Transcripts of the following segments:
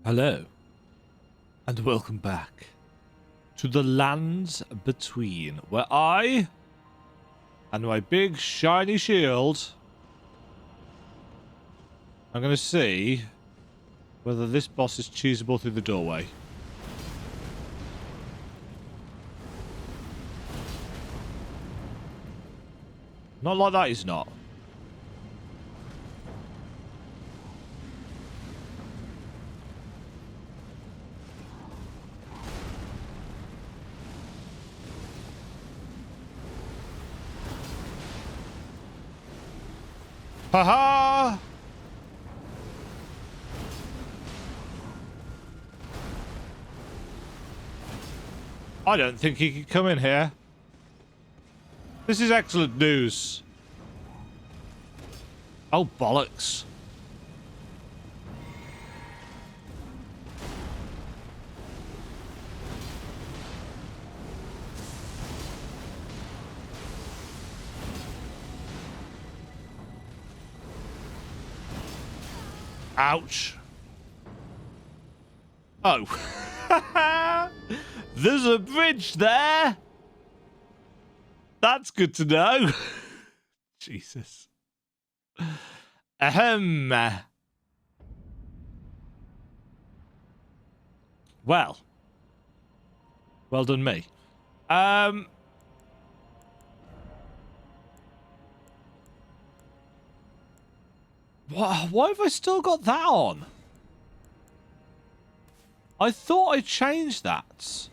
Hello, and welcome back to the lands between, where I and my big shiny shield I'm going to see whether this boss is cheesable through the doorway. Not like that, he's not. Haha! I don't think he can come in here. This is excellent news. Oh, bollocks. Ouch. Oh. There's a bridge there. That's good to know. Jesus. Ahem. Well. Well done me. Why have I still got that on? I thought I changed that.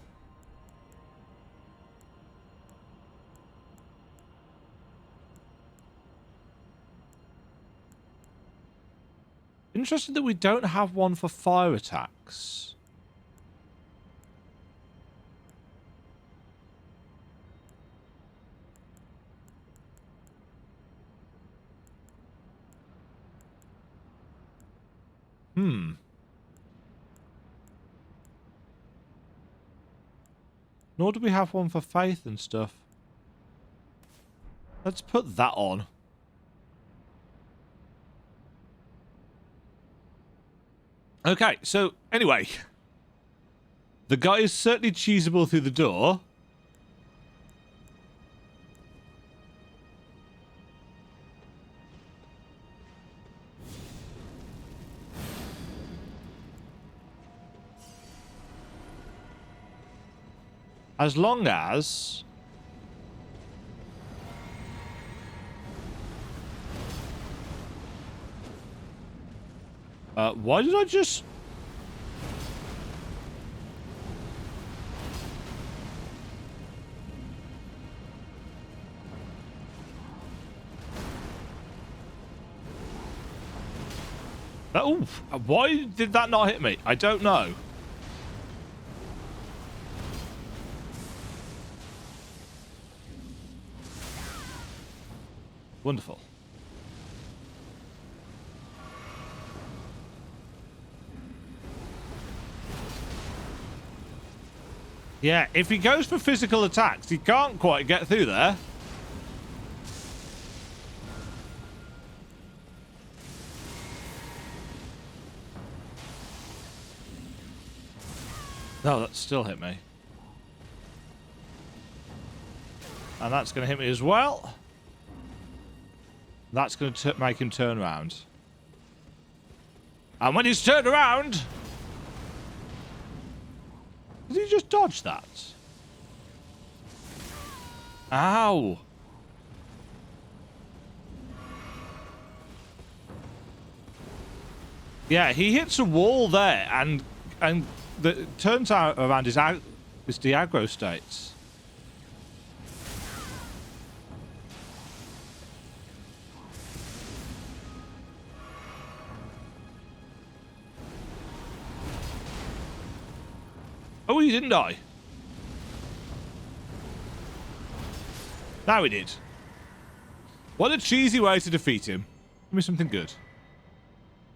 Interesting that we don't have one for fire attacks. Nor do we have one for faith and stuff. Let's put that on. Okay, so anyway. The guy is certainly cheesable through the door. As long as... why did I just... Oh, why did that not hit me? I don't know. Wonderful. Yeah, if he goes for physical attacks, he can't quite get through there. No, that still hit me. And that's going to hit me as well. That's going to make him turn around. And when he's turned around... Did he just dodge that? Ow. Yeah, he hits a wall there and it turns out around his de-aggro states. Oh, he didn't die. Now he did. What a cheesy way to defeat him. Give me something good.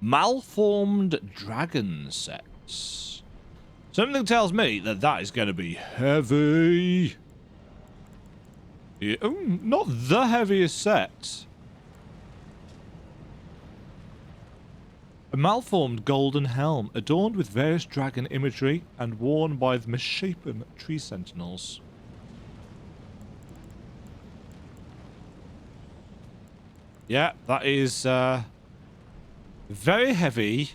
Malformed dragon sets. Something tells me that that is going to be heavy. Yeah, not the heaviest set. A malformed golden helm, adorned with various dragon imagery and worn by the misshapen tree sentinels. Yeah, that is very heavy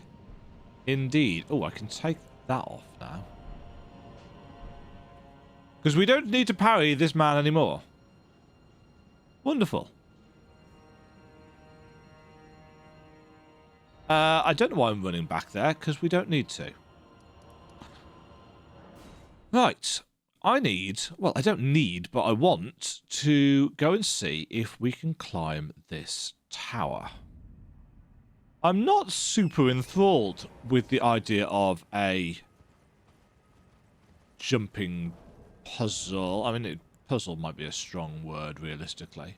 indeed. Oh, I can take that off now. Because we don't need to parry this man anymore. Wonderful. I don't know why I'm running back there, because we don't need to. Right. I need... Well, I don't need, but I want to go and see if we can climb this tower. I'm not super enthralled with the idea of a jumping puzzle. I mean, puzzle might be a strong word, realistically,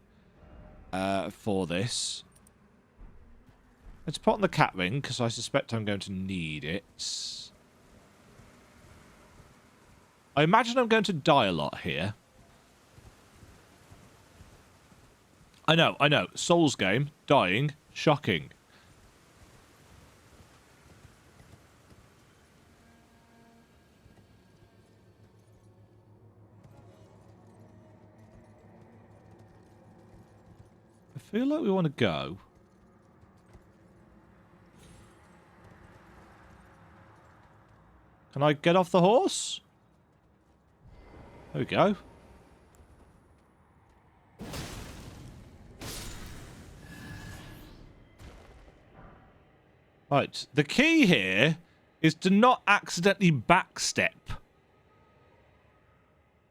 for this. Let's put on the cat ring, because I suspect I'm going to need it. I imagine I'm going to die a lot here. I know. Souls game. Dying. Shocking. I feel like we want to go. Can I get off the horse? There we go. Right. The key here is to not accidentally backstep.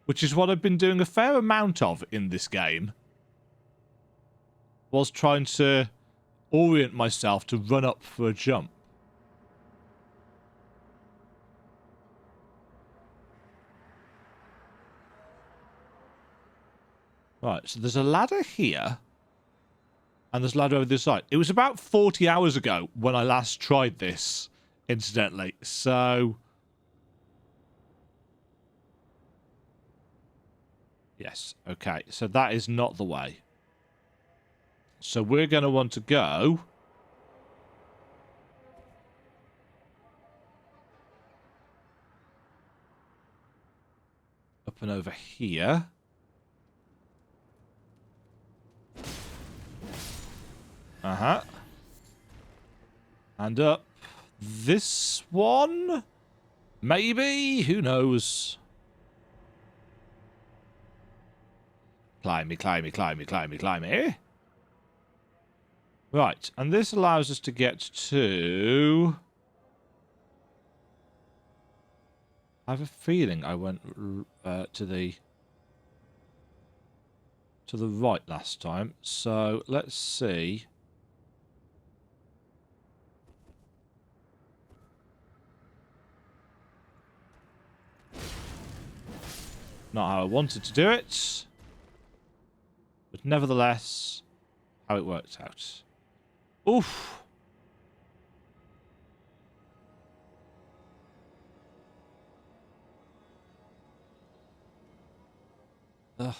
Which is what I've been doing a fair amount of in this game. Whilst trying to orient myself to run up for a jump. Right, so there's a ladder here. And there's a ladder over this side. It was about 40 hours ago when I last tried this, incidentally. So... Yes, okay. So that is not the way. So we're going to want to go... up and over here. Uh-huh. And up this one? Maybe? Who knows? Climby, climby, climby, climby, climby. Right, and this allows us to get to... I have a feeling I went to the right last time. So, let's see... Not how I wanted to do it. But nevertheless, how it worked out. Oof. Ugh.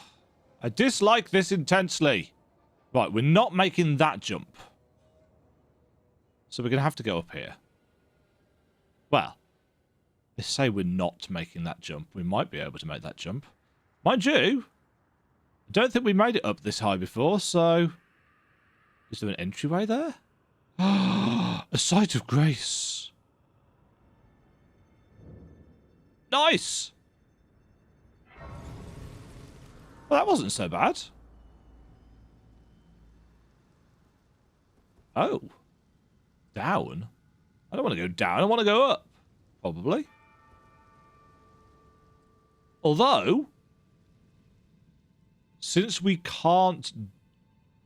I dislike this intensely. Right, we're not making that jump. So we're going to have to go up here. Well. They say we're not making that jump. We might be able to make that jump. Mind you, I don't think we made it up this high before, so... Is there an entryway there? A site of grace. Nice! Well, that wasn't so bad. Oh. Down? I don't want to go down. I want to go up. Probably. Although, since we can't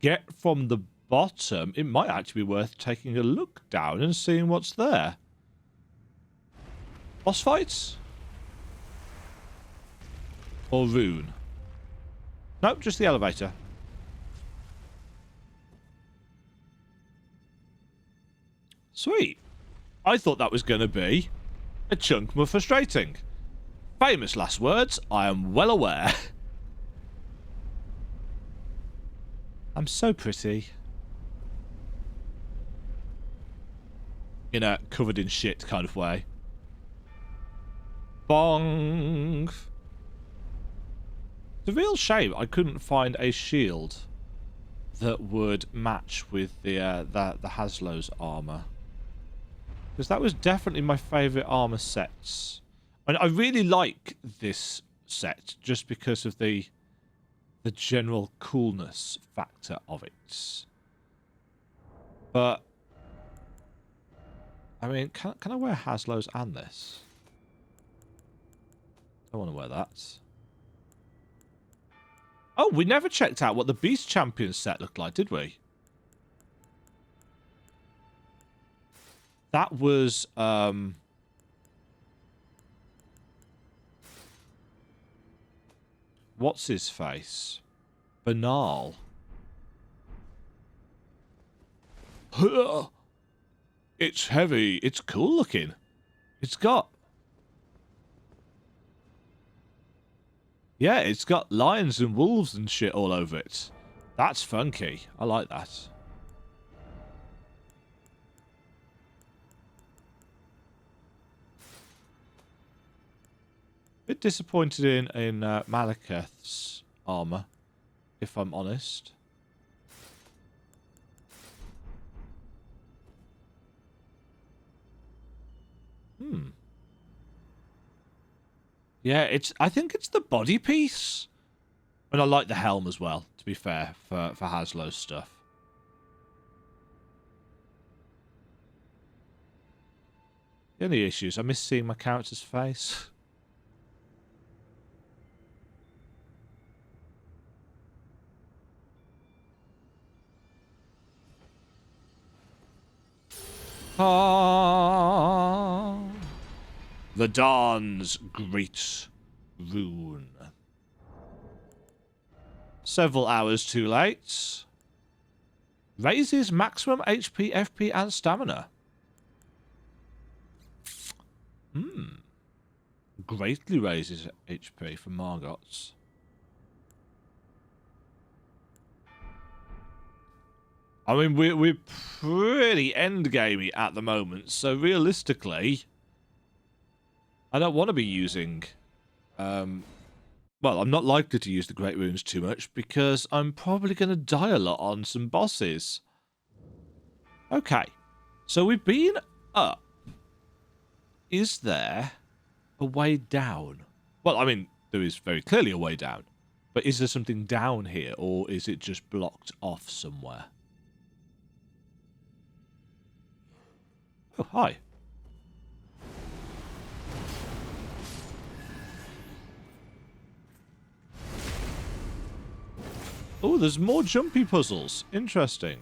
get from the bottom, it might actually be worth taking a look down and seeing what's there. Boss fights? Or rune? Nope, just the elevator. Sweet. I thought that was going to be a chunk more frustrating. Famous last words, I am well aware. I'm so pretty. in a covered in shit kind of way. Bong. It's a real shame I couldn't find a shield that would match with the Haslow's armor, because that was definitely my favorite armor sets. And I really like this set just because of the general coolness factor of it. But I mean, can I wear Haslow's and this? I want to wear that. Oh, we never checked out what the Beast Champion set looked like, did we? That was, what's his face? Banal. It's heavy. It's cool looking. It's got... Yeah, it's got lions and wolves and shit all over it. That's funky. I like that. Bit disappointed in Malekith's armor, if I'm honest. Yeah, I think it's the body piece. And I like the helm as well, to be fair, for Haslow's stuff. The only issue is I miss seeing my character's face. Ah, the Dawn's Great Rune. Several hours too late. Raises maximum HP, FP, and stamina. Greatly raises HP for Margot's. I mean, we're pretty endgamey at the moment, so realistically, I don't want to be using... well, I'm not likely to use the Great Runes too much, because I'm probably going to die a lot on some bosses. Okay, so we've been up. Is there a way down? Well, I mean, there is very clearly a way down, but is there something down here, or is it just blocked off somewhere? Oh, hi. Oh, there's more jumpy puzzles. Interesting.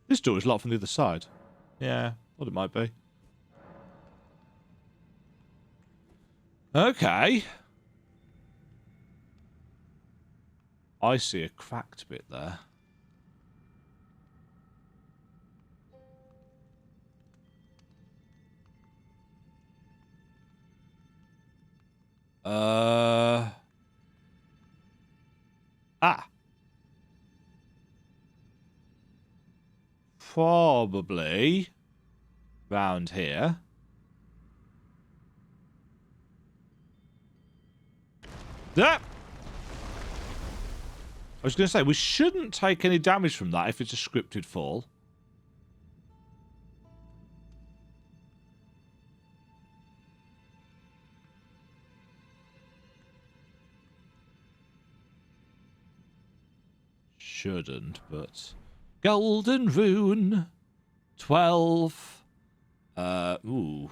This door is locked from the other side. Yeah, thought it might be. Okay. I see a cracked bit there. Probably round here. That. I was going to say, we shouldn't take any damage from that if it's a scripted fall. Shouldn't, but... Golden Rune. 12. Ooh.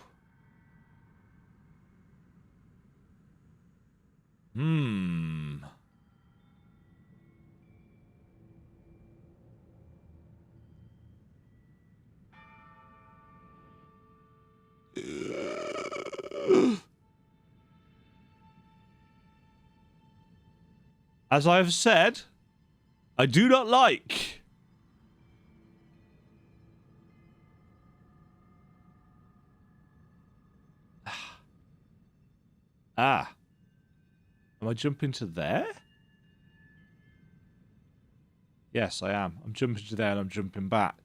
As I have said, I do not like... Am I jumping to there? Yes, I am. I'm jumping to there and I'm jumping back.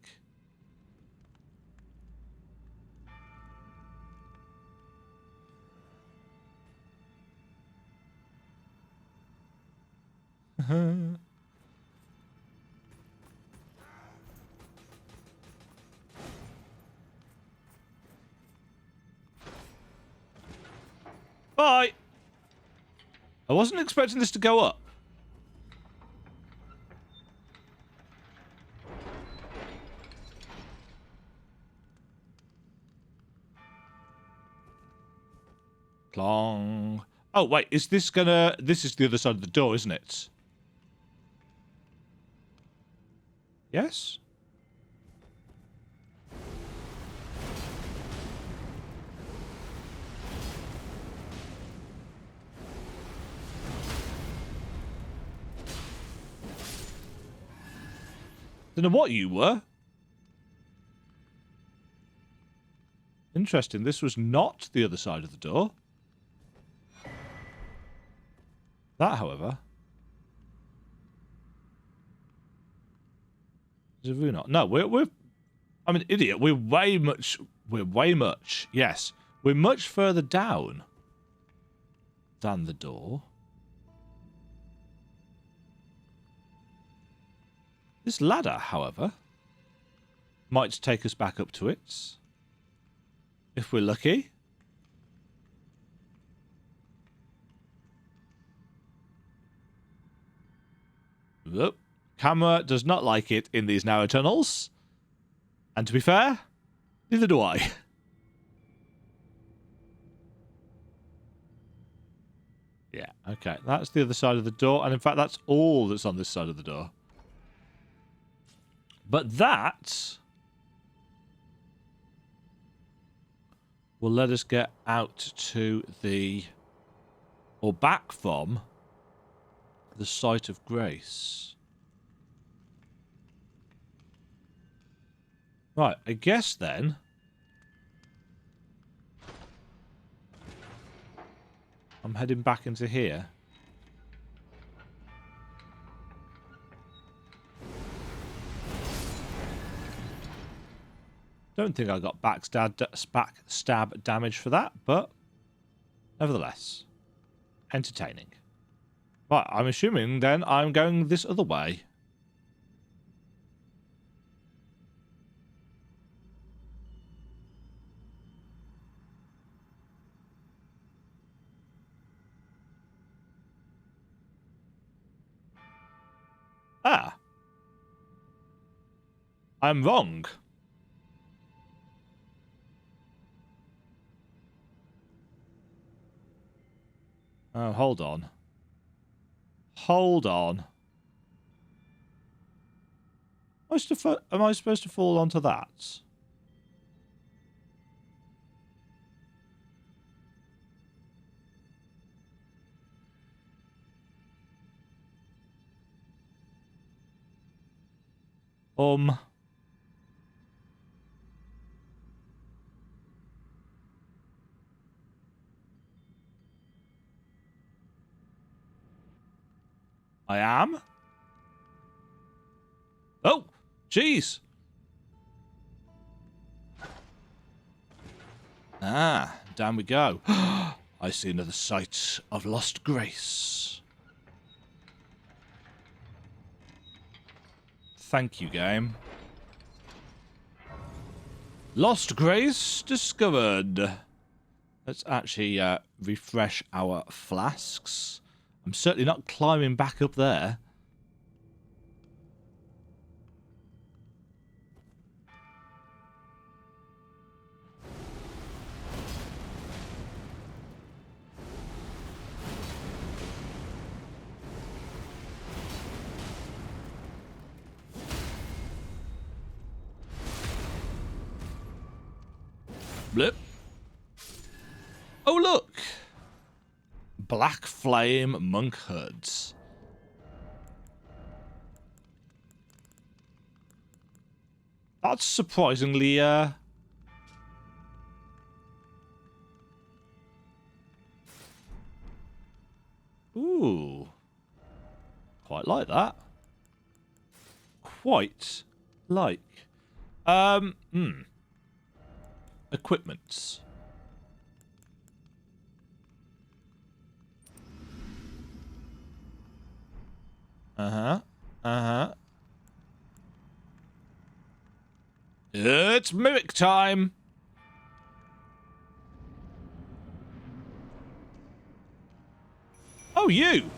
Bye! I wasn't expecting this to go up. Clong. Oh, wait, is this gonna... This is the other side of the door, isn't it? Yes? Don't know what you were. Interesting, this was not the other side of the door. That, however... Is it not? No, we're... I'm an idiot. We're way much... Yes. We're much further down than the door. This ladder, however, might take us back up to it. If we're lucky. Whoop. Camera does not like it in these narrow tunnels. And to be fair, neither do I. Yeah, okay. That's the other side of the door. And in fact, that's all that's on this side of the door. But that will let us get out to the... or back from the site of grace. Right, I guess then... I'm heading back into here. Don't think I got backstab damage for that, but nevertheless, entertaining. Right, I'm assuming then I'm going this other way. Ah. I'm wrong. Oh, hold on. Hold on. Am I supposed to fall onto that? I am? Oh, jeez. Ah, down we go. I see another site of lost grace. Thank you, game. Lost grace discovered. Let's actually refresh our flasks. I'm certainly not climbing back up there. Blip. Oh, look! Black Flame Monk Hoods. That's surprisingly, Ooh. Quite like that. Quite like. Equipments. Uh-huh. Uh-huh. It's mimic time. Oh, you.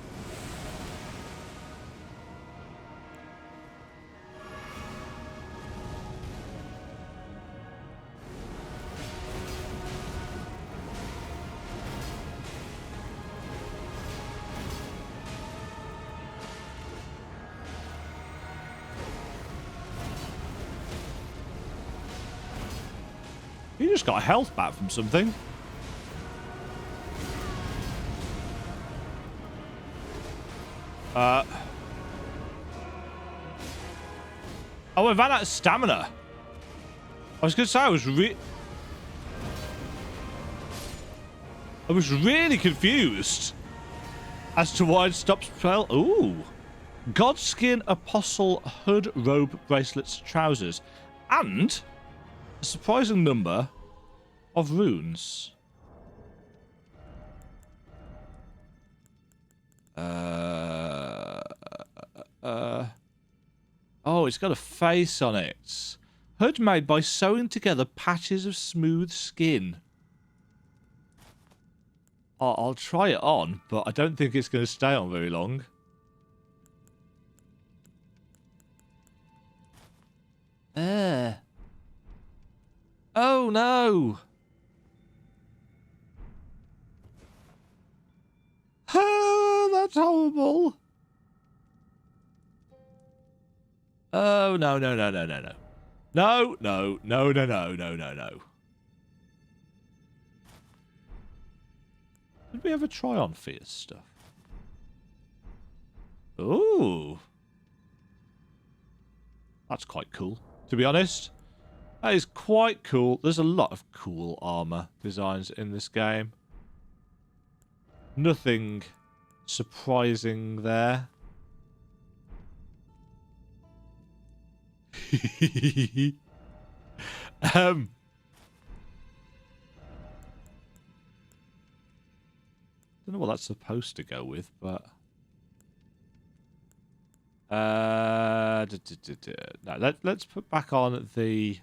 You just got a health back from something. Oh, I ran out of stamina. I was going to say I was really confused as to why it stopped spell. Ooh. Godskin, Apostle, Hood, Robe, Bracelets, Trousers, and a surprising number of runes. Oh, it's got a face on it. Hood made by sewing together patches of smooth skin. Oh, I'll try it on, but I don't think it's going to stay on very long. Oh, no. Oh, that's horrible. Oh, no, no, no, no, no, no. No, no, no, no, no, no, no, no. Did we ever try on Fierce stuff? Ooh. That's quite cool, to be honest. That is quite cool. There's a lot of cool armor designs in this game. Nothing surprising there. Don't know what that's supposed to go with, but no, let's put back on the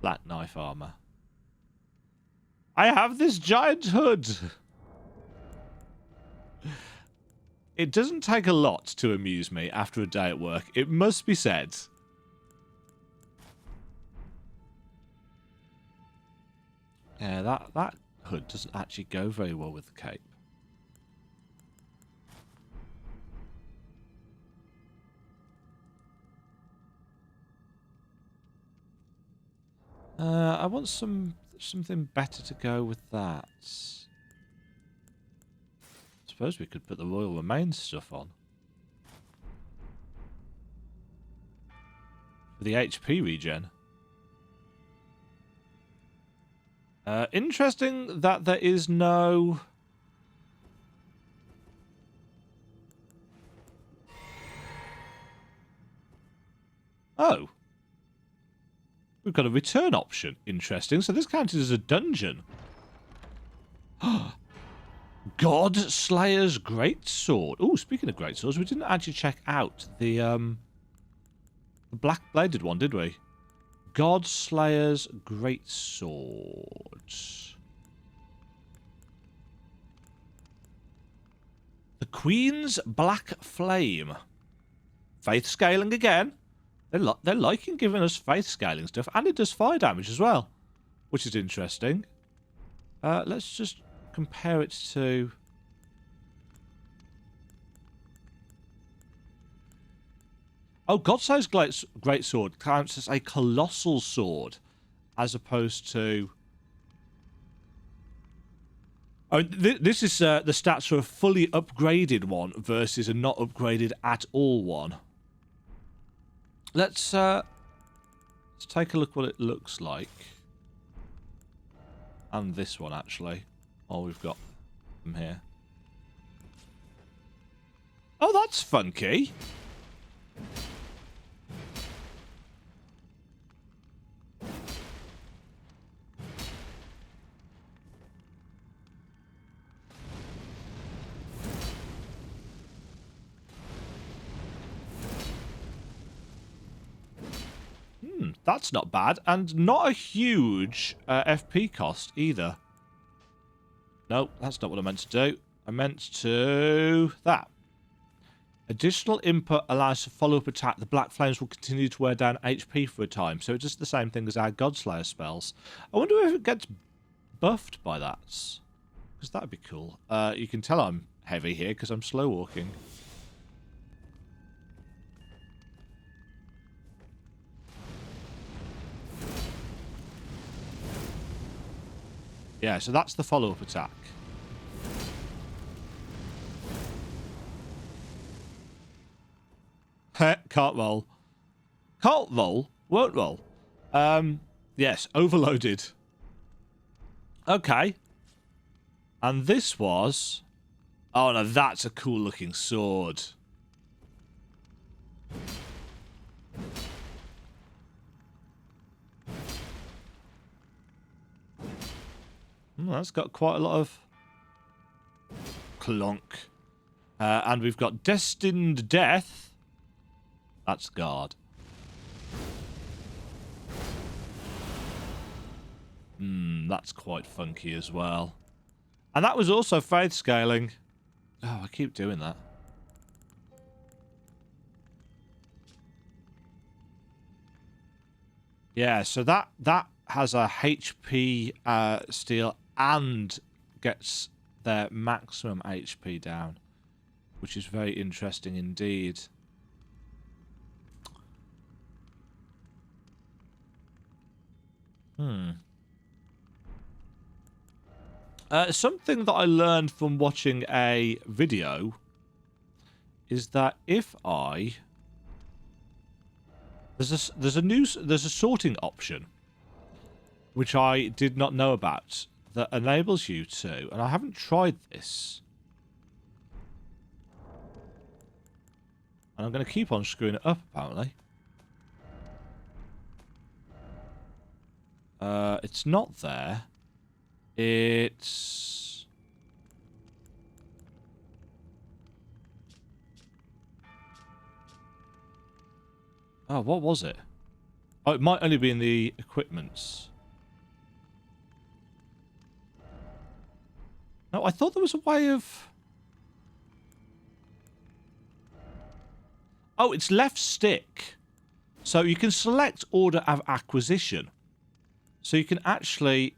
black knife armor. I have this giant hood. It doesn't take a lot to amuse me after a day at work, it must be said. Yeah, that hood doesn't actually go very well with the cape. I want something better to go with that. Suppose we could put the Royal Remains stuff on. For the HP regen. Interesting that there is no... Oh. We've got a return option. Interesting. So this counted as a dungeon. God Slayer's Greatsword. Oh, speaking of greatswords, we didn't actually check out the black-bladed one, did we? God Slayer's Greatsword. The Queen's Black Flame. Faith scaling again. They're liking giving us faith scaling stuff, and it does fire damage as well, which is interesting. Let's just compare it to... Oh, Godslayer's Greatsword counts as a colossal sword, as opposed to... Oh, this is the stats for a fully upgraded one versus a not upgraded at all one. Let's take a look what it looks like. And this one, actually. Oh, we've got them here. Oh, that's funky. That's not bad, and not a huge FP cost either. No, that's not what I meant to do. I meant to... that. Additional input allows for follow-up attack. The Black Flames will continue to wear down HP for a time, so it's just the same thing as our Godslayer spells. I wonder if it gets buffed by that, because that would be cool. You can tell I'm heavy here because I'm slow walking. Yeah, so that's the follow-up attack. Can't roll. Can't roll. Won't roll. Yes, overloaded. Okay. And this was... oh, no, that's a cool-looking sword. That's got quite a lot of clonk. And we've got Destined Death. That's guard. That's quite funky as well. And that was also faith scaling. Oh, I keep doing that. Yeah, so that has a HP steal and gets their maximum HP down, which is very interesting indeed. Something that I learned from watching a video is that if I... there's a sorting option which I did not know about that enables you to, and I haven't tried this, and I'm going to keep on screwing it up apparently. It's not there. It's... oh, what was it? Oh, it might only be in the equipments. No, I thought there was a way of... oh, it's left stick. So you can select order of acquisition. So you can actually...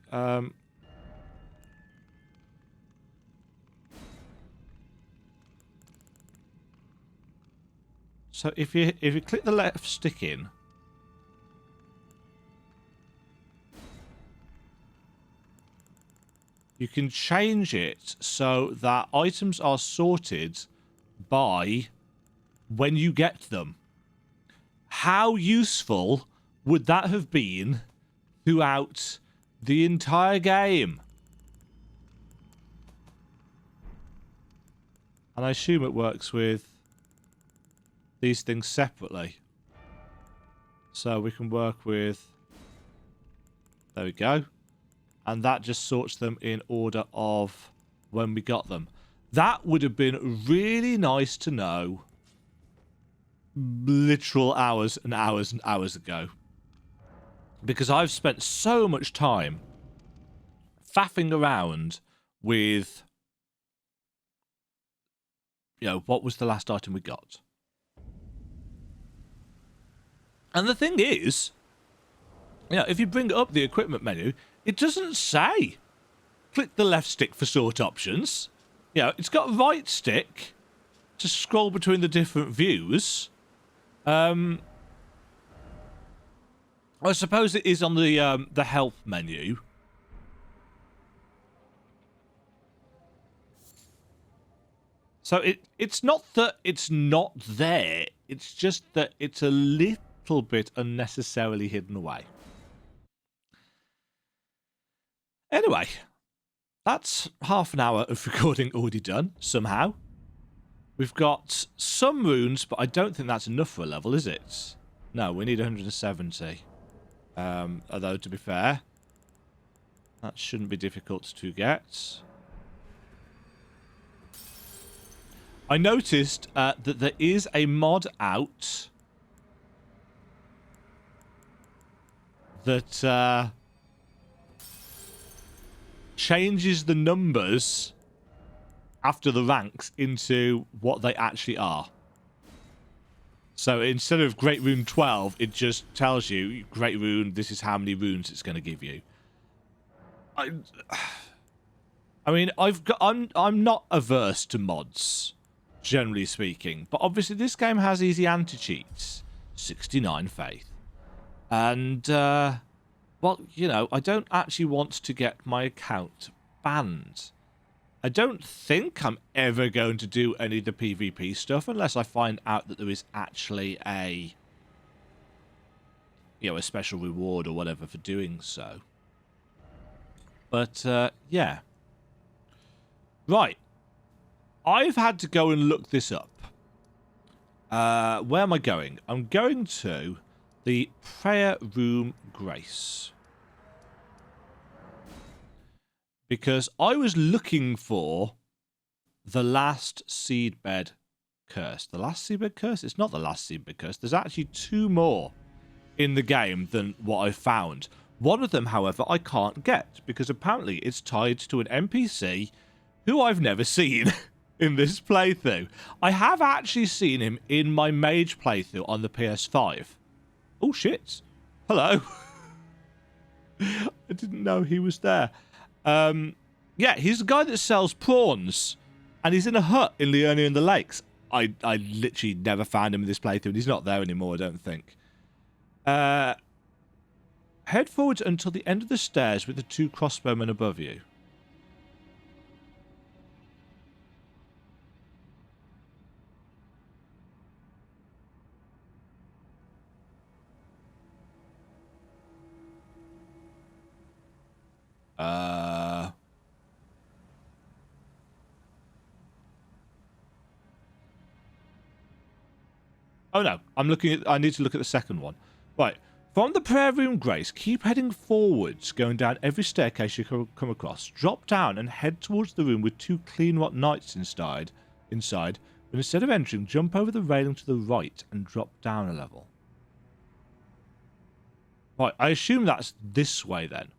so if you click the left stick in, you can change it so that items are sorted by when you get them. How useful would that have been throughout the entire game? And I assume it works with these things separately. So we can work with... there we go. And that just sorts them in order of when we got them. That would have been really nice to know literal hours and hours and hours ago. Because I've spent so much time faffing around with... you know, what was the last item we got? And the thing is, you know, if you bring up the equipment menu, it doesn't say click the left stick for sort options. You know, it's got right stick to scroll between the different views. I suppose it is on the help menu. So it's not that it's not there. It's just that it's a little bit unnecessarily hidden away. Anyway, that's half an hour of recording already done, somehow. We've got some runes, but I don't think that's enough for a level, is it? No, we need 170. Although, to be fair, that shouldn't be difficult to get. I noticed that there is a mod out that changes the numbers after the ranks into what they actually are. So instead of Great Rune 12, it just tells you, Great Rune, this is how many runes it's going to give you. I mean, I'm not averse to mods, generally speaking, but obviously this game has easy anti-cheats. 69 faith. And, well, you know, I don't actually want to get my account banned. I don't think I'm ever going to do any of the PvP stuff unless I find out that there is actually a, you know, a special reward or whatever for doing so. But, yeah. Right. I've had to go and look this up. Where am I going? I'm going to the Prayer Room Grace. Because I was looking for the last Seedbed Curse. The last Seedbed Curse? It's not the last Seedbed Curse. There's actually 2 more in the game than what I found. One of them, however, I can't get because apparently it's tied to an NPC who I've never seen in this playthrough. I have actually seen him in my mage playthrough on the PS5. Oh, shit. Hello. I didn't know he was there. Yeah, he's the guy that sells prawns, and he's in a hut in Leonia in the Lakes. I literally never found him in this playthrough, and he's not there anymore, I don't think. Head forwards until the end of the stairs with the 2 crossbowmen above you. Oh no, I need to look at the second one. Right. From the Prayer Room Grace, keep heading forwards, going down every staircase you come across. Drop down and head towards the room with 2 clean what knights inside. But instead of entering, jump over the railing to the right and drop down a level. Right, I assume that's this way then.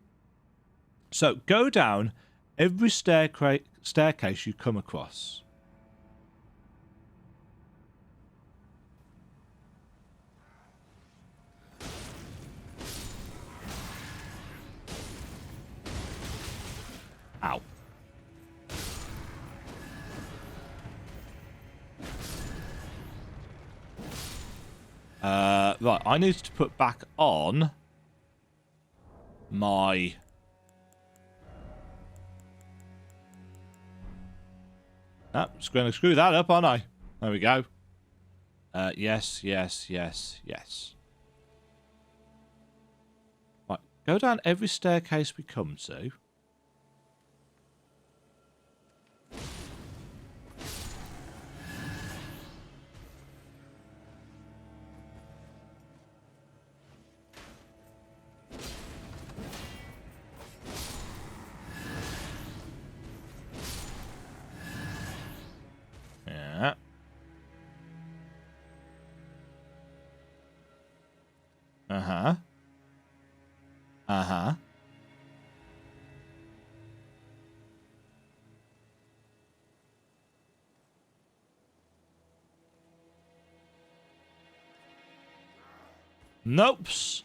So, go down every staircase you come across. Ow. Right, I need to put back on my... Oh, just going to screw that up, aren't I? There we go. Yes. Right, go down every staircase we come to. Yeah. Uh-huh. Nopes.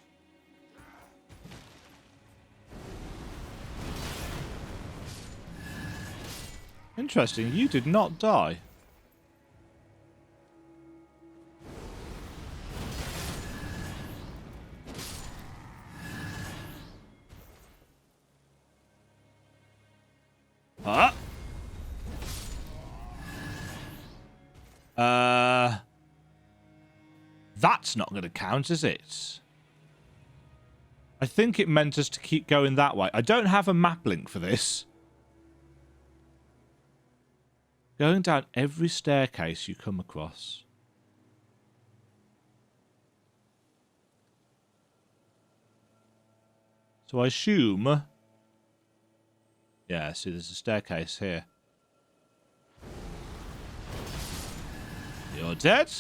Interesting, you did not die. Huh? That's not going to count, is it? I think it meant us to keep going that way. I don't have a map link for this. Going down every staircase you come across. So I assume... Yeah, see, there's a staircase here. You're dead?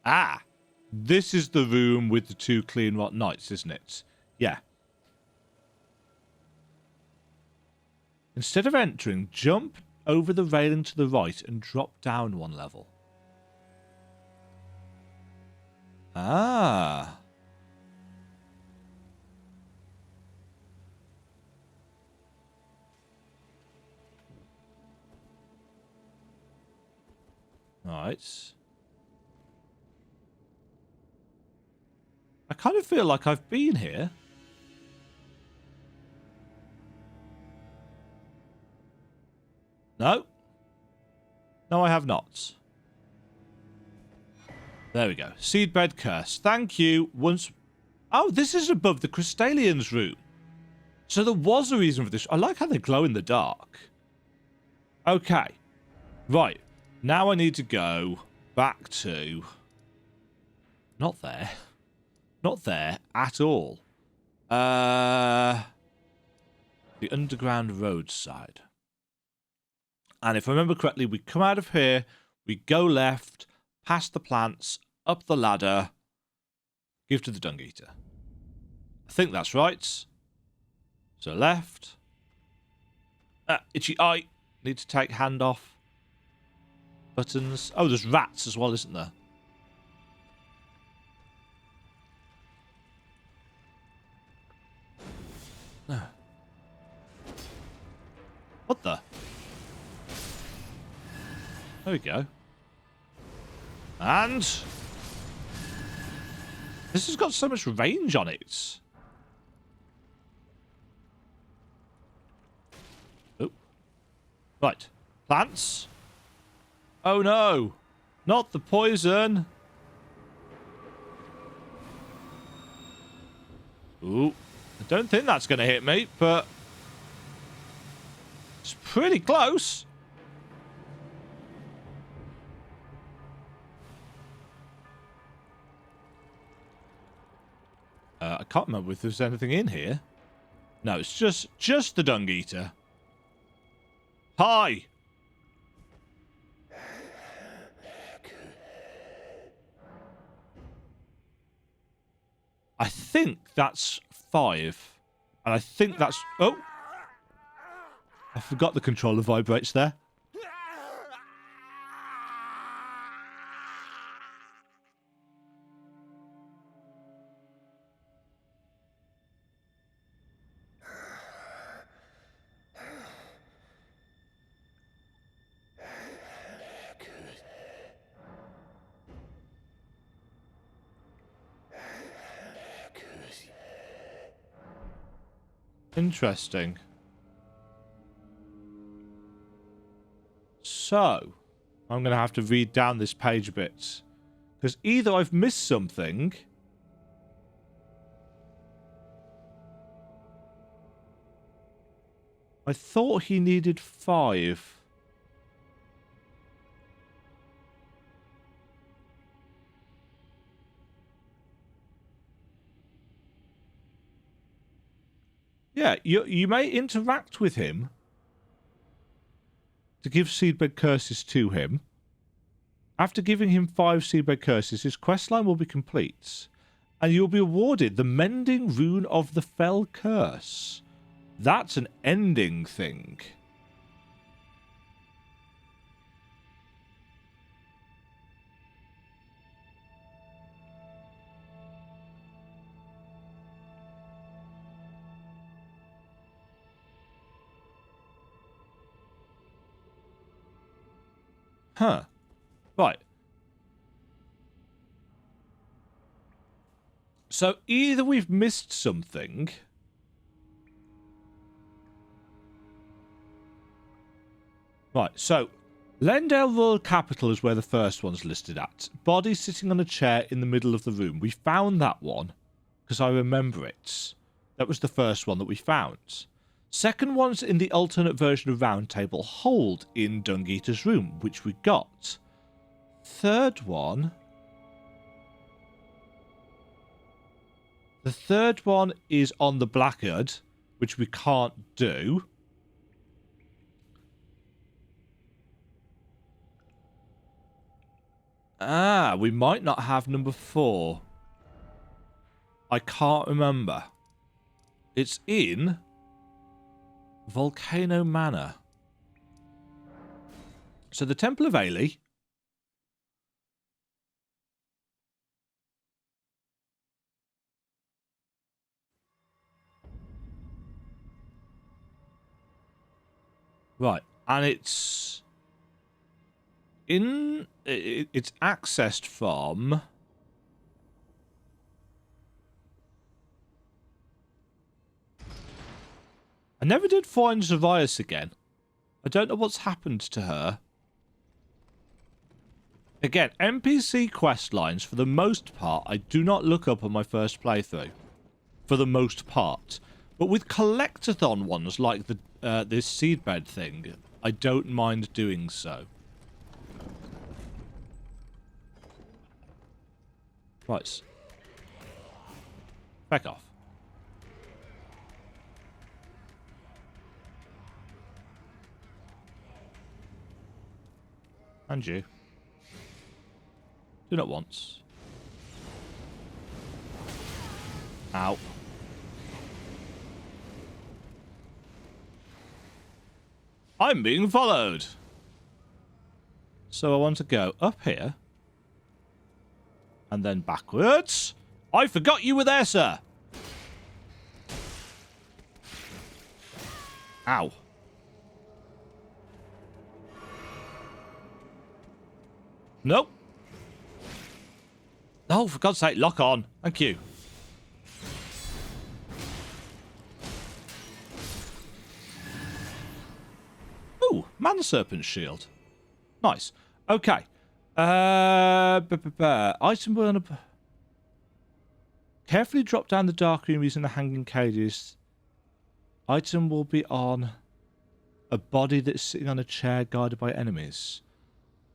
Ah. This is the room with the 2 clean rot knights, isn't it? Yeah. Instead of entering, jump over the railing to the right and drop down 1 level. Ah. Right. I kind of feel like I've been here. No. No, I have not. There we go. Seedbed Curse. Thank you. Once... Oh, this is above the Crystalians room. So there was a reason for this. I like how they glow in the dark. Okay. Right. Now I need to go back to... Not there. Not there at all. The underground roadside. And if I remember correctly, we come out of here, we go left, past the plants, up the ladder, give to the Dung Eater. I think that's right. So left. Itchy eye. Need to take hand off. Buttons. Oh, there's rats as well, isn't there? What the? There we go. And this has got so much range on it. Oh. Right. Plants. Oh no. Not the poison. Ooh. I don't think that's going to hit me, but it's pretty close. I can't remember if there's anything in here. No, it's just the Dung Eater. Hi. I think that's 5. And I think that's... Oh! I forgot the controller vibrates there. Interesting. So, I'm going to have to read down this page a bit. Because either I've missed something... I thought he needed 5. Yeah, you may interact with him to give Seedbed Curses to him. After giving him 5 Seedbed Curses, his questline will be complete, and you'll be awarded the Mending Rune of the Fell Curse. That's an ending thing. Huh. Right. So either we've missed something... Right, so... Lendale Royal Capital is where the first one's listed at. Body sitting on a chair in the middle of the room. We found that one, because I remember it. That was the first one that we found. Second one's in the alternate version of Roundtable Hold in Dung Eater's room, which we got. Third one... The third one is on the Blackguard, which we can't do. Ah, we might not have number 4. I can't remember. It's in Volcano Manor. So the Temple of Ailey. Right, and it's it's accessed from I never did find Zavias again. I don't know what's happened to her. Again, NPC quest lines, for the most part, I do not look up on my first playthrough. For the most part. But with collectathon ones, like the this Seedbed thing, I don't mind doing so. Right. Back off. And you. Do not once. Ow. I'm being followed. So I want to go up here. And then backwards. I forgot you were there, sir. Ow. Nope. Oh, for God's sake, lock on. Thank you. Ooh, Man Serpent Shield. Nice. Okay. Item will on a... Carefully drop down the dark room using the hanging cages. Item will be on a body that's sitting on a chair guarded by enemies.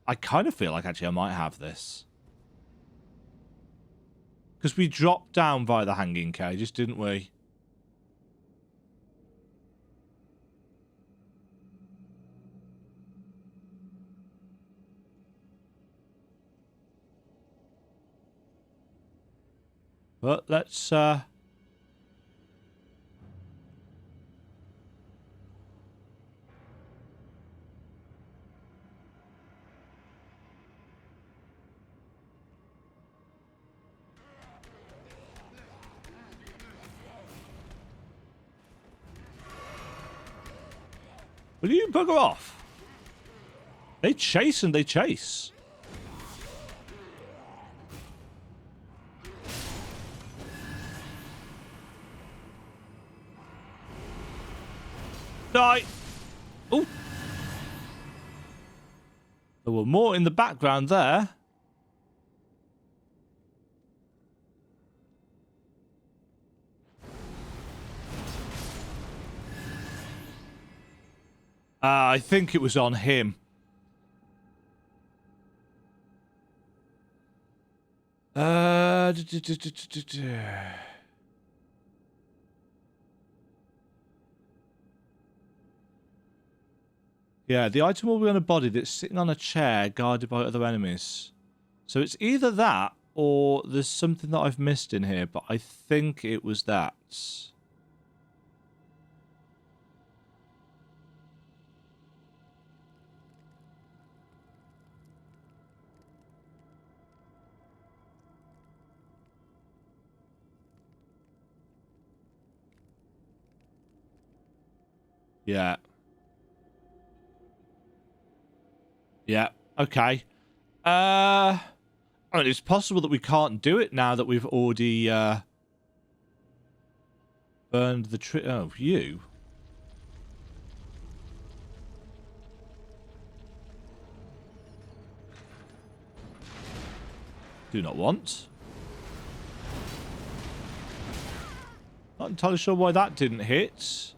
I kind of feel like actually I might have this. Because we dropped down via the hanging cages, didn't we? But let's will you bugger off? They chase and they chase. Die. Oh. There were more in the background there. I think it was on him. Yeah, the item will be on a body that's sitting on a chair guarded by other enemies. So it's either that or there's something that I've missed in here, but I think it was that. Yeah. Yeah, okay. I mean, it's possible that we can't do it now that we've already burned the tree. Oh, you. Do not want. Not entirely sure why that didn't hit.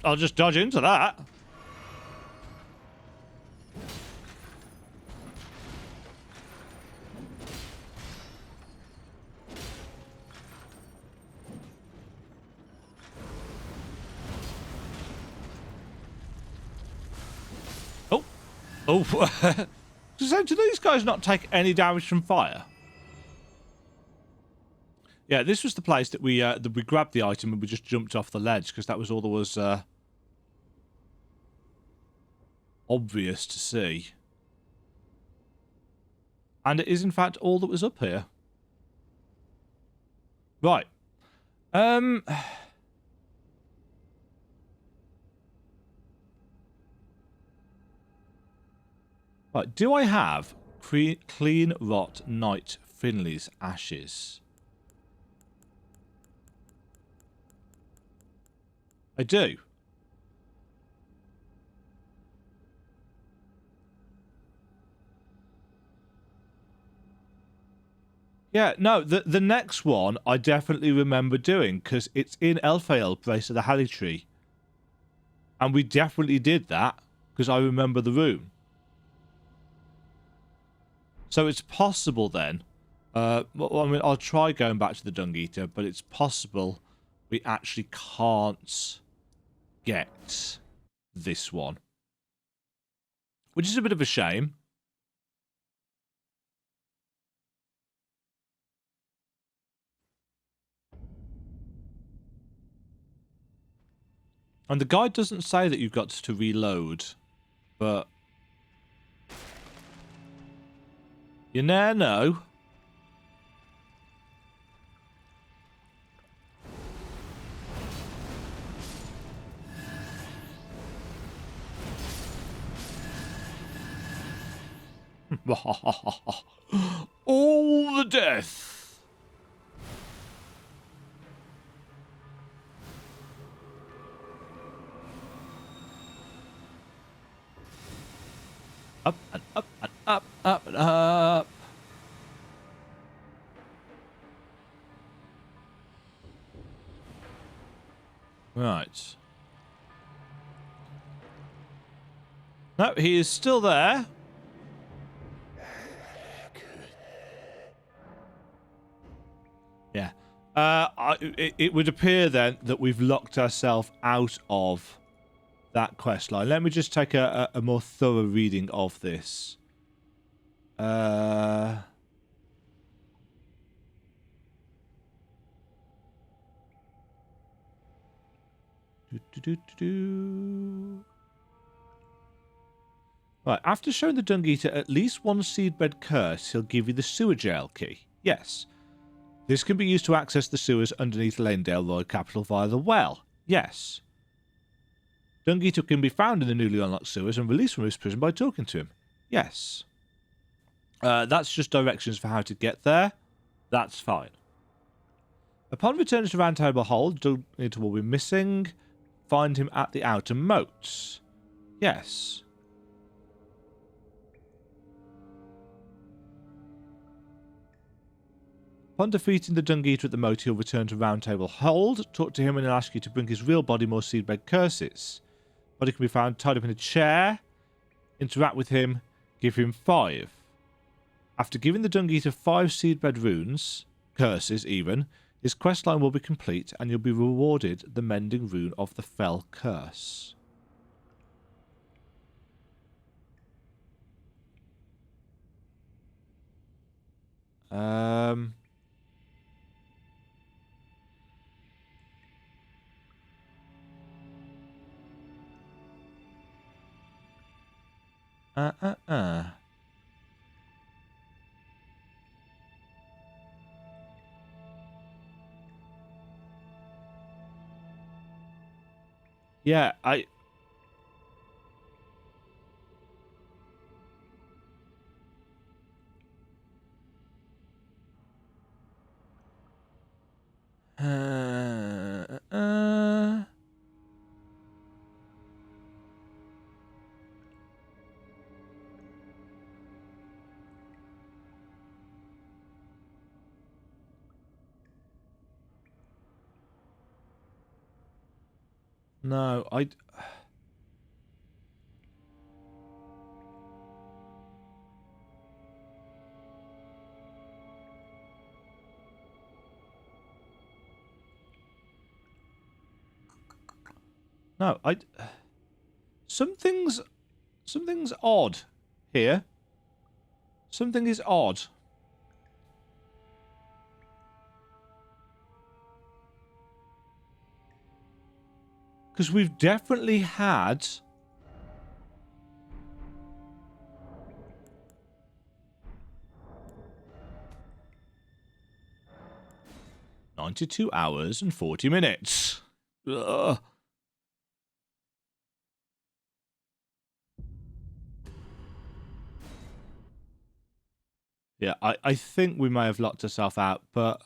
I'll just dodge into that. Oh. Oh. So do these guys not take any damage from fire? Yeah, this was the place that we grabbed the item and we just jumped off the ledge because that was all there was obvious to see. And it is in fact all that was up here. Right. Right, do I have clean rot Knight Finley's ashes? I do. Yeah, no, the next one I definitely remember doing because it's in Elphael, Place of the Holly Tree. And we definitely did that because I remember the room. So it's possible then. Well, I mean, I'll try going back to the Dung Eater, but it's possible we actually can't get this one. Which is a bit of a shame. And the guide doesn't say that you've got to reload, but you never know. All the death. Up and up and up, up and up. Right. No, he is still there. Yeah. It would appear then that we've locked ourselves out of that quest line. Let me just take a more thorough reading of this. Right, after showing the Dung Eater at least one Seedbed Curse, he'll give you the sewer jail key. Yes. This can be used to access the sewers underneath Lanedale Royal Capital via the well. Yes. Dung Eater can be found in the newly unlocked sewers and released from his prison by talking to him. Yes. That's just directions for how to get there. That's fine. Upon returning to Roundtable Hold, Dung Eater will be missing. Find him at the outer moats. Yes. Upon defeating the Dung Eater at the moat, he'll return to Roundtable Hold. Talk to him and he'll ask you to bring his real body more Seedbed Curses. Body can be found tied up in a chair. Interact with him. Give him 5. After giving the Dung Eater 5 Seedbed runes, curses even, his questline will be complete and you'll be rewarded the Mending Rune of the Fell Curse. Yeah, No, No, something's odd here. Something is odd. Because we've definitely had 92 hours and 40 minutes. Ugh. Yeah, I think we may have locked ourselves out, but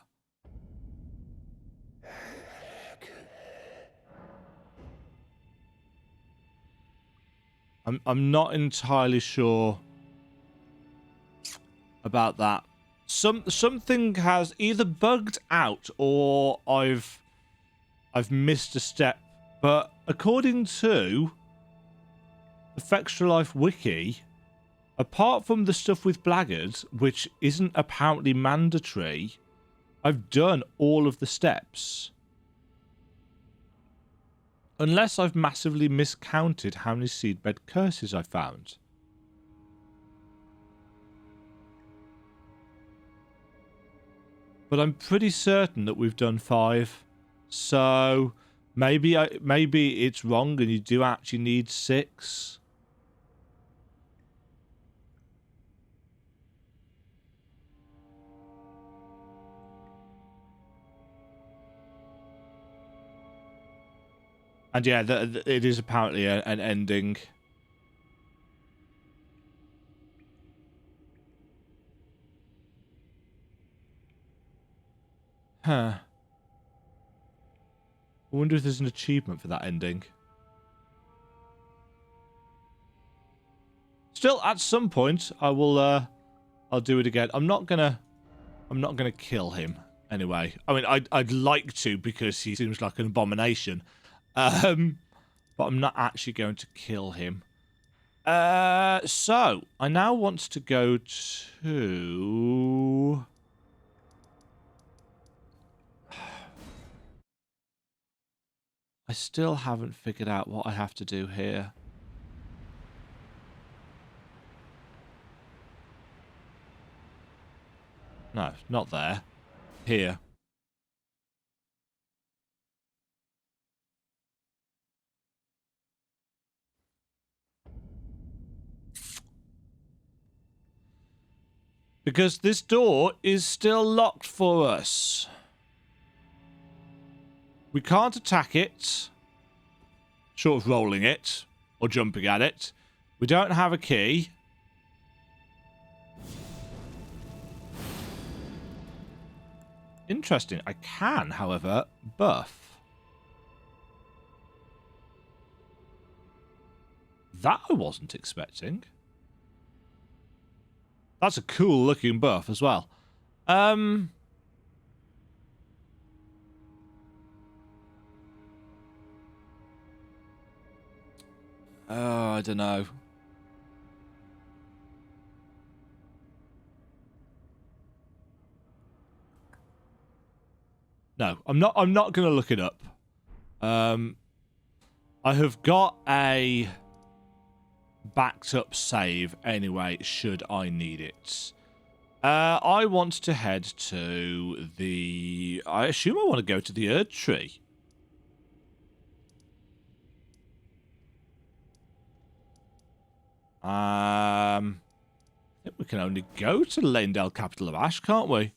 I'm not entirely sure about that. Something has either bugged out or I've missed a step. But according to the Extra Life wiki, apart from the stuff with Blackguard, which isn't apparently mandatory, I've done all of the steps. Unless I've massively miscounted how many Seedbed Curses I found. But I'm pretty certain that we've done 5. So maybe it's wrong and you do actually need 6. And yeah, it is apparently an ending. Huh. I wonder if there's an achievement for that ending. Still, at some point, I will. I'll do it again. I'm not gonna kill him anyway. I mean, I'd like to because he seems like an abomination. But I'm not actually going to kill him. So I now want to go to. I still haven't figured out what I have to do here. No, not there. Here. Because this door is still locked for us. We can't attack it. Short of rolling it. Or jumping at it. We don't have a key. Interesting. I can, however, buff. That I wasn't expecting. That's a cool looking buff as well. Oh, I don't know. No, I'm not going to look it up. I have got a backed up save anyway, should I need it. I want to head to the... I assume I want to go to the Erd Tree. I think we can only go to Leyndell, capital of Ash, can't we?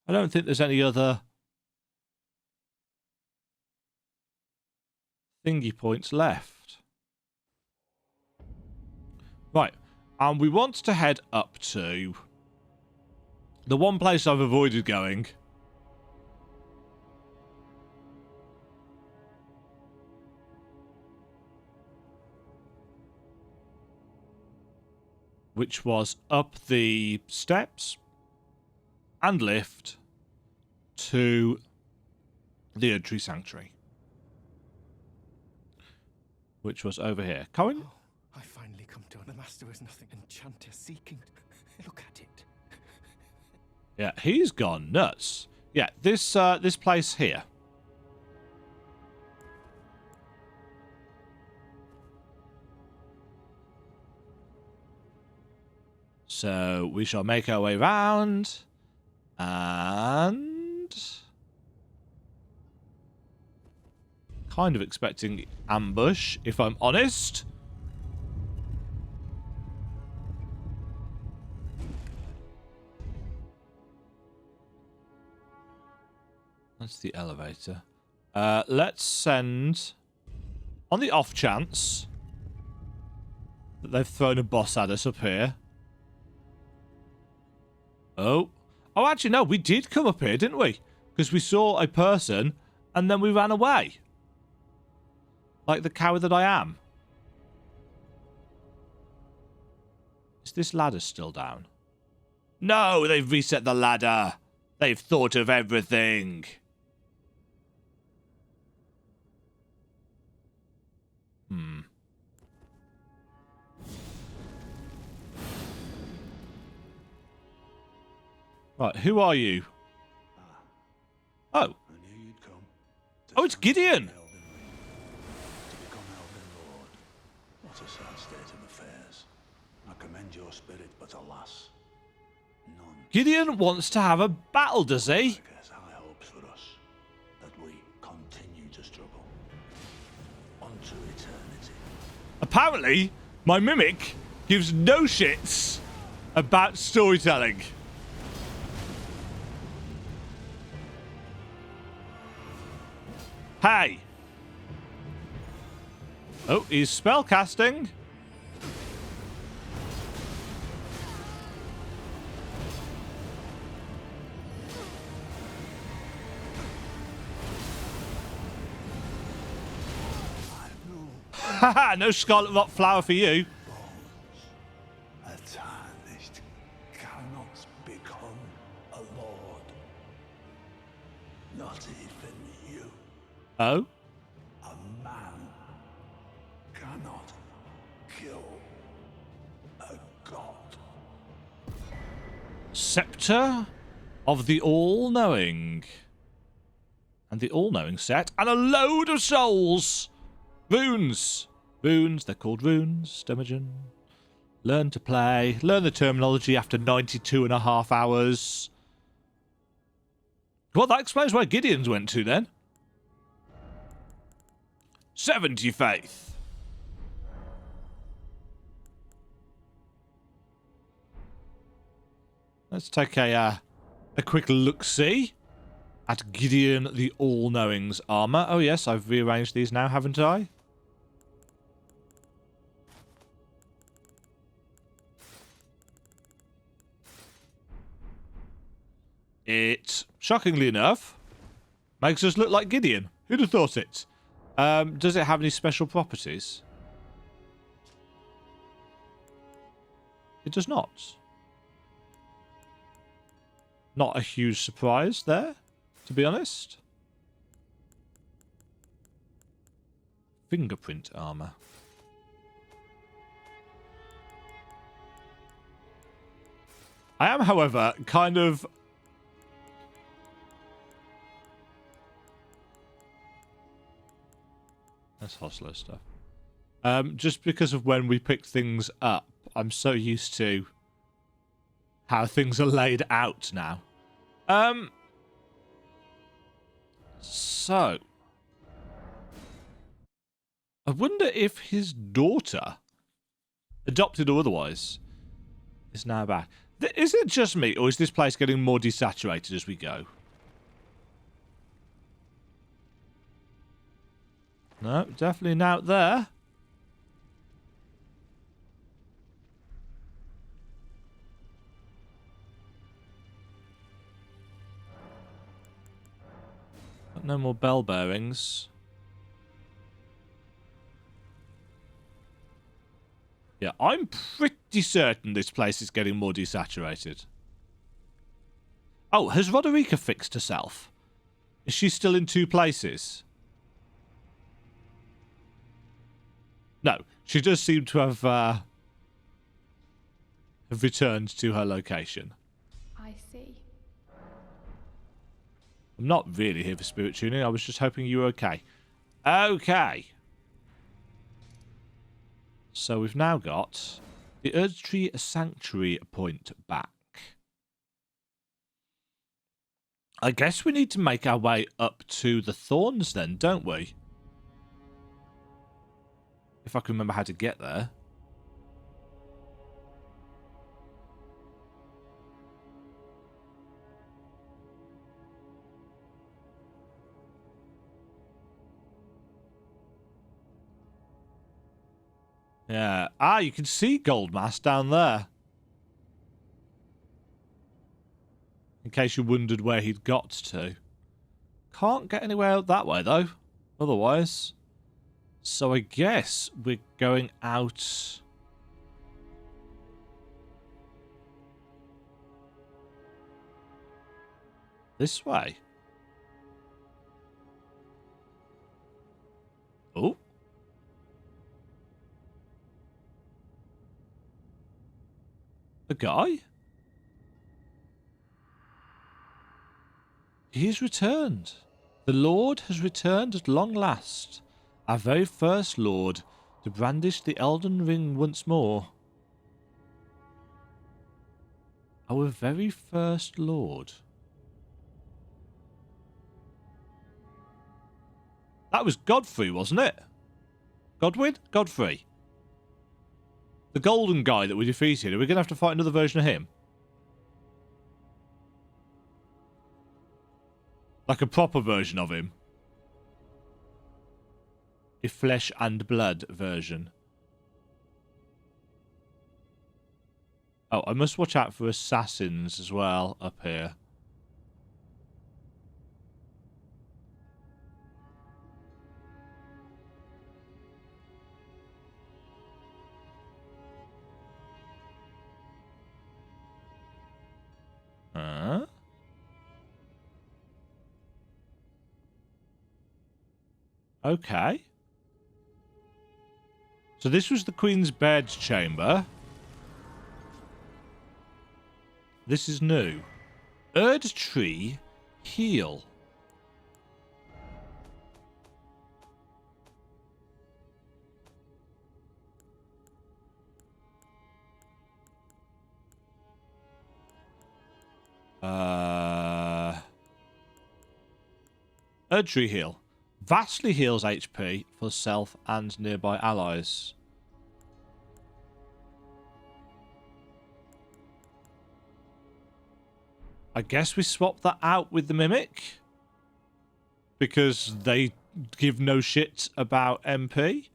I don't think there's any other thingy points left. Right, and we want to head up to the one place I've avoided going. Which was up the steps and lift to the Erd Tree Sanctuary. which was over here. Cohen? Oh, I finally come to the master is nothing. Enchanter seeking. Look at it. Yeah, he's gone nuts. Yeah, this place here. So we shall make our way round, and kind of expecting ambush, if I'm honest. That's the elevator. Let's send, on the off chance that they've thrown a boss at us up here. Oh, actually, no, we did come up here, didn't we? Because we saw a person, and then we ran away. Like the coward that I am. Is this ladder still down? No, they've reset the ladder. They've thought of everything. Right, who are you? Oh. I knew you'd come. Oh, it's Gideon. Elden Ring. To become Elden Lord. What a sad state of affairs. I commend your spirit, but alas, none. Gideon wants to have a battle, does he? I guess high hopes for us that we continue to struggle unto eternity. Apparently, my mimic gives no shits about storytelling. Hey! Oh, he's spellcasting. Haha, no Scarlet Rot flower for you. A tarnished cannot become a lord. Not even you. Oh? A man cannot kill a god. Scepter of the All-Knowing. And the All-Knowing set. And a load of souls! Runes. Runes, they're called runes, Demajen. Learn to play. Learn the terminology after 92.5 hours. Well, that explains where Gideon's went to then. 70 faith. Let's take a quick look-see at Gideon the All-Knowing's armor. Oh yes, I've rearranged these now, haven't I? It, shockingly enough, makes us look like Gideon. Who'd have thought it? Does it have any special properties? It does not. Not a huge surprise there, to be honest. Fingerprint armor. I am, however, kind of... That's Hostler stuff. Just because of when we picked things up, I'm so used to how things are laid out now. So, I wonder if his daughter, adopted or otherwise, is now back. Is it just me, or is this place getting more desaturated as we go? No, definitely not there. Got no more bell bearings. Yeah, I'm pretty certain this place is getting more desaturated. Oh, has Roderica fixed herself? Is she still in two places? No, she does seem to have returned to her location. I see. I'm not really here for spirit tuning. I was just hoping you were okay. Okay. So we've now got the Erdtree Sanctuary point back. I guess we need to make our way up to the Thorns then, don't we? If I can remember how to get there. Yeah. Ah, you can see Goldmass down there. In case you wondered where he'd got to. Can't get anywhere out that way, though. Otherwise. So I guess we're going out... this way. Oh. The guy? He has returned. The Lord has returned at long last. Our very first Lord, to brandish the Elden Ring once more. Our very first Lord. That was Godfrey, wasn't it? Godwin? Godfrey. The golden guy that we defeated. Are we going to have to fight another version of him? Like a proper version of him. A flesh and blood version. Oh, I must watch out for assassins as well up here. Huh? Okay. So this was the Queen's bed chamber. This is new. Erdtree heal. Erdtree heal. Vastly heals HP for self and nearby allies. I guess we swap that out with the Mimic. Because they give no shit about MP.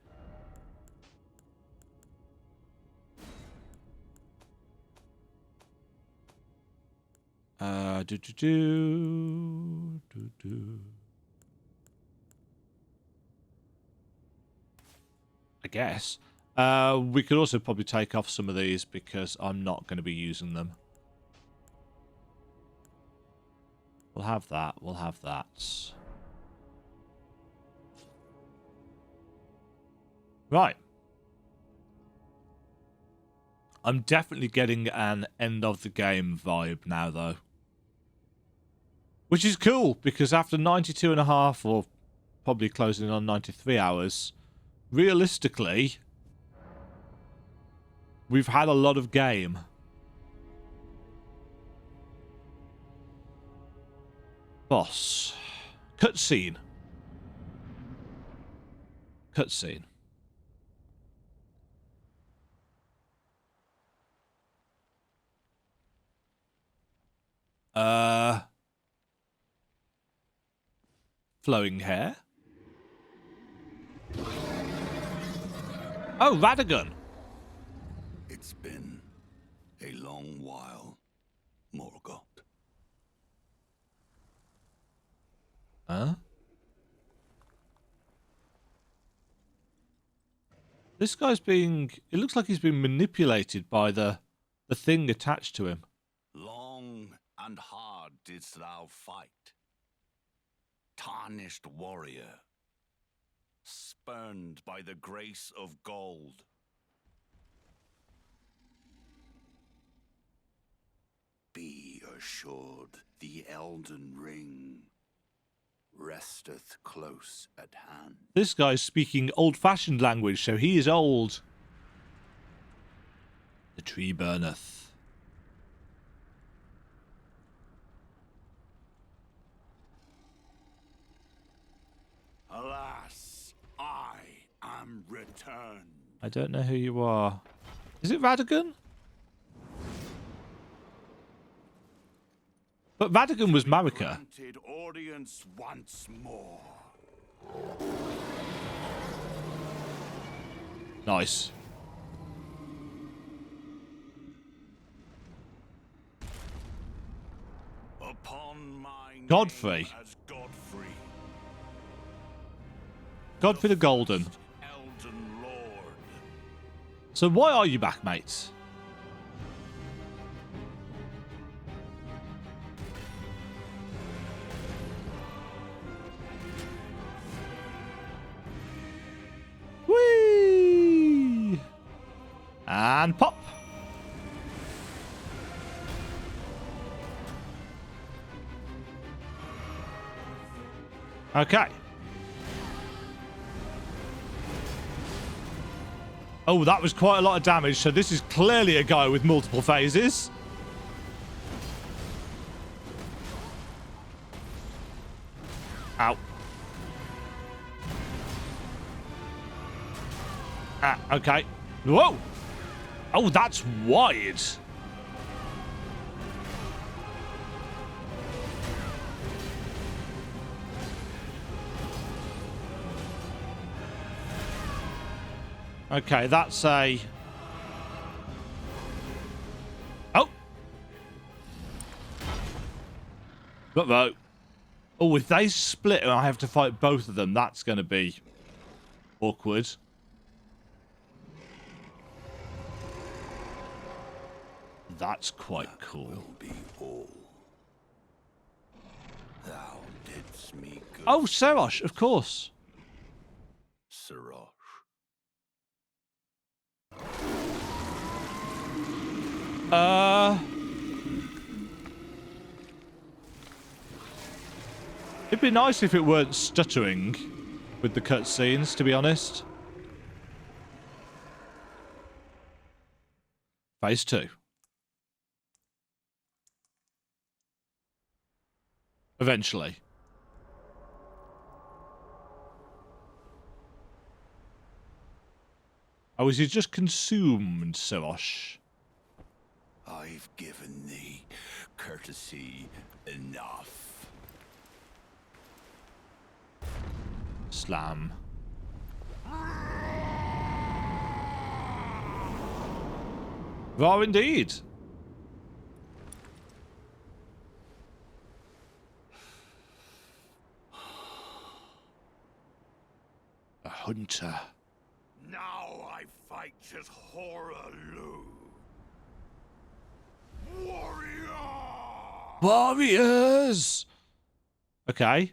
I guess. We could also probably take off some of these because I'm not going to be using them. We'll have that. We'll have that. Right. I'm definitely getting an end of the game vibe now, though. Which is cool, because after 92.5, or probably closing on 93 hours, realistically, we've had a lot of game. Boss. Cutscene. Cutscene. Flowing hair. Oh, Radagon. It's been a long while, Morgoth. Huh? This guy's being... It looks like he's been manipulated by the thing attached to him. Long and hard didst thou fight. Tarnished warrior. spurned by the grace of gold. Be assured, the Elden Ring resteth close at hand. This guy's speaking old-fashioned language, so he is old. The tree burneth. Alas, I am returned. I don't know who you are. Is it Radagon? But Radagon was Marika. Granted audience once more. Nice. Upon my Godfrey. name as Godfrey, Godfrey the Golden. Elden Lord. So why are you back, mates? Whee! And pop. Okay. Oh, that was quite a lot of damage, so this is clearly a guy with multiple phases. Ow. Ah, okay. Whoa! Oh, that's wide. Okay, that's a... Oh! Uh-oh. Oh, if they split and I have to fight both of them, that's going to be awkward. That's quite cool. Will be all. Thou didst me good. Oh, Serosh, of course. Serosh. It'd be nice if it weren't stuttering with the cutscenes, to be honest. Phase 2. Eventually. Oh, is he just consumed, Serosh? I've given thee courtesy enough. Slam. Var indeed. A hunter. Now I fight as Hoarah Loux. Warrior! Warriors! Okay.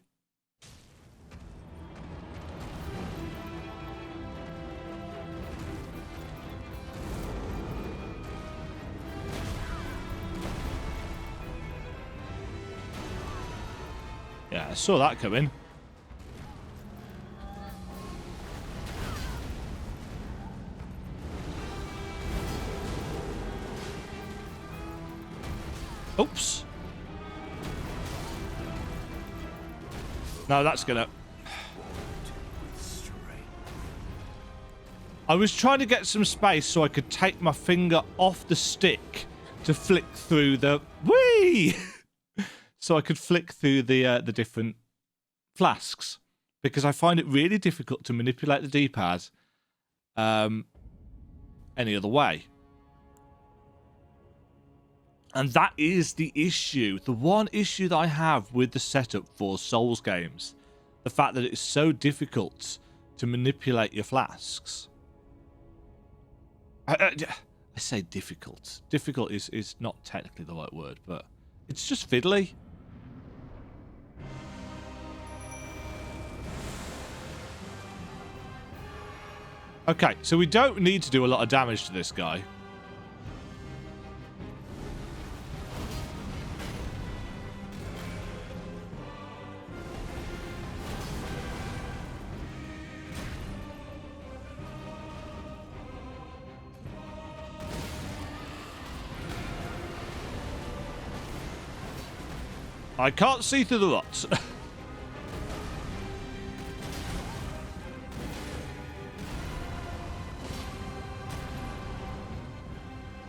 Yeah, I saw that coming. Oops. No, that's gonna... I was trying to get some space so I could take my finger off the stick to flick through the... Whee! So I could flick through the different flasks. Because I find it really difficult to manipulate the D-pad any other way. And that is the issue. The one issue that I have with the setup for Souls games. The fact that it's so difficult to manipulate your flasks. I say difficult. Difficult is not technically the right word, but it's just fiddly. Okay, so we don't need to do a lot of damage to this guy. I can't see through the rots.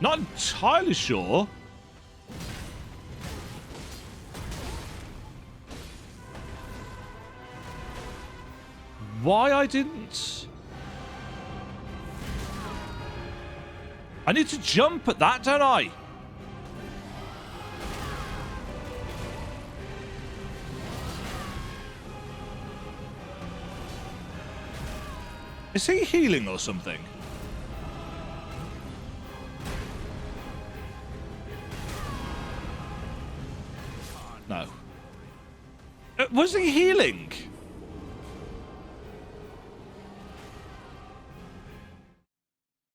Not entirely sure. Why I didn't? I need to jump at that, don't I? Is he healing or something? No. Was he healing?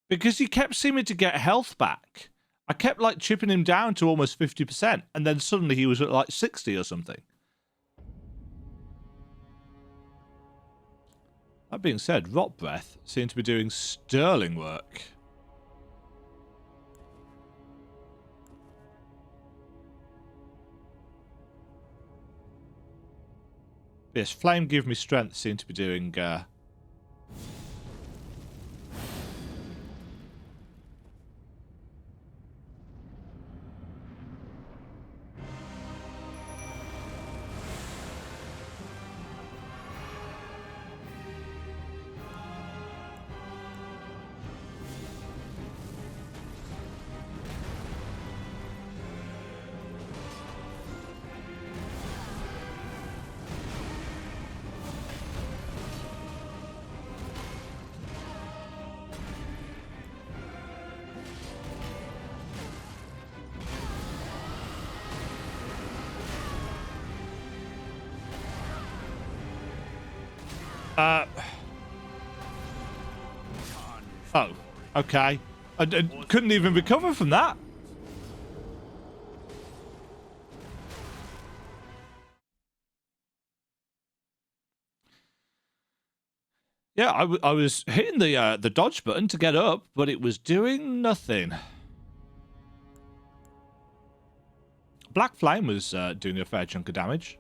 Because he kept seeming to get health back. I kept like chipping him down to almost 50%, and then suddenly he was at like 60 or something. That being said, Rot Breath seemed to be doing sterling work. Yes, Flame Give Me Strength seemed to be doing oh, okay. I couldn't even recover from that. Yeah, I was hitting the dodge button to get up, but it was doing nothing. Black Flame was doing a fair chunk of damage.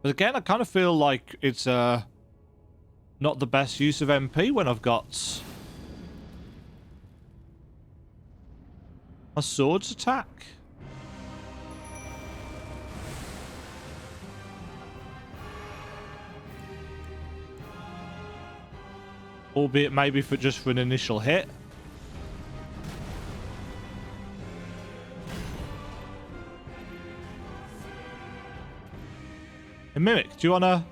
But again, I kind of feel like it's not the best use of MP when I've got a swords attack. Albeit maybe just for an initial hit. Hey, Mimic, do you wanna...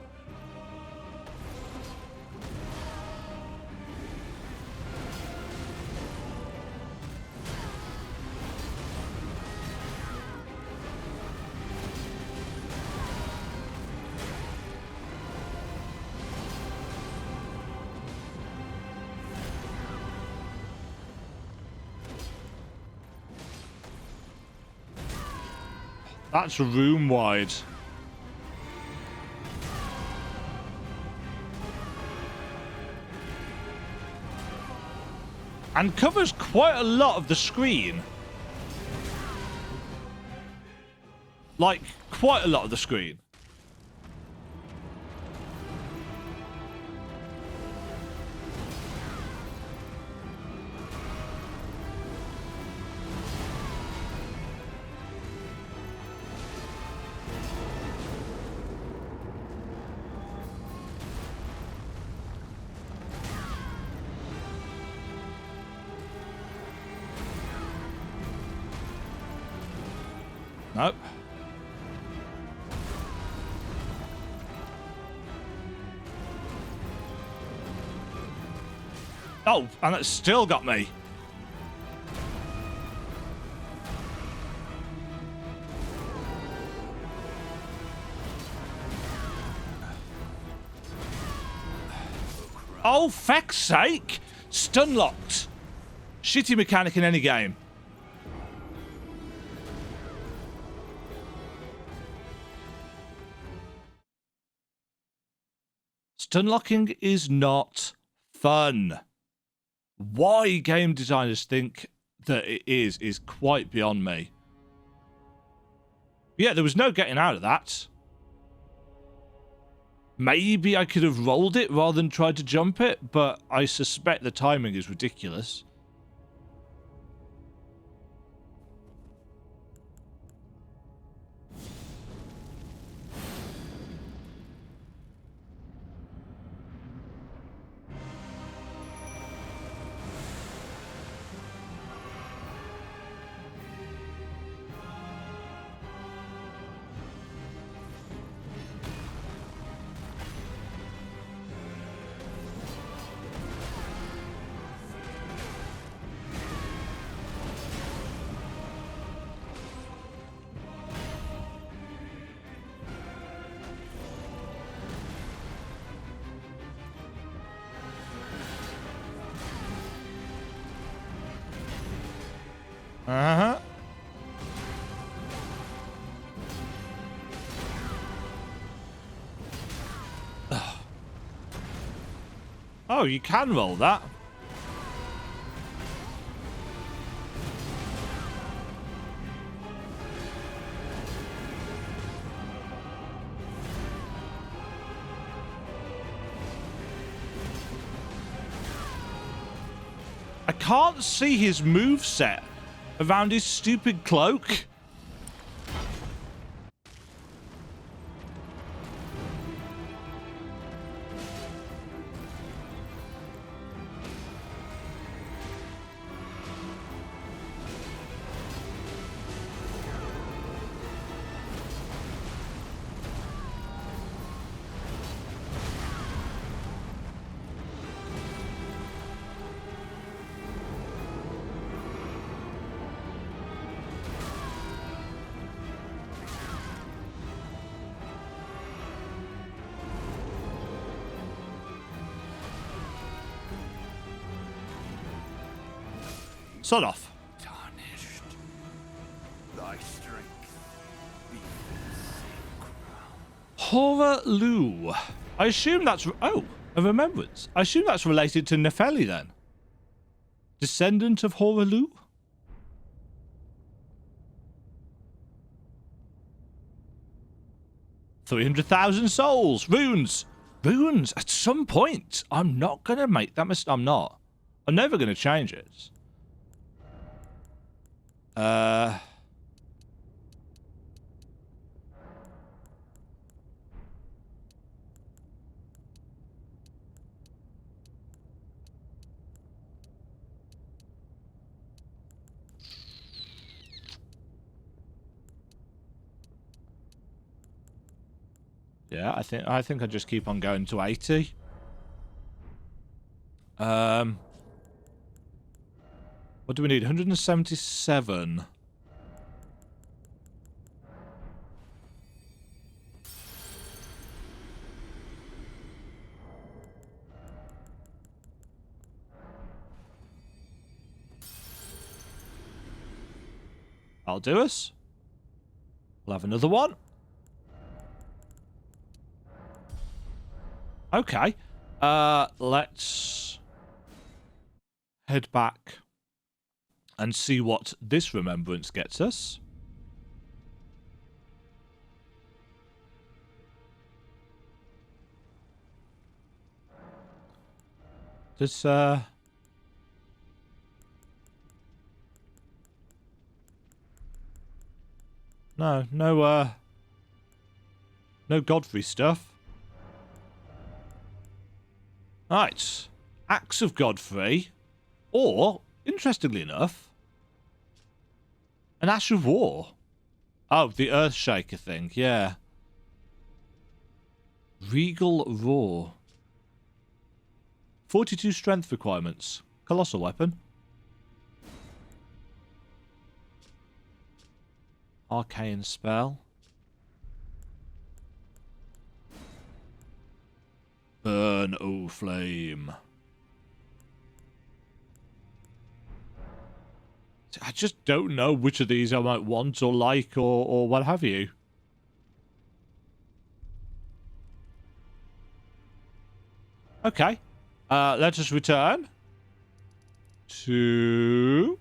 That's room wide. And covers quite a lot of the screen. Like, quite a lot of the screen. Nope. Oh, and it's still got me. Oh, feck's sake! Stun locked. Shitty mechanic in any game. Stun locking is not fun. Why game designers think that it is quite beyond me. Yeah, there was no getting out of that. Maybe I could have rolled it rather than tried to jump it, but I suspect the timing is ridiculous. Uh-huh. Oh, you can roll that. I can't see his moveset around his stupid cloak. Sod off. Tarnished. Thy strength befits same crown. Hoarah Loux. I assume that's... Oh, a remembrance. I assume that's related to Nefeli then. Descendant of Hoarah Loux? $300,000 souls. Runes. Runes. At some point. I'm not going to make that mistake. I'm not. I'm never going to change it. Yeah, I think I just keep on going to 80. What do we need? 177. I'll do us. We'll have another one. Okay. Let's head back and see what this remembrance gets us. This, no Godfrey stuff. Right. Axe of Godfrey. Or, interestingly enough, an Ash of War. Oh, the Earthshaker thing, yeah. Regal Roar. 42 strength requirements. Colossal weapon. Arcane spell. Burn O flame. I just don't know which of these I might want or like or what have you. Okay. Let us return to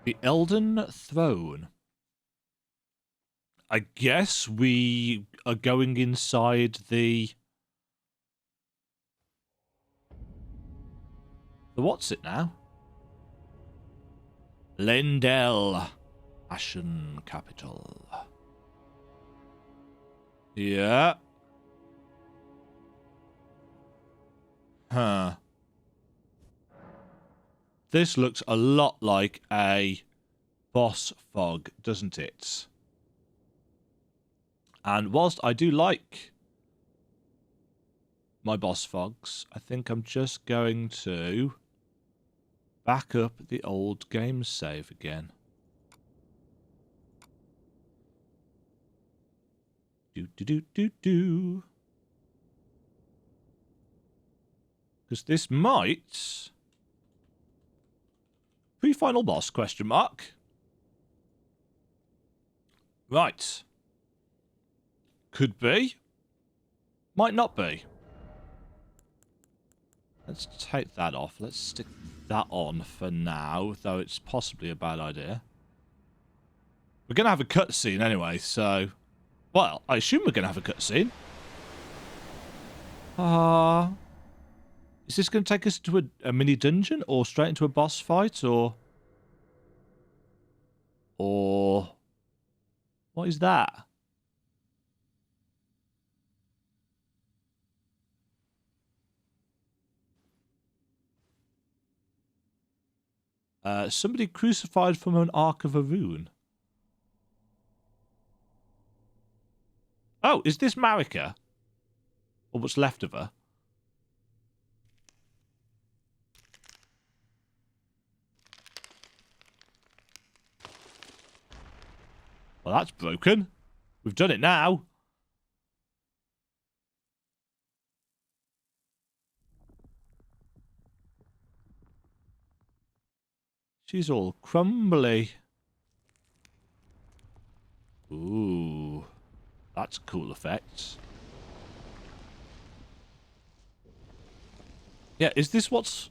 the Elden Throne. I guess we are going inside the what's it now? Lendel, Ashen Capital. Yeah. Huh. This looks a lot like a boss fog, doesn't it? And whilst I do like my boss fogs, I think I'm just going to back up the old game save again. Do. Because this might... Pre-final boss, question mark. Right. Could be. Might not be. Let's take that off. Let's stick that on for now, though it's possibly a bad idea. We're going to have a cutscene anyway, so... Well, I assume we're going to have a cutscene. Is this going to take us to a mini dungeon or straight into a boss fight or what is that? Somebody crucified from an Ark of a Rune. Oh, is this Marika? Or what's left of her? Well, that's broken. We've done it now. She's all crumbly. Ooh. That's a cool effect. Yeah, is this what's...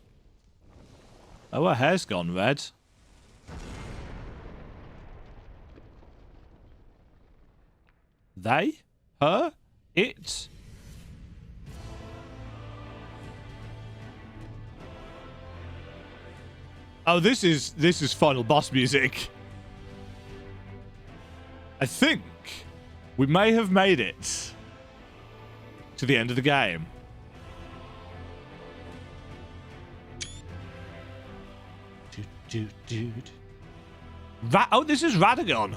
Oh, her hair's gone red. They? Her? It? Oh, this is final boss music. I think we may have made it to the end of the game. Dude. Oh, this is Radagon.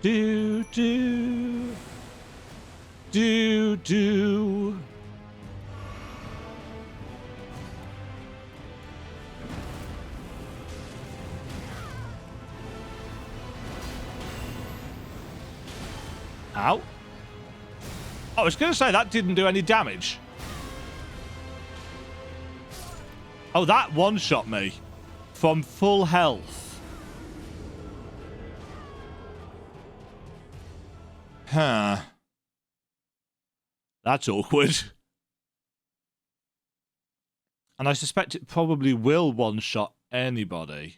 Do. Ow. I was going to say that didn't do any damage. Oh, that one-shot me from full health. Huh. That's awkward. And I suspect it probably will one-shot anybody.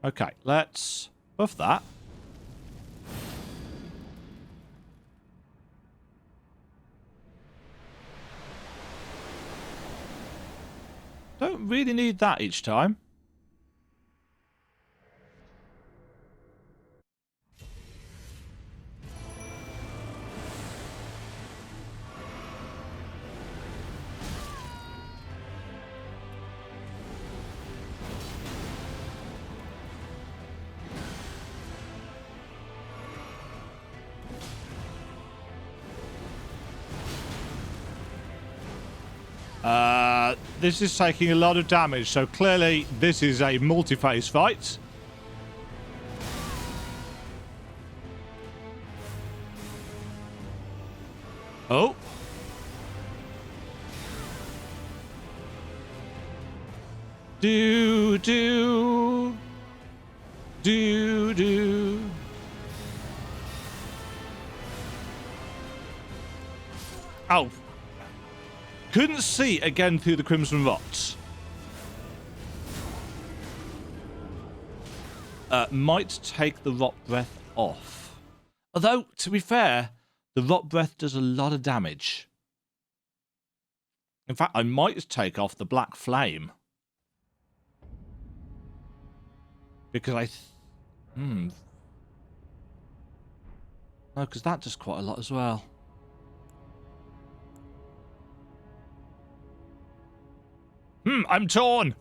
Okay, let's buff that. Don't really need that each time. This is taking a lot of damage, so clearly this is a multi-phase fight. Oh. Do. Oh. Couldn't see again through the Crimson Rots. Might take the Rot Breath off. Although, to be fair, the Rot Breath does a lot of damage. In fact, I might take off the Black Flame. Because no, because that does quite a lot as well. I'm torn.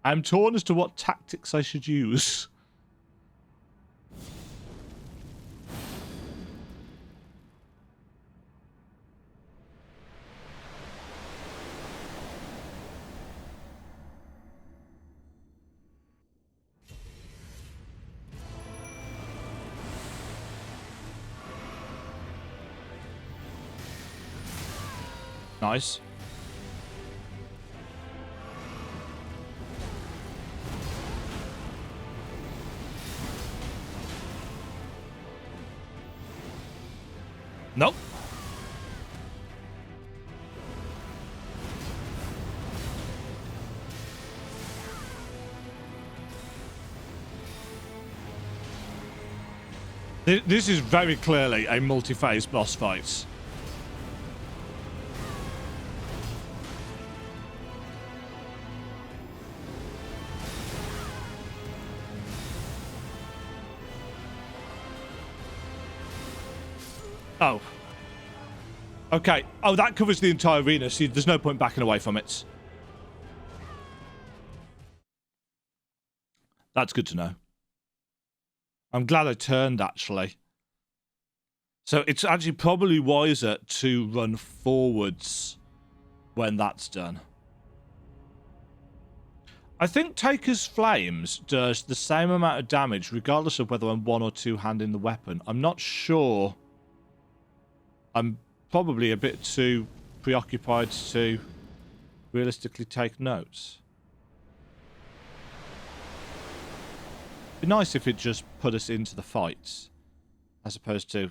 I'm torn as to what tactics I should use. Nice. Nope. This is very clearly a multi-phase boss fight. Oh. Okay. Oh, that covers the entire arena, so there's no point backing away from it. That's good to know. I'm glad I turned, actually. So it's actually probably wiser to run forwards when that's done. I think Taker's Flames does the same amount of damage regardless of whether I'm one or two handing the weapon. I'm not sure. I'm probably a bit too preoccupied to realistically take notes. It'd be nice if it just put us into the fights as opposed to...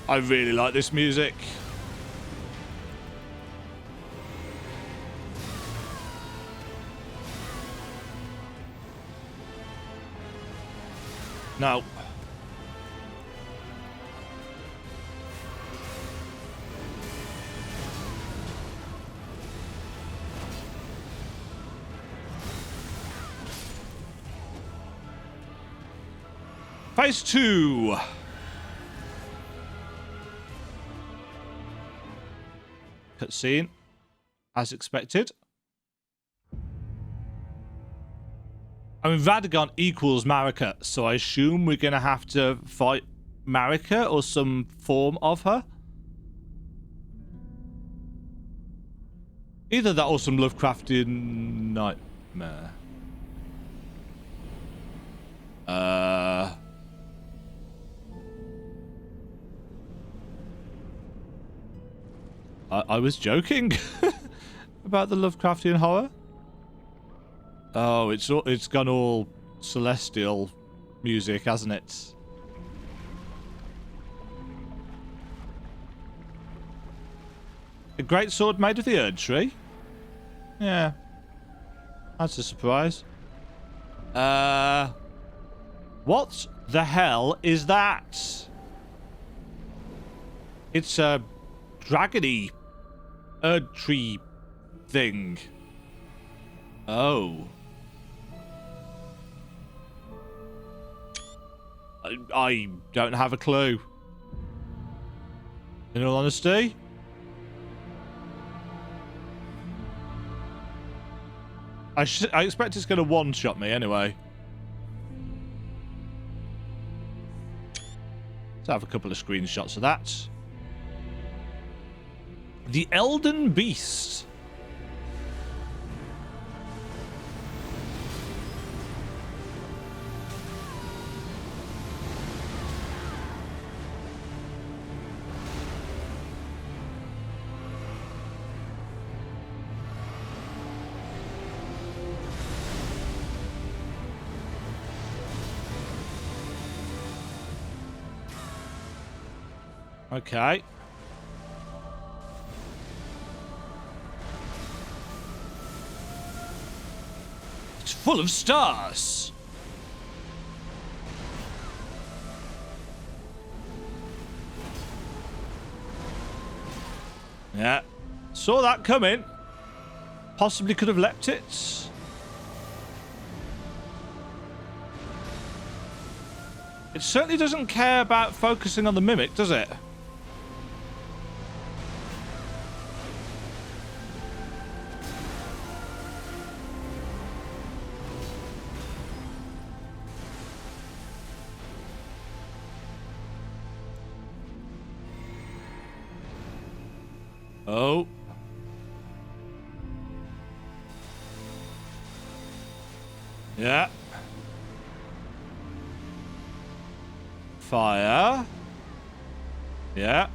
I really like this music. No. Phase 2. Cutscene, as expected. I mean, Radagon equals Marika, so I assume we're going to have to fight Marika or some form of her. Either that or some Lovecraftian nightmare. I was joking about the Lovecraftian horror. Oh, it's gone all celestial music, hasn't it? A great sword made of the Erd Tree? Yeah. That's a surprise. What the hell is that? It's a dragony tree thing. Oh. I don't have a clue. In all honesty. I expect it's going to one-shot me anyway. Let's have a couple of screenshots of that. The Elden Beast. Okay. It's full of stars. Yeah. Saw that coming. Possibly could have leapt it. It certainly doesn't care about focusing on the mimic, does it? Oh. Yeah. Fire. Yeah.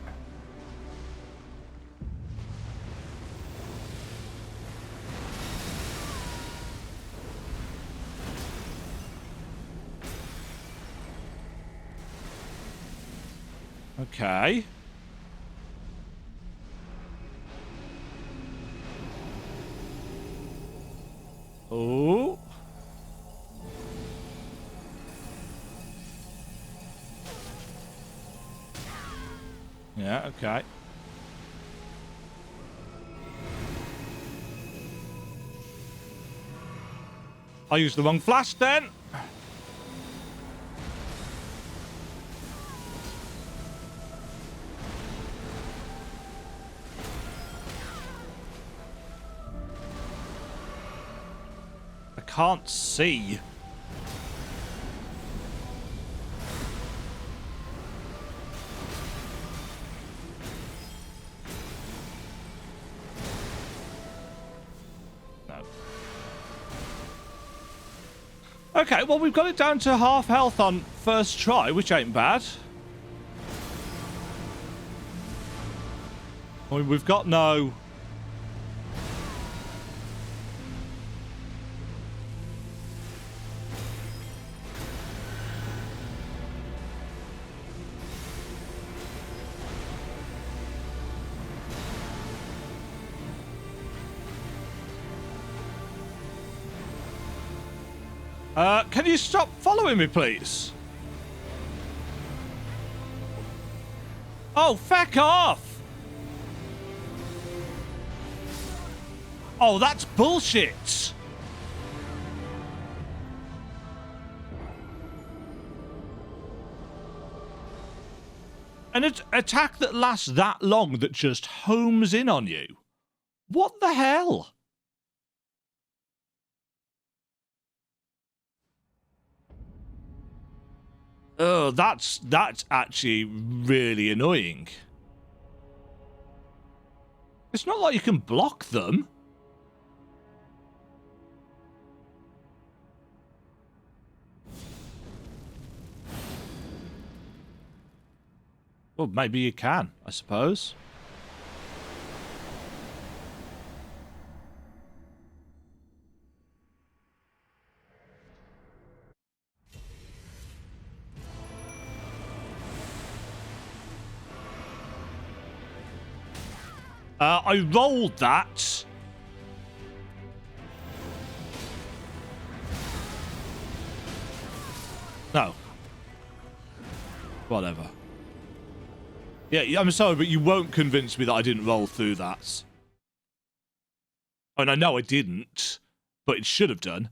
Okay. Oh. Yeah, okay. I used the wrong flash then. I can't see. Okay, well, we've got it down to half health on first try, which ain't bad. I mean, we've got no... Can you stop following me, please? Oh, feck off! Oh, that's bullshit! An attack that lasts that long that just homes in on you? What the hell? Oh, that's actually really annoying. It's not like you can block them. Well, maybe you can, I suppose. I rolled that. No. Whatever. Yeah, I'm sorry, but you won't convince me that I didn't roll through that. And I know I didn't, but it should have done.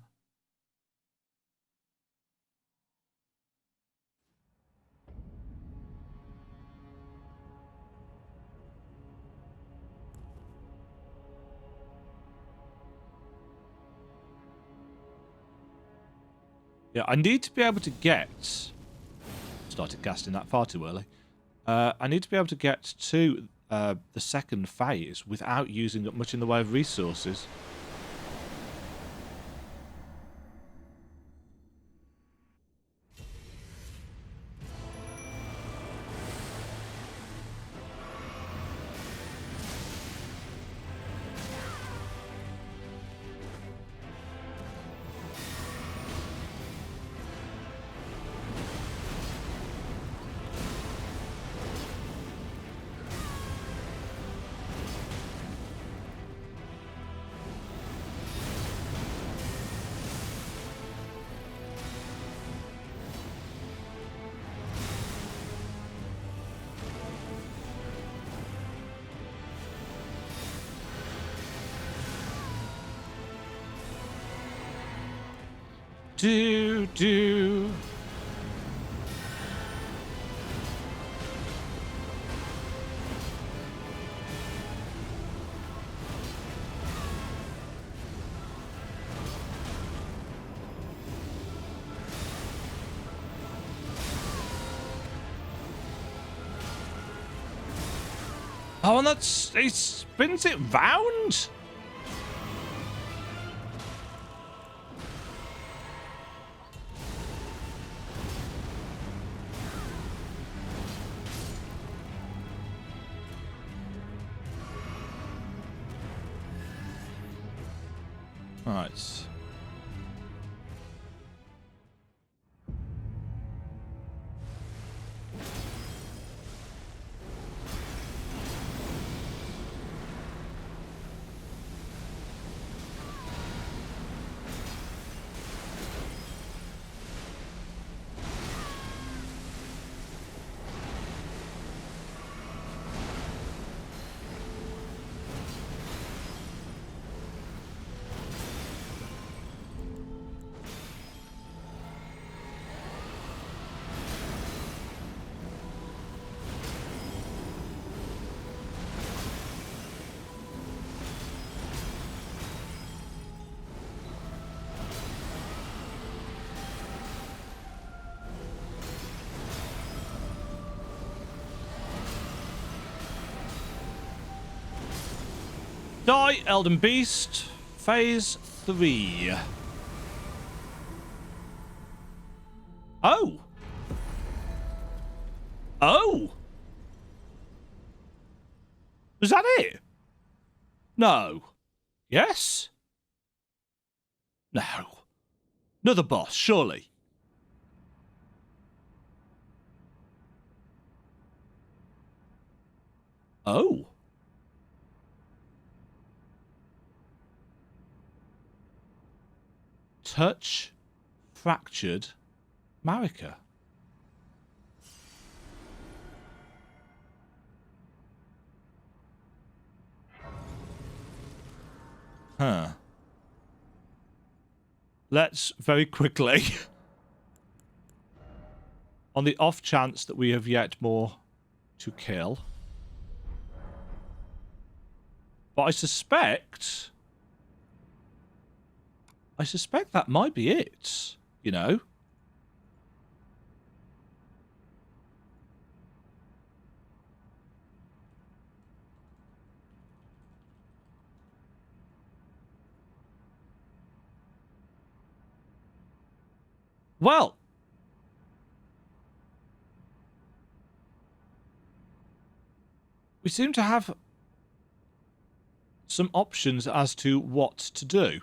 Yeah, I need to be able to get... Started casting that far too early. I need to be able to get to the second phase without using up much in the way of resources. Do. Oh, and that's... He spins it round? Right. Die, Elden Beast. Phase 3. Oh. Oh. Was that it? No. Yes? No. Another boss, surely. Oh. Touch fractured Marika. Huh. Let's very quickly, on the off chance that we have yet more to kill. But I suspect that might be it, you know? Well, we seem to have some options as to what to do.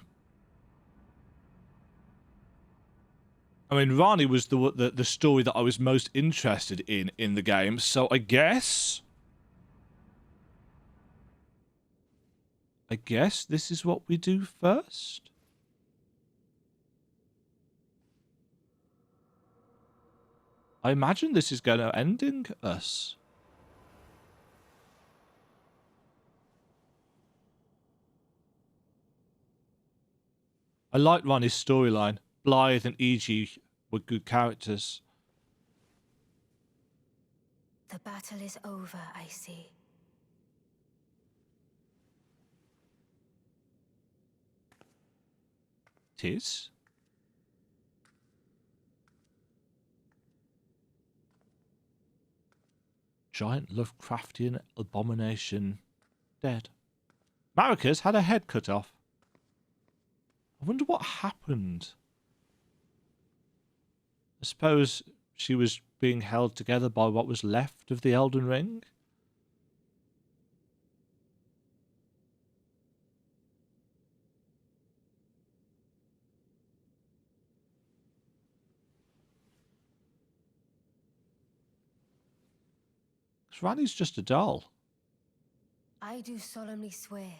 I mean, Rani was the story that I was most interested in the game, so I guess this is what we do first. I imagine this is going to ending us. I like Ronnie's storyline. Blythe and E.G. were good characters. The battle is over, I see. It is. Giant Lovecraftian abomination dead. Marika's had her head cut off. I wonder what happened. I suppose she was being held together by what was left of the Elden Ring. Because Ranni's just a doll. I do solemnly swear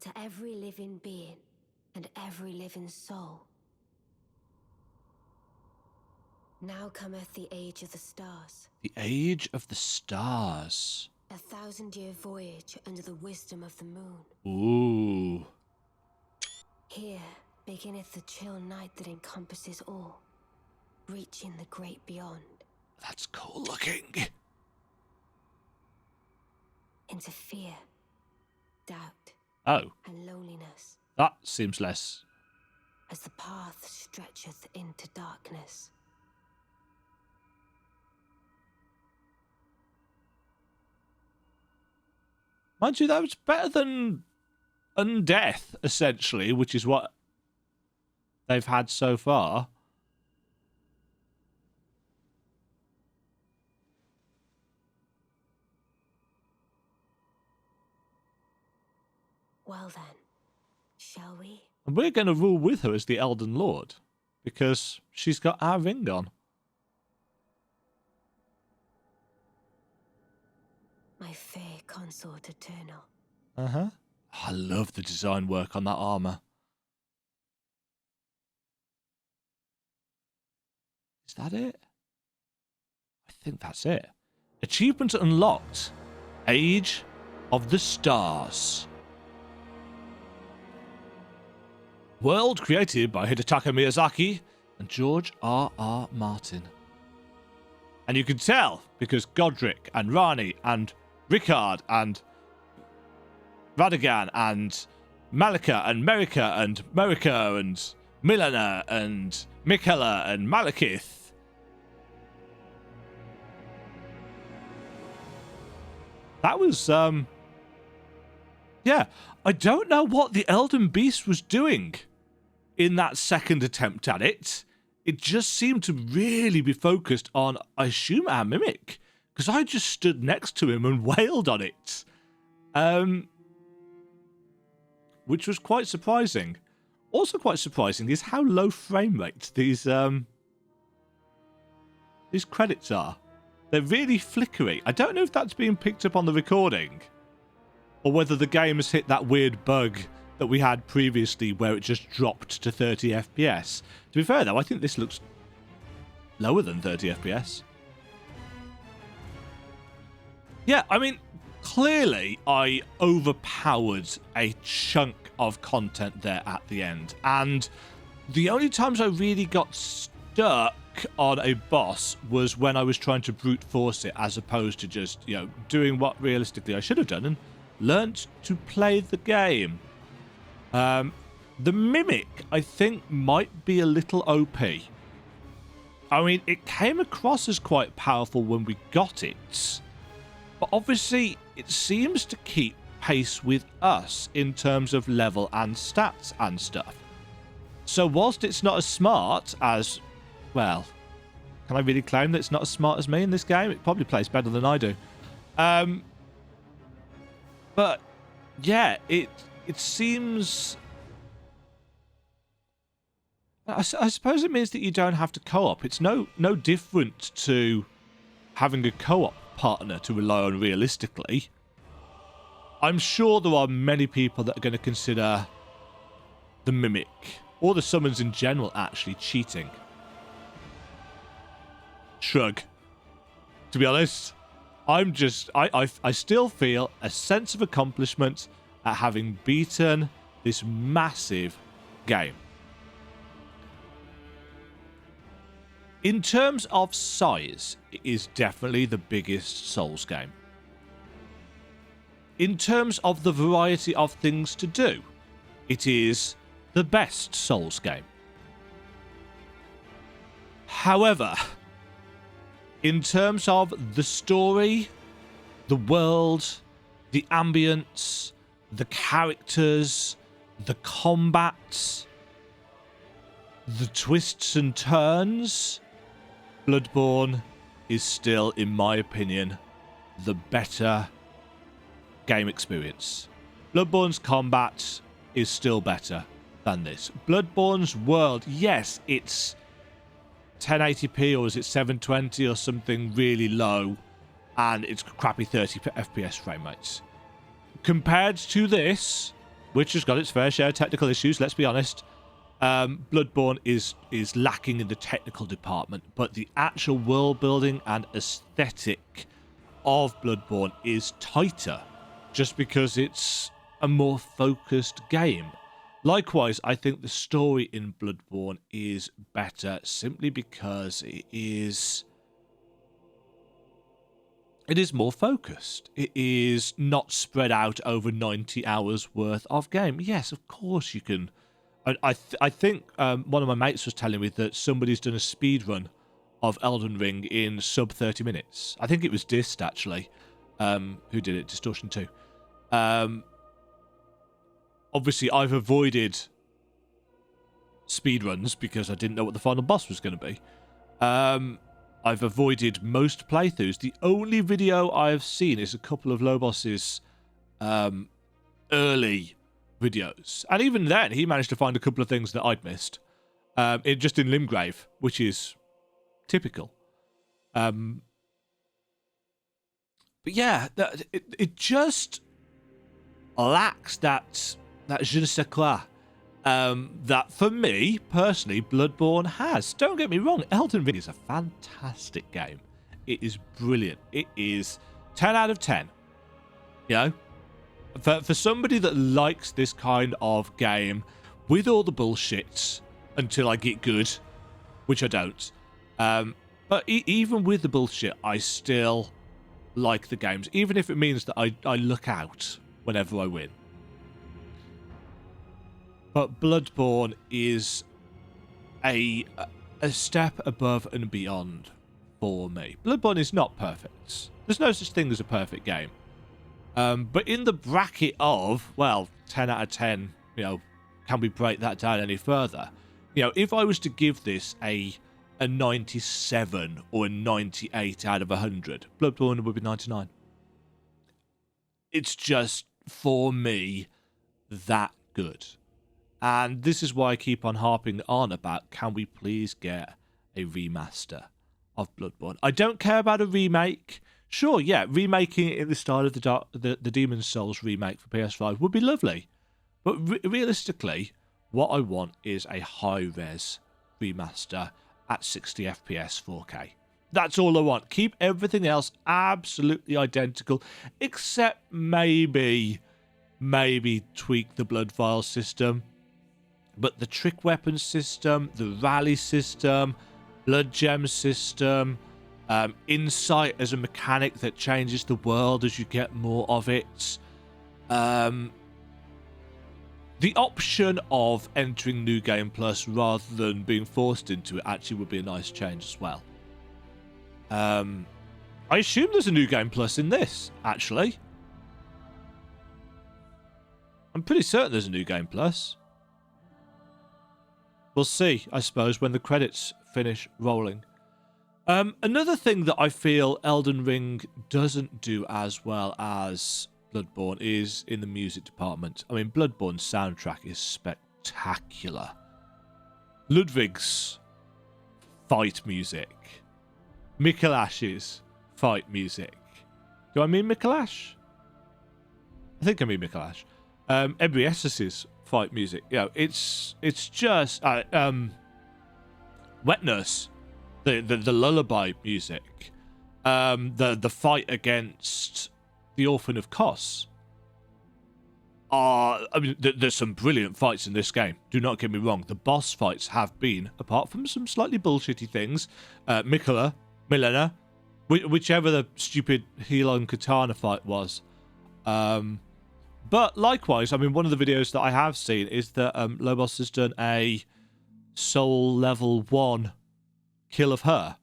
to every living being and every living soul. Now cometh the age of the stars. The age of the stars. 1,000-year voyage under the wisdom of the moon. Ooh. Here beginneth the chill night that encompasses all, reaching the great beyond. That's cool looking. Into fear, doubt, Oh, and loneliness, that seems less. as the path stretcheth into darkness. Mind you, that was better than Undeath, essentially, which is what they've had so far. Well then, shall we? And we're going to rule with her as the Elden Lord, because she's got our ring on. My fair consort eternal. Uh-huh. I love the design work on that armor. Is that it? I think that's it. Achievement unlocked. Age of the Stars. World created by Hidetaka Miyazaki and George R.R. Martin. And you can tell because Godric and Rani and Rickard and Radagon and Malika and Merika and Merika and Milana and Mikela and Malekith. That was, yeah. I don't know what the Elden Beast was doing in that second attempt at it. It just seemed to really be focused on, I assume, our Mimic. Because I just stood next to him and wailed on it. Which was quite surprising. Also quite surprising is how low frame rate these credits are. They're really flickery. I don't know if that's being picked up on the recording, or whether the game has hit that weird bug that we had previously where it just dropped to 30 FPS. To be fair though, I think this looks lower than 30 FPS. Yeah, I mean, clearly I overpowered a chunk of content there at the end. And the only times I really got stuck on a boss was when I was trying to brute force it, as opposed to just, you know, doing what realistically I should have done and learnt to play the game. The Mimic, I think, might be a little OP. I mean, it came across as quite powerful when we got it. But obviously, it seems to keep pace with us in terms of level and stats and stuff. So whilst it's not as smart as, well, can I really claim that it's not as smart as me in this game? It probably plays better than I do. But yeah, it seems... I suppose it means that you don't have to co-op. It's no different to having a co-op partner to rely on realistically. I'm sure there are many people that are going to consider the Mimic, or the summons in general, actually cheating. shrug. To be honest, I still feel a sense of accomplishment at having beaten this massive game. In terms of size, it is definitely the biggest Souls game. In terms of the variety of things to do, it is the best Souls game. However, in terms of the story, the world, the ambience, the characters, the combat, the twists and turns, Bloodborne is still, in my opinion, the better game experience. Bloodborne's combat is still better than this. Bloodborne's world, yes, it's 1080p or is it 720 or something really low, and it's crappy 30 FPS frame rates. Compared to this, which has got its fair share of technical issues, let's be honest, Bloodborne is lacking in the technical department, but the actual world building and aesthetic of Bloodborne is tighter, just because it's a more focused game. Likewise, I think the story in Bloodborne is better simply because it is more focused. It is not spread out over 90 hours worth of game. Yes, of course you can. I think one of my mates was telling me that somebody's done a speed run of Elden Ring in sub 30 minutes. I think it was Dist, actually, who did it, Distortion 2. Obviously, I've avoided speedruns because I didn't know what the final boss was going to be. I've avoided most playthroughs. The only video I've seen is a couple of low bosses early videos. And even then, he managed to find a couple of things that I'd missed. Just in Limgrave, which is typical. But yeah, it just lacks that je ne sais quoi that, for me, personally, Bloodborne has. Don't get me wrong, Elden Ring is a fantastic game. It is brilliant. It is 10 out of 10. You know? For somebody that likes this kind of game, with all the bullshit, until I get good, which I don't. But even with the bullshit, I still like the games, even if it means that I look out whenever I win. But Bloodborne is a step above and beyond for me. Bloodborne is not perfect. There's no such thing as a perfect game. But in the bracket of, well, 10 out of 10, you know, can we break that down any further? You know, if I was to give this a 97 or a 98 out of 100, Bloodborne would be 99. It's just, for me, that good. And this is why I keep on harping on about, can we please get a remaster of Bloodborne? I don't care about a remake. Sure, yeah, remaking it in the style of the Demon's Souls remake for PS5 would be lovely. But realistically, what I want is a high-res remaster at 60 FPS 4K. That's all I want. Keep everything else absolutely identical, except maybe tweak the blood vial system. But the trick weapon system, the rally system, blood gem system, insight as a mechanic that changes the world as you get more of it. The option of entering New Game Plus rather than being forced into it actually would be a nice change as well. I assume there's a New Game Plus in this, actually. I'm pretty certain there's a New Game Plus. We'll see, I suppose, when the credits finish rolling. Another thing that I feel Elden Ring doesn't do as well as Bloodborne is in the music department. I mean, Bloodborne's soundtrack is spectacular. Ludwig's fight music. Mikolash's fight music. Do I mean Mikolash? I think I mean Mikolash. Ebriesis's fight music. You know, it's just Wet Nurse the lullaby music, the fight against the Orphan of Kos. I mean, there's some brilliant fights in this game. Do not get me wrong. The boss fights have been, apart from some slightly bullshitty things, Milena, whichever the stupid heel on katana fight was. But likewise, I mean, one of the videos that I have seen is that Lobos has done a soul level 1 kill of her.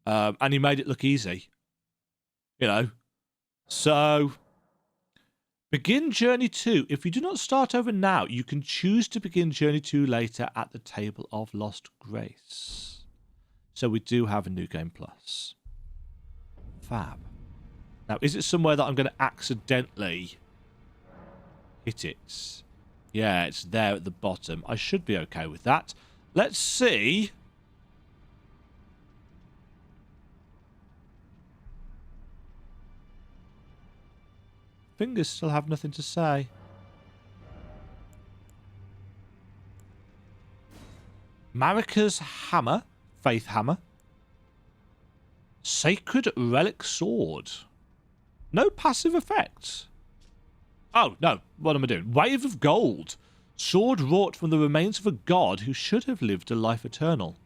And he made it look easy. You know. So, begin Journey 2. If you do not start over now, you can choose to begin Journey 2 later at the Table of Lost Grace. So we do have a New Game Plus. Fab. Now, is it somewhere that I'm going to accidentally hit it? Yeah, it's there at the bottom. I should be okay with that. Let's see. Fingers still have nothing to say. Marika's Hammer. Faith Hammer. Sacred Relic Sword. No passive effects. Oh, no. What am I doing? Wave of Gold. Sword wrought from the remains of a god who should have lived a life eternal.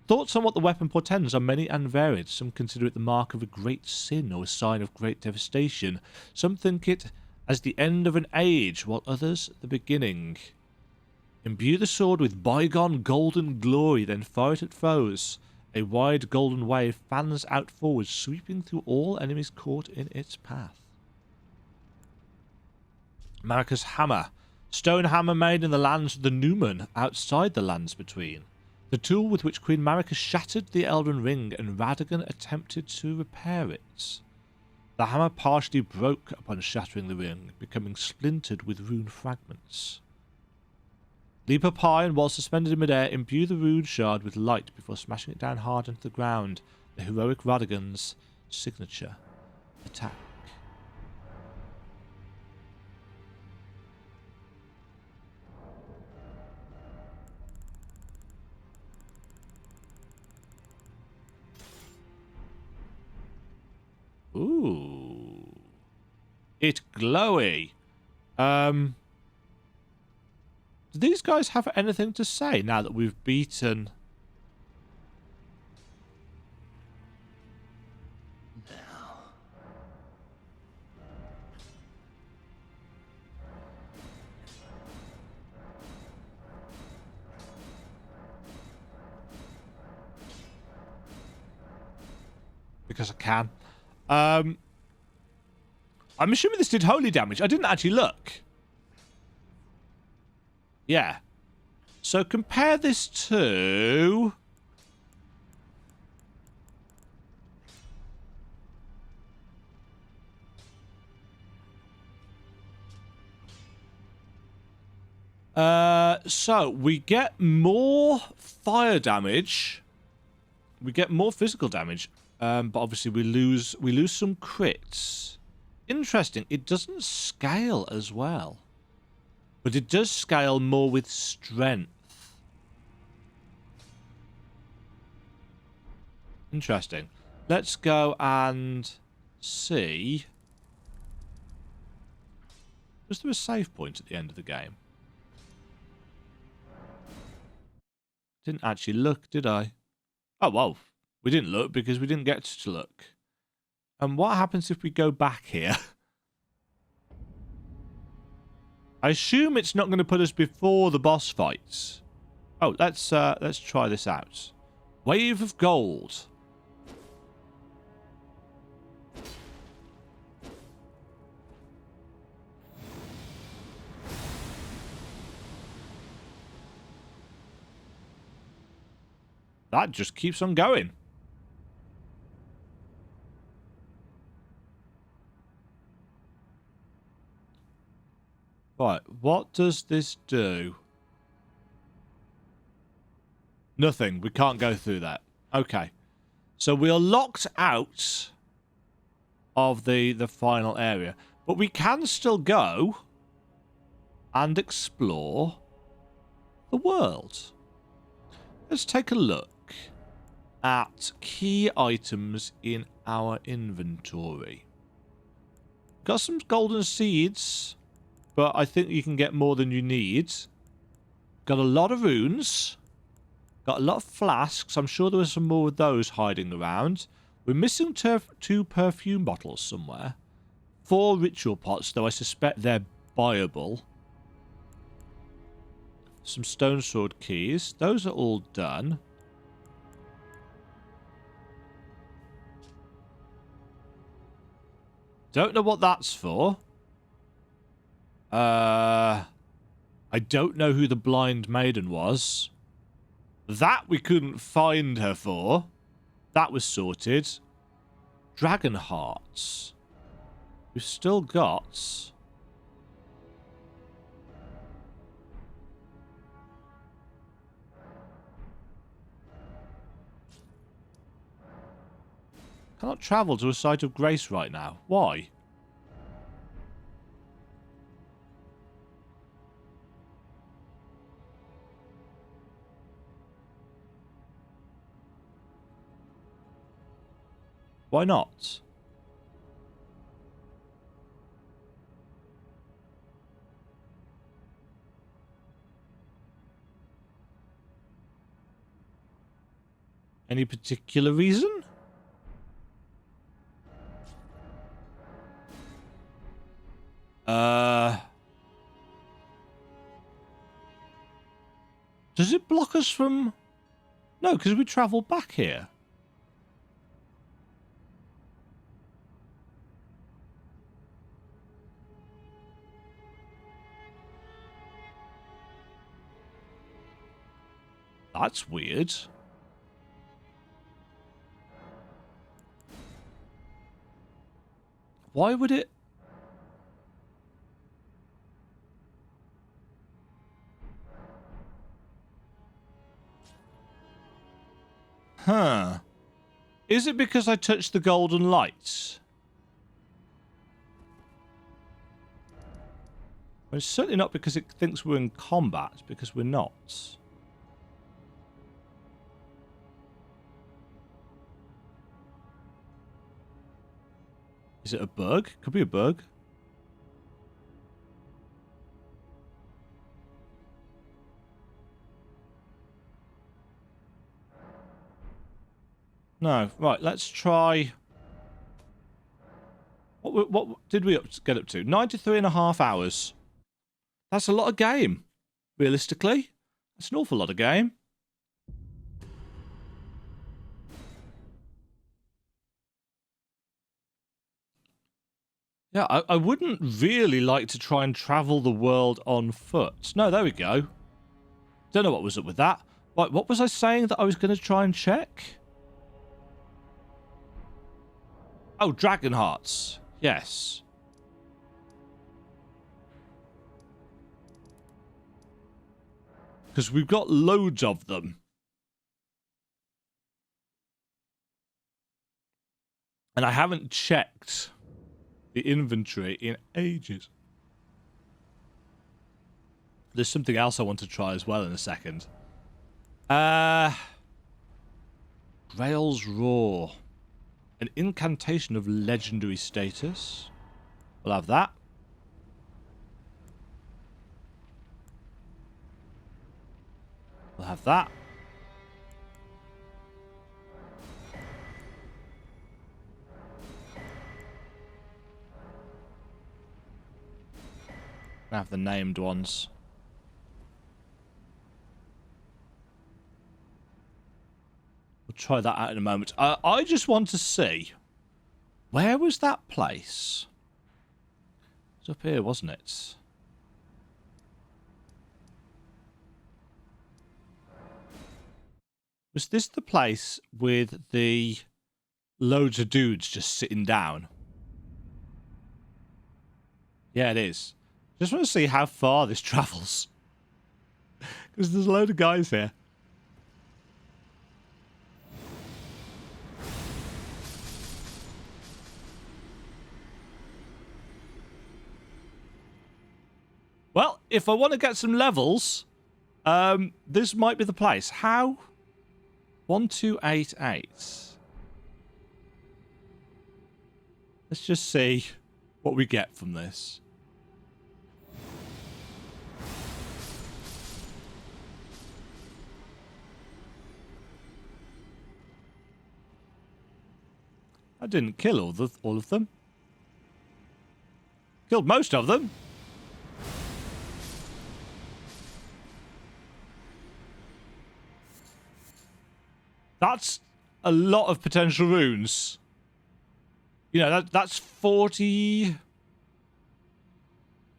Thoughts on what the weapon portends are many and varied. Some consider it the mark of a great sin or a sign of great devastation. Some think it as the end of an age, while others the beginning. Imbue the sword with bygone golden glory, then fire it at foes. A wide golden wave fans out forward, sweeping through all enemies caught in its path. Marika's Hammer. Stone hammer made in the lands of the Numen, outside the lands between. The tool with which Queen Marika shattered the Elden Ring and Radagon attempted to repair it. The hammer partially broke upon shattering the ring, becoming splintered with rune fragments. Leap up high and while suspended in midair, imbue the rune shard with light before smashing it down hard into the ground. The heroic Radagon's signature attack. Ooh. It glowy. Do these guys have anything to say now that we've beaten? Because I can. I'm assuming this did holy damage. I didn't actually look. Yeah. So compare this to... So we get more fire damage. We get more physical damage. But obviously we lose some crits. Interesting. It doesn't scale as well. But it does scale more with strength. Interesting. Let's go and see. Was there a save point at the end of the game? Didn't actually look, did I? Oh, well. We didn't look because we didn't get to look. And what happens if we go back here? I assume it's not going to put us before the boss fights. Oh, let's try this out. Wave of Gold. That just keeps on going. Right, what does this do? Nothing. We can't go through that. Okay. So we are locked out of the final area. But we can still go and explore the world. Let's take a look. at key items in our inventory. Got some golden seeds, but I think you can get more than you need. Got a lot of runes. Got a lot of flasks. I'm sure there were some more of those hiding around. We're missing 2 perfume bottles somewhere. 4 ritual pots, though I suspect they're buyable. Some stone sword keys. Those are all done. Don't know what that's for. I don't know who the blind maiden was. That we couldn't find her for. That was sorted. Dragon hearts. We've still got... Cannot travel to a site of grace right now. Why? Why not? Any particular reason? Does it block us from... No, because we travel back here. That's weird. Why would it... Huh. Is it because I touched the golden lights? Well, it's certainly not because it thinks we're in combat, because we're not. Is it a bug? Could be a bug. No. Right, let's try... What did we get up to? 93.5 hours. That's a lot of game, realistically. That's an awful lot of game. Yeah, I wouldn't really like to try and travel the world on foot. No, there we go. Don't know what was up with that. Right, what was I saying that I was going to try and check? Oh, dragon hearts. Yes. Because we've got loads of them. And I haven't checked the inventory in ages. There's something else I want to try as well in a second. Grail's Roar. An incantation of legendary status. We'll have that. We'll have that. We'll have the named ones. We'll try that out in a moment. I just want to see. Where was that place? It was up here, wasn't it? Was this the place with the loads of dudes just sitting down? Yeah, it is. Just want to see how far this travels. Because there's a load of guys here. Well, if I want to get some levels, this might be the place. How 1288. Let's just see what we get from this. I didn't kill all of them. Killed most of them. That's a lot of potential runes. You know, that's 40...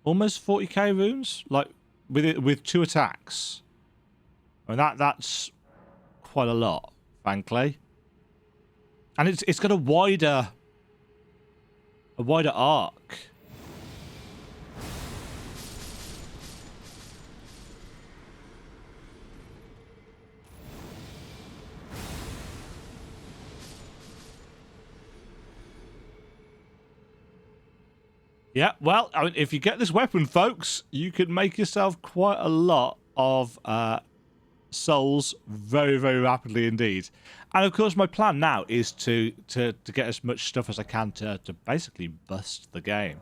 almost 40k runes, like with 2 attacks. I mean, that's quite a lot, frankly. And it's got a wider arc. Yeah, well, I mean, if you get this weapon, folks, you can make yourself quite a lot of souls very, very rapidly indeed. And of course, my plan now is to get as much stuff as I can to basically bust the game.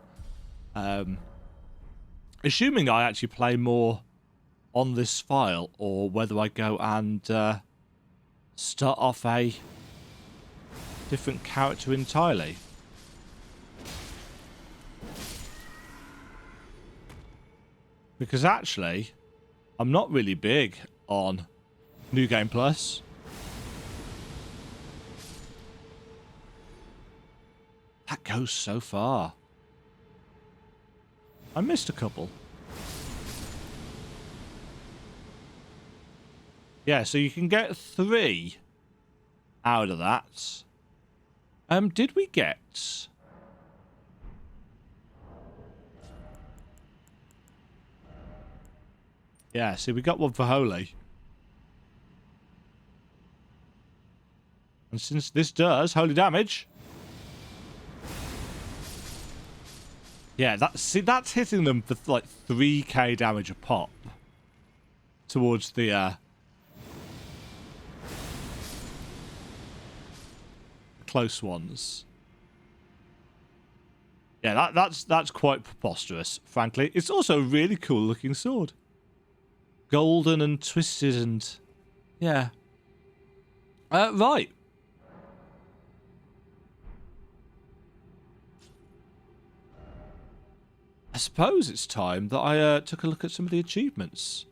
Assuming I actually play more on this file, or whether I go and start off a different character entirely. Because actually, I'm not really big on New Game Plus. That goes so far. I missed a couple. Yeah, so you can get 3 out of that. Did we get... Yeah, see, we got one for Holy. And since this does holy damage... Yeah, that's hitting them for like 3k damage a pop. Towards the close ones. Yeah, that's quite preposterous, frankly. It's also a really cool looking sword. Golden and twisted and... yeah. Right. I suppose it's time that I took a look at some of the achievements.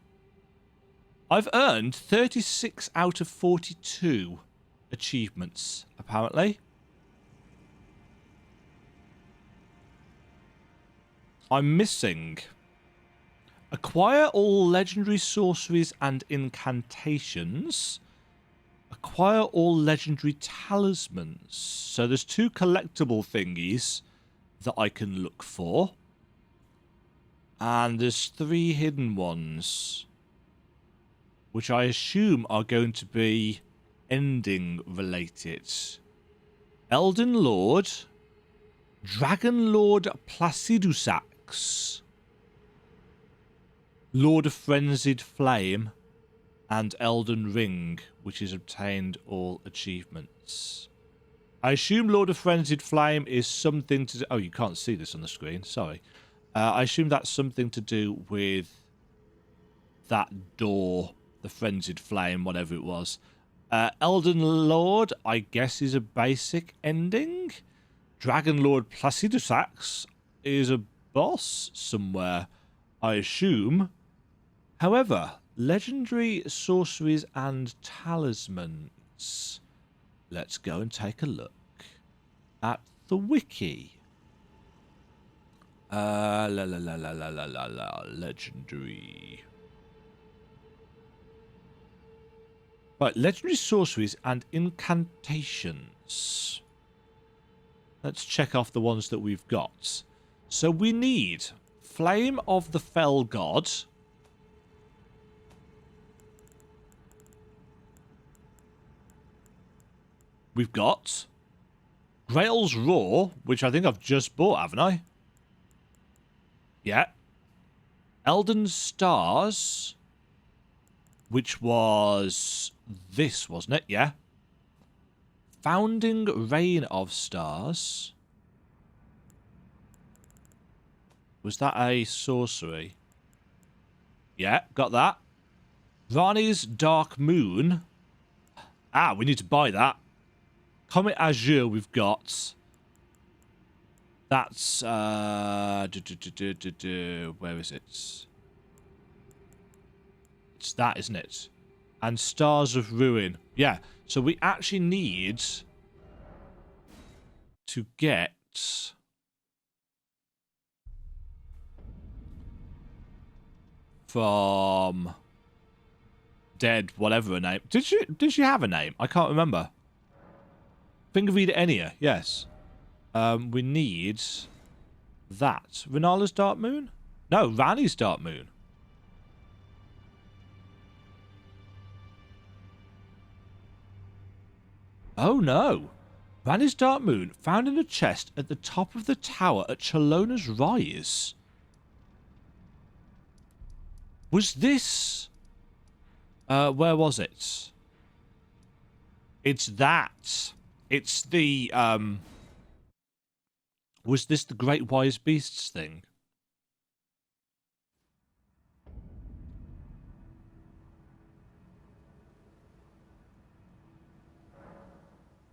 I've earned 36 out of 42 achievements, apparently. I'm missing... Acquire all legendary sorceries and incantations. Acquire all legendary talismans. So there's 2 collectible thingies that I can look for. And there's 3 hidden ones, which I assume are going to be ending related. Elden Lord, Dragonlord Placidusax, Lord of Frenzied Flame, and Elden Ring, which has obtained all achievements. I assume Lord of Frenzied Flame is something to do... Oh, you can't see this on the screen, sorry. I assume that's something to do with that door, the Frenzied Flame, whatever it was. Elden Lord, I guess, is a basic ending. Dragonlord Placidusax is a boss somewhere, I assume. However, legendary sorceries and talismans. Let's go and take a look at the wiki. Legendary. Right, legendary sorceries and incantations. Let's check off the ones that we've got. So we need Flame of the Fell God. We've got Grail's Roar, which I think I've just bought, haven't I? Yeah. Elden Stars. which was this, wasn't it? Yeah. Founding Rain of Stars. Was that a sorcery? Yeah, got that. Rani's Dark Moon. Ah, we need to buy that. Comet Azure we've got. That's, where is it? It's that, isn't it? And Stars of Ruin. Yeah, so we actually need to get from Dead, whatever her name. Did she have a name? I can't remember. Fingerreader Enya, yes. We need that. Renala's Dark Moon? No, Rani's Dark Moon. Oh no. Rani's Dark Moon found in a chest at the top of the tower at Chalona's Rise. Was this... where was it? It's that. It's the, was this the Great Wise Beasts thing?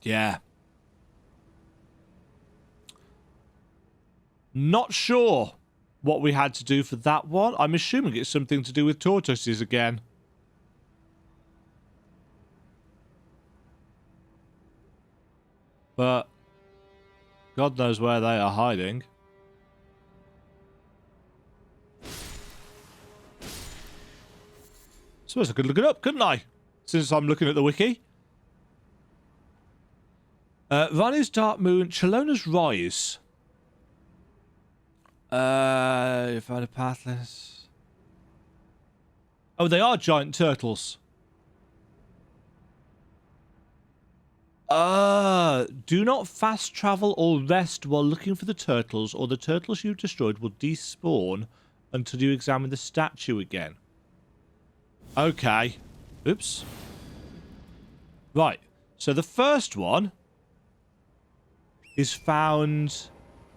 Yeah. Not sure what we had to do for that one. I'm assuming it's something to do with tortoises again. But God knows where they are hiding. Suppose I could look it up, couldn't I? Since I'm looking at the wiki. Rani's Dark Moon, Chalona's Rise. If I had a pathless. Oh, they are giant turtles. Do not fast travel or rest while looking for the turtles, or the turtles you've destroyed will despawn until you examine the statue again. Okay. Oops. Right. So the first one is found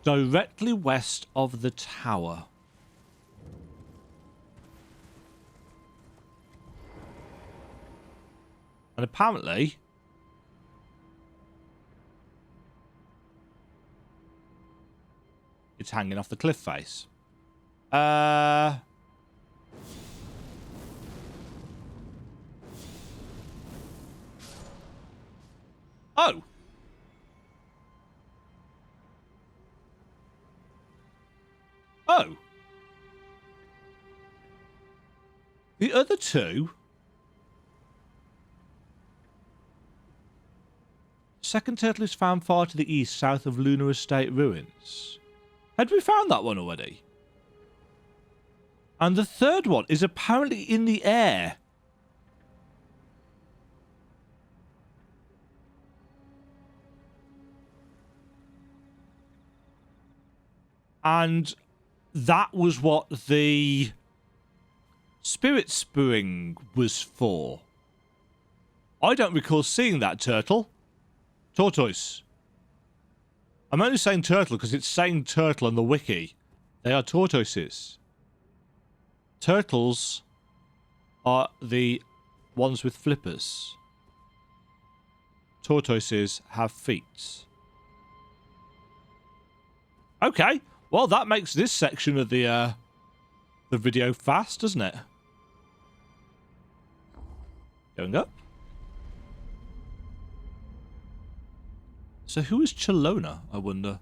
directly west of the tower. And apparently... it's hanging off the cliff face. Oh. Oh. The other two... Second turtle is found far to the east, south of Lunar Estate ruins. Had we found that one already? And the third one is apparently in the air. And that was what the Spirit Spring was for. I don't recall seeing that turtle. Tortoise. I'm only saying turtle because it's saying turtle on the wiki. They are tortoises. Turtles are the ones with flippers. Tortoises have feet. Okay. Well, that makes this section of the video fast, doesn't it? Going up. So who is Chalona, I wonder?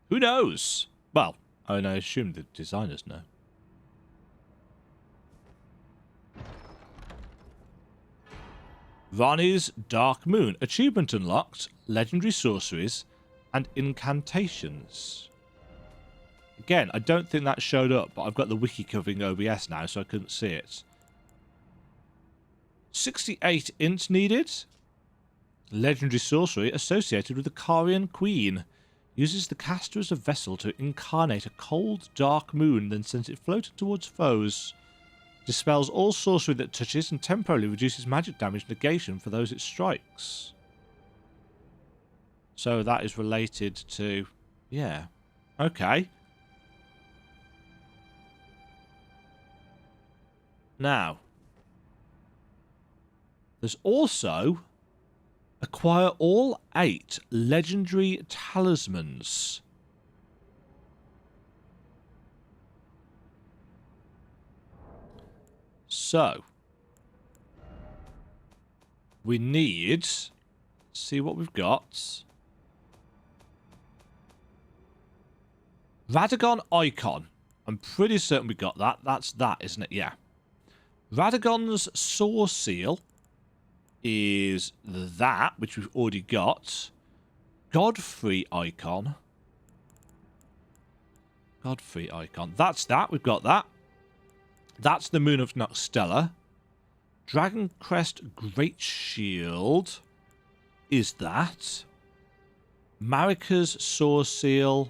Who knows? Well, I assume the designers know. Rani's Dark Moon. Achievement unlocked. Legendary sorceries and incantations. Again, I don't think that showed up, but I've got the wiki covering OBS now, so I couldn't see it. 68 int needed. Legendary sorcery associated with the Carian Queen. Uses the caster as a vessel to incarnate a cold, dark moon, then sends it floating towards foes. Dispels all sorcery that touches and temporarily reduces magic damage negation for those it strikes. So that is related to... yeah. Okay. Now, there's also acquire all 8 legendary talismans. So, we need... see what we've got. Radagon Icon. I'm pretty certain we got that. That's that, isn't it? Yeah. Radagon's Saw Seal is that, which we've already got. Godfrey Icon. Godfrey Icon. That's that. We've got that. That's the Moon of Noxtella. Dragon Crest Great Shield is that. Marika's Saw Seal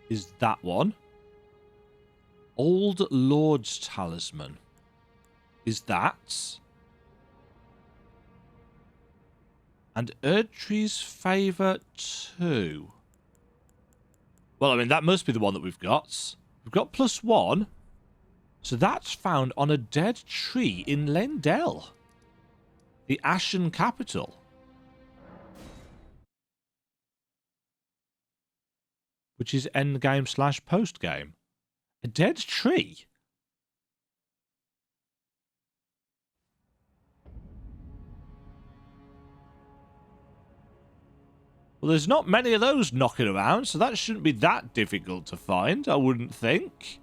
is that one. Old Lord's Talisman is that. And Erdtree's Favour 2. Well, I mean, that must be the one that we've got. We've got +1. So that's found on a dead tree in Lendell, the Ashen capital. Which is endgame / postgame. A dead tree? Well, there's not many of those knocking around, so that shouldn't be that difficult to find, I wouldn't think.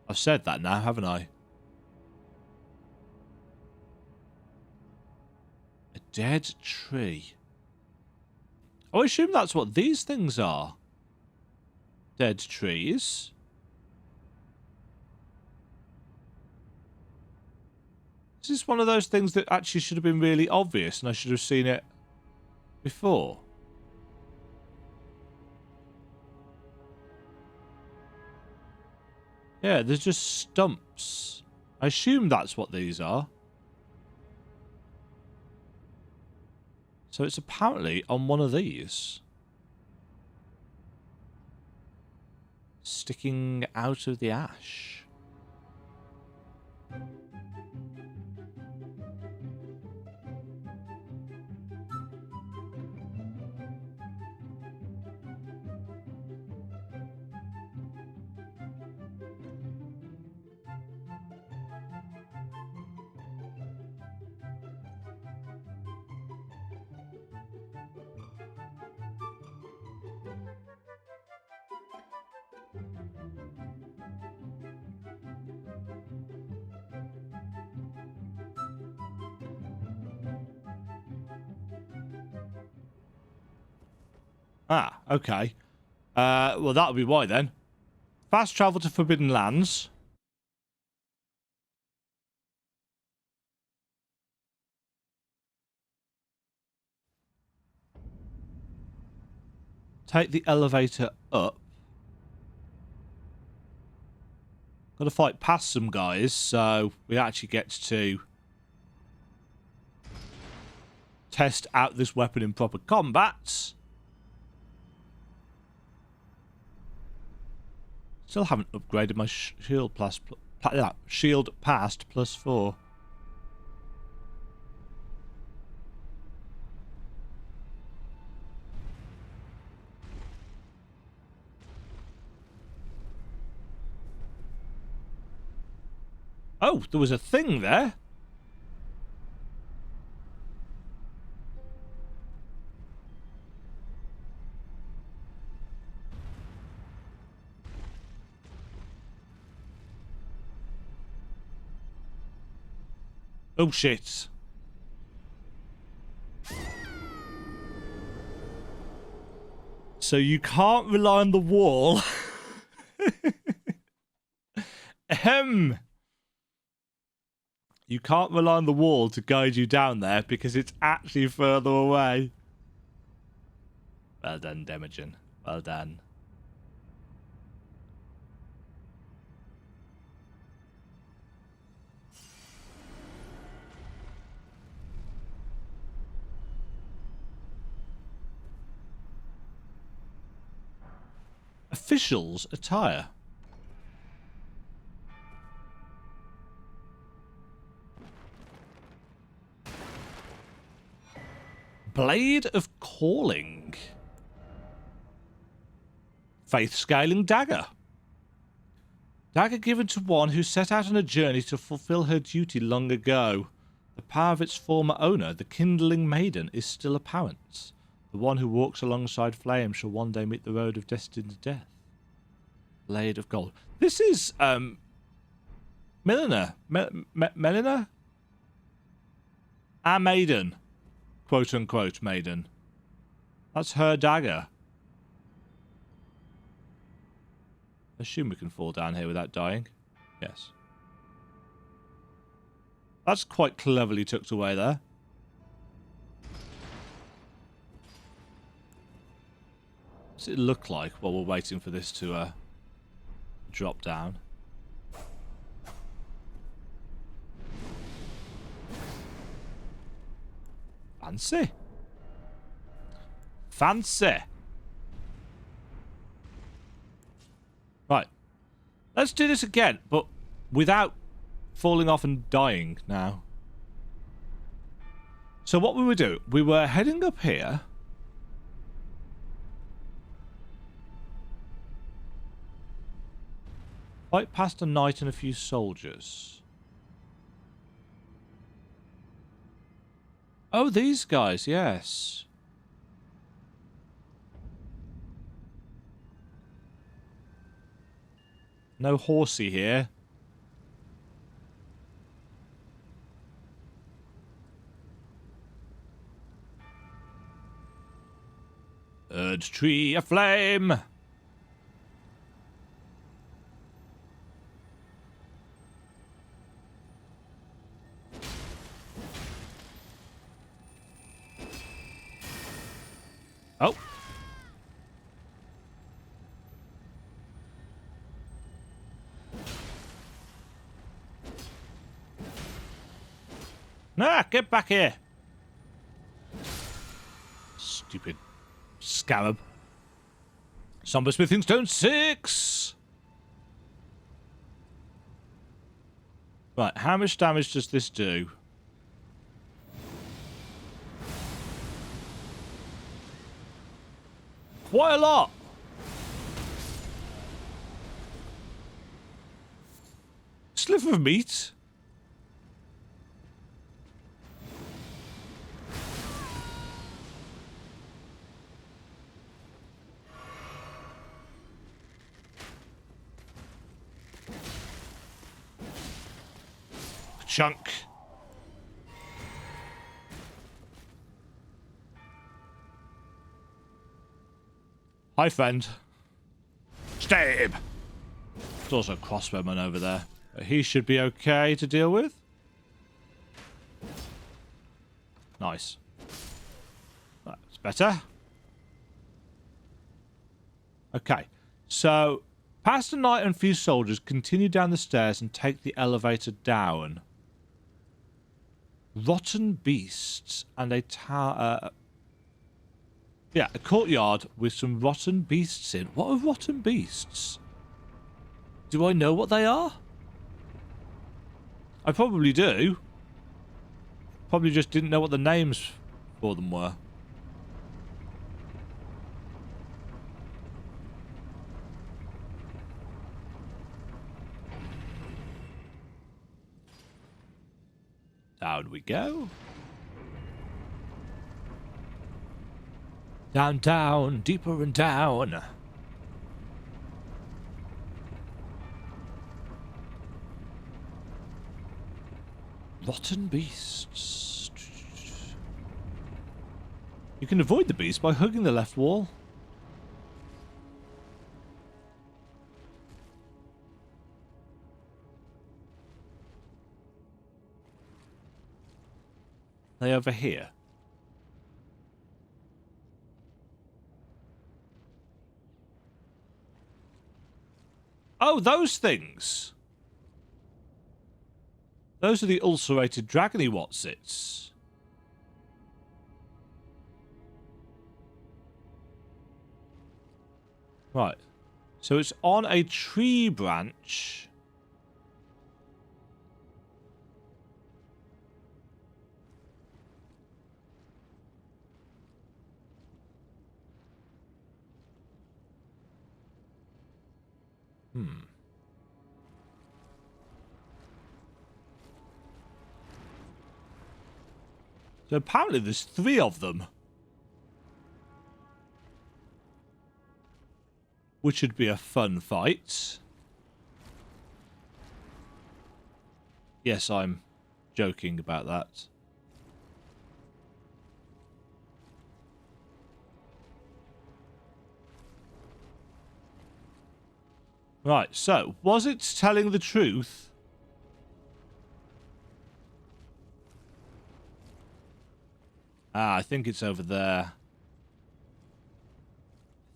I've said that now, haven't I? A dead tree. I assume that's what these things are. Dead trees. This is one of those things that actually should have been really obvious and I should have seen it before. Yeah, there's just stumps. I assume that's what these are. So it's apparently on one of these. Sticking out of the ash. Ah, okay. Well, that'll be why then. Fast travel to Forbidden Lands. Take the elevator up. Got to fight past some guys, so we actually get to test out this weapon in proper combat. Still haven't upgraded my shield shield past +4. Oh, there was a thing there. Oh, shit. So you can't rely on the wall. You can't rely on the wall to guide you down there because it's actually further away. Well done, Demajen. Well done. Officials attire. Blade of Calling. Faith Scaling Dagger. Dagger given to one who set out on a journey to fulfill her duty long ago. The power of its former owner, the Kindling Maiden, is still apparent. The one who walks alongside flame shall one day meet the road of destined death. Blade of Gold. This is, Melina. Melina? Our maiden. Quote unquote maiden. That's her dagger. Assume we can fall down here without dying. Yes. That's quite cleverly tucked away there. What's it look like while we're waiting for this to drop down? Fancy. Fancy. Right. Let's do this again, but without falling off and dying now. So what we were doing, we were heading up here. Right past a knight and a few soldiers. Oh, these guys, yes. No horsey here. Erd tree aflame. Oh. Nah, get back here. Stupid scarab. Somber Smithing Stone 6. Right, how much damage does this do? Quite a lot. Sliver of meat. A chunk. Hi, friend. Stab! There's also a crossbowman over there. But he should be okay to deal with. Nice. That's better. Okay. So, past a knight and a few soldiers, continue down the stairs and take the elevator down. Rotten beasts and a tower... yeah, a courtyard with some rotten beasts in. What are rotten beasts? Do I know what they are? I probably do. Probably just didn't know what the names for them were. Down we go. Down, down, deeper and down. Rotten beasts. You can avoid the beast by hugging the left wall. They over here. Oh, those things. Those are the ulcerated dragony whatsits. Right. So it's on a tree branch. So apparently there's 3 of them. Which would be a fun fight. Yes, I'm joking about that. Right, so, was it telling the truth? Ah, I think it's over there.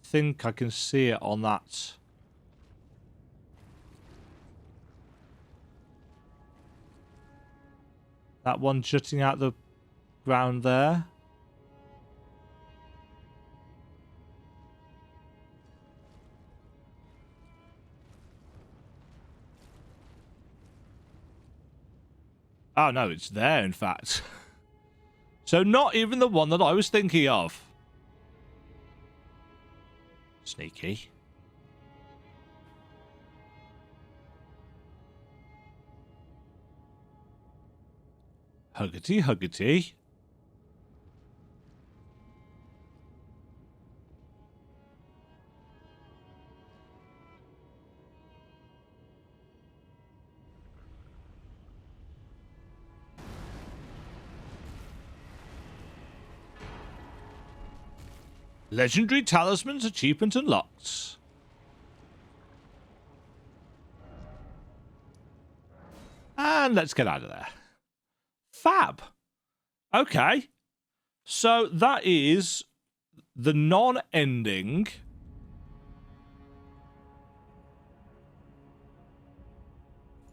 I think I can see it on that. That one jutting out the ground there. Oh no, it's there in fact. So not even the one that I was thinking of. Sneaky. Huggity, huggity. Legendary talismans achievement unlocked. And let's get out of there. Fab. Okay. So that is the non-ending.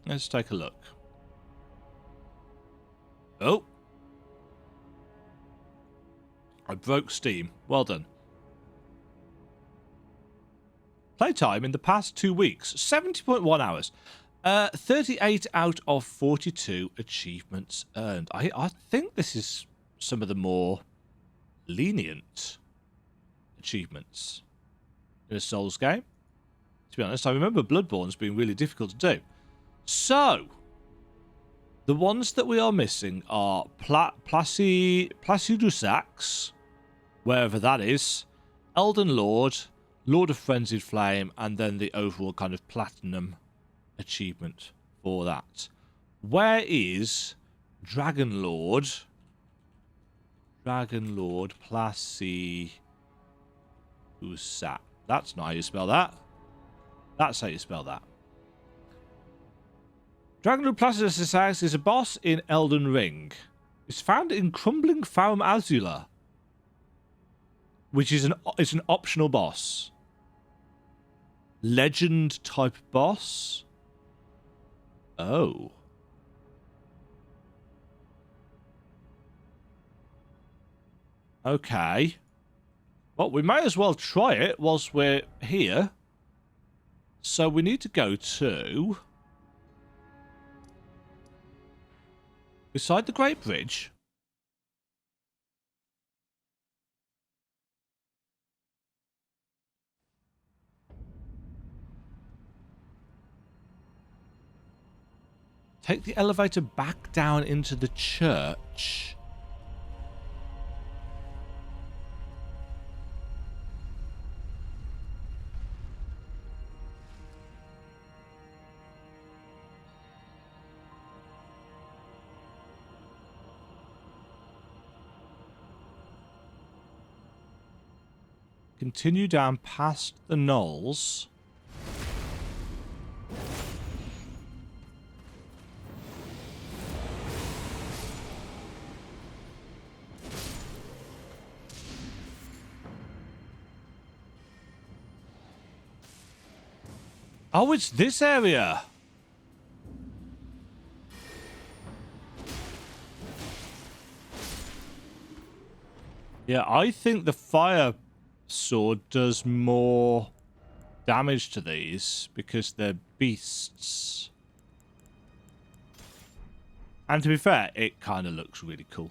Let's take a look. Oh. I broke Steam. Well done. Playtime in the past 2 weeks, 70.1 hours. 38 out of 42 achievements earned. I think this is some of the more lenient achievements in a Souls game. To be honest, I remember Bloodborne's being really difficult to do. So, the ones that we are missing are Placidusax, wherever that is, Elden Lord, Lord of Frenzied Flame, and then the overall kind of platinum achievement for that. Where is Dragonlord? Dragonlord Placidusax. That's not how you spell that. That's how you spell that. Dragonlord Placidusax is a boss in Elden Ring. It's found in Crumbling Farum Azula, which is an optional boss. Legend type boss. Oh. Okay. Well, we may as well try it whilst we're here. So we need to go to... beside the Great Bridge. Take the elevator back down into the church. Continue down past the knolls. Oh, it's this area. Yeah, I think the fire sword does more damage to these because they're beasts. And to be fair, it kind of looks really cool.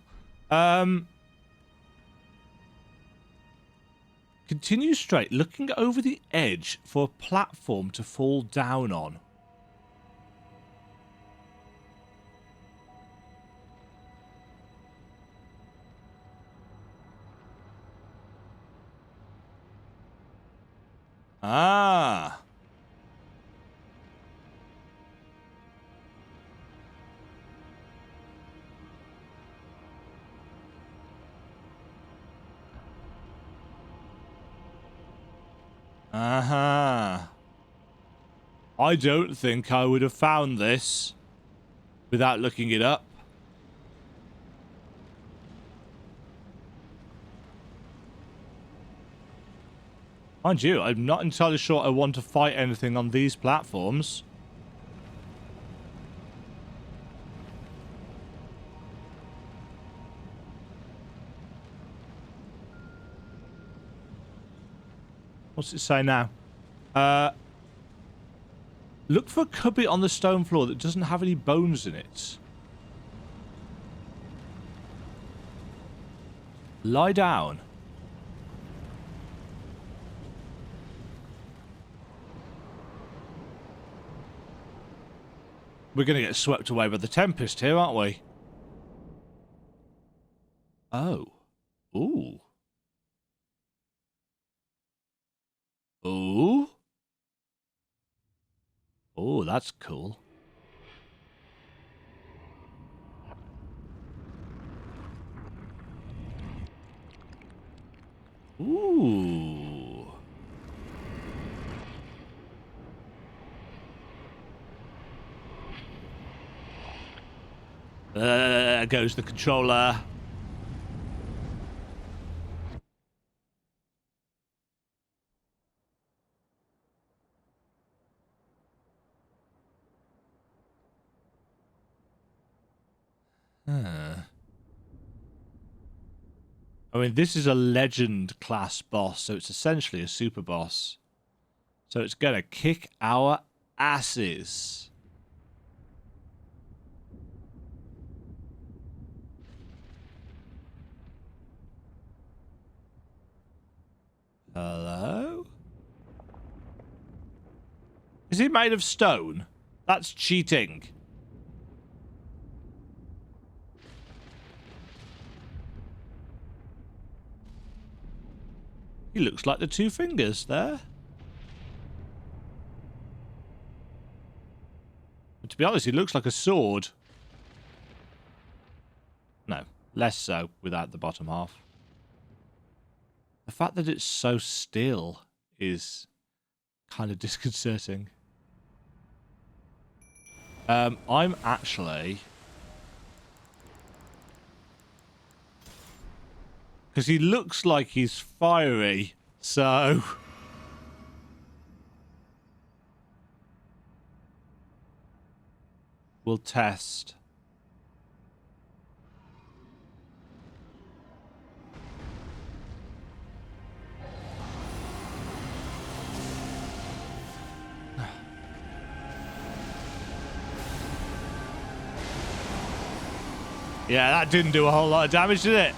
Continue straight, looking over the edge for a platform to fall down on. Ah. Uh-huh. I don't think I would have found this without looking it up. Mind you, I'm not entirely sure I want to fight anything on these platforms. What's it say now? Look for a cubby on the stone floor that doesn't have any bones in it. Lie down. We're going to get swept away by the Tempest here, aren't we? Oh. Ooh. Ooh. Oh, that's cool. Ooh. There goes the controller. I mean, this is a legend class boss, so it's essentially a super boss. So it's gonna kick our asses. Hello? Is he made of stone? That's cheating. He looks like the two fingers there. But to be honest, he looks like a sword. No, less so without the bottom half. The fact that it's so still is kind of disconcerting. I'm actually... Because he looks like he's fiery, so... We'll test. Yeah, that didn't do a whole lot of damage, did it?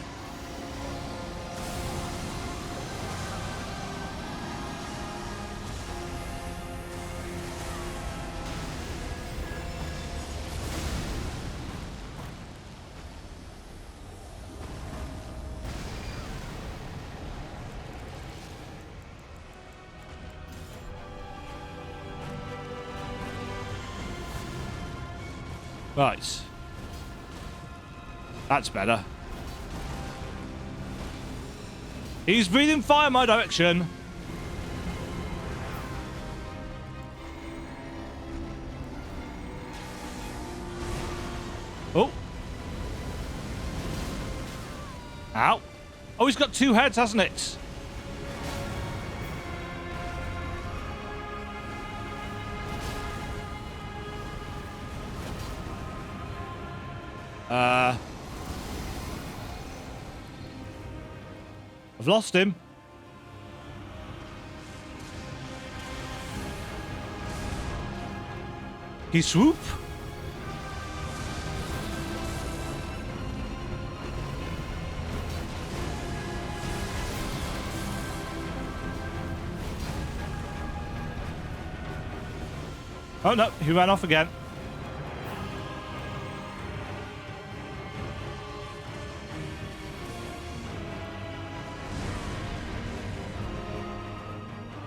Right. That's better. He's breathing fire in my direction. Oh. Ow. Oh, he's got two heads, hasn't it? I've lost him. He swoop. Oh no, he ran off again.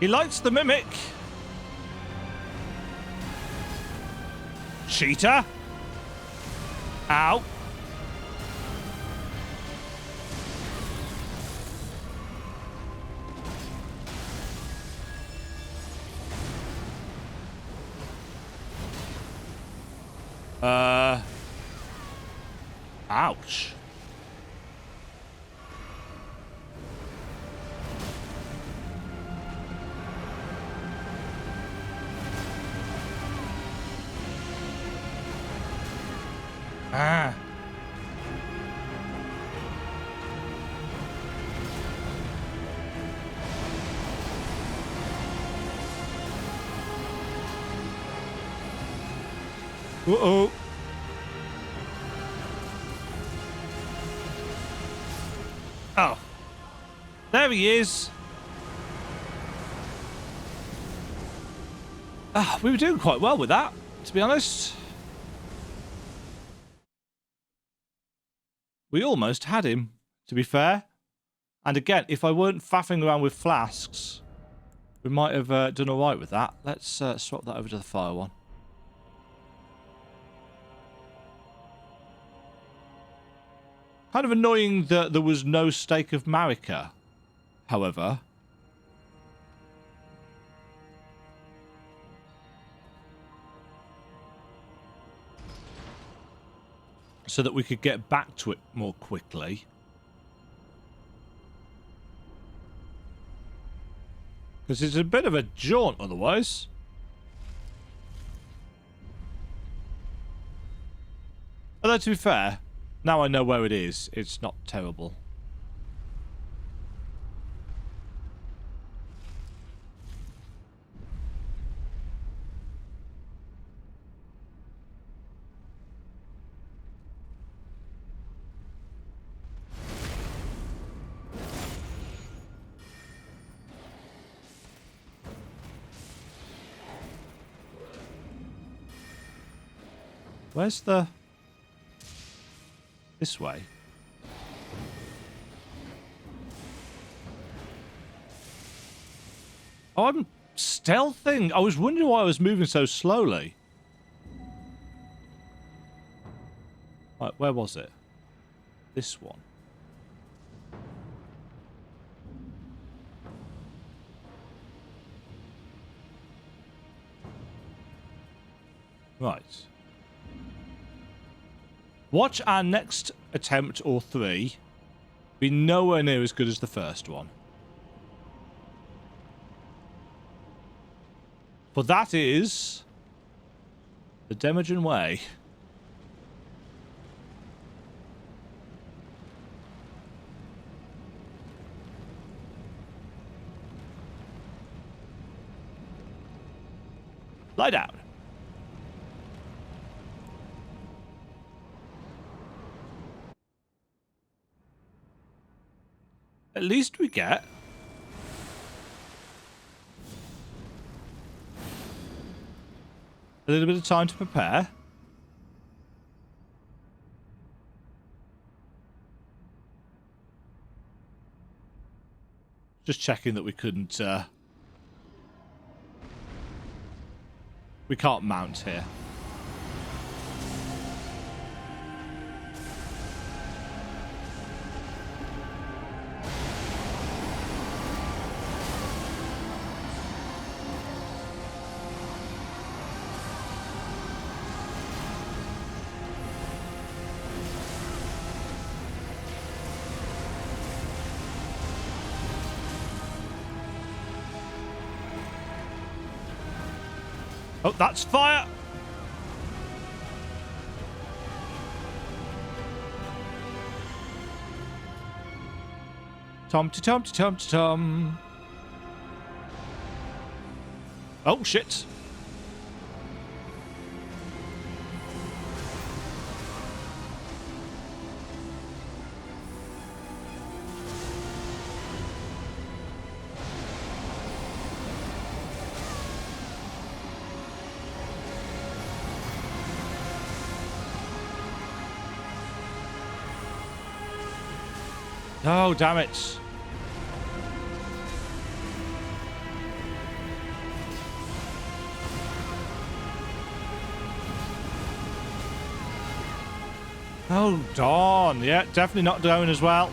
He likes the mimic. Cheater. Ow. Ouch. Ah. Uh-oh. Oh. There he is. Ah, we were doing quite well with that, to be honest. We almost had him, to be fair. And again, if I weren't faffing around with flasks, we might have done all right with that. Let's swap that over to the fire one. Kind of annoying that there was no stake of Marika, however. So that we could get back to it more quickly. Because it's a bit of a jaunt otherwise. Although to be fair, now I know where it is, it's not terrible. Where's the... This way? Oh, I'm stealthing. I was wondering why I was moving so slowly. Right, where was it? This one. Right. Watch our next attempt, or 3, be nowhere near as good as the first one. For that is the Demajen way. Lie down. At least we get a little bit of time to prepare. Just checking that we couldn't... we can't mount here. Oh, that's fire! Tom. Oh, shit. Oh, damn it. Oh, darn. Yeah, definitely not going as well.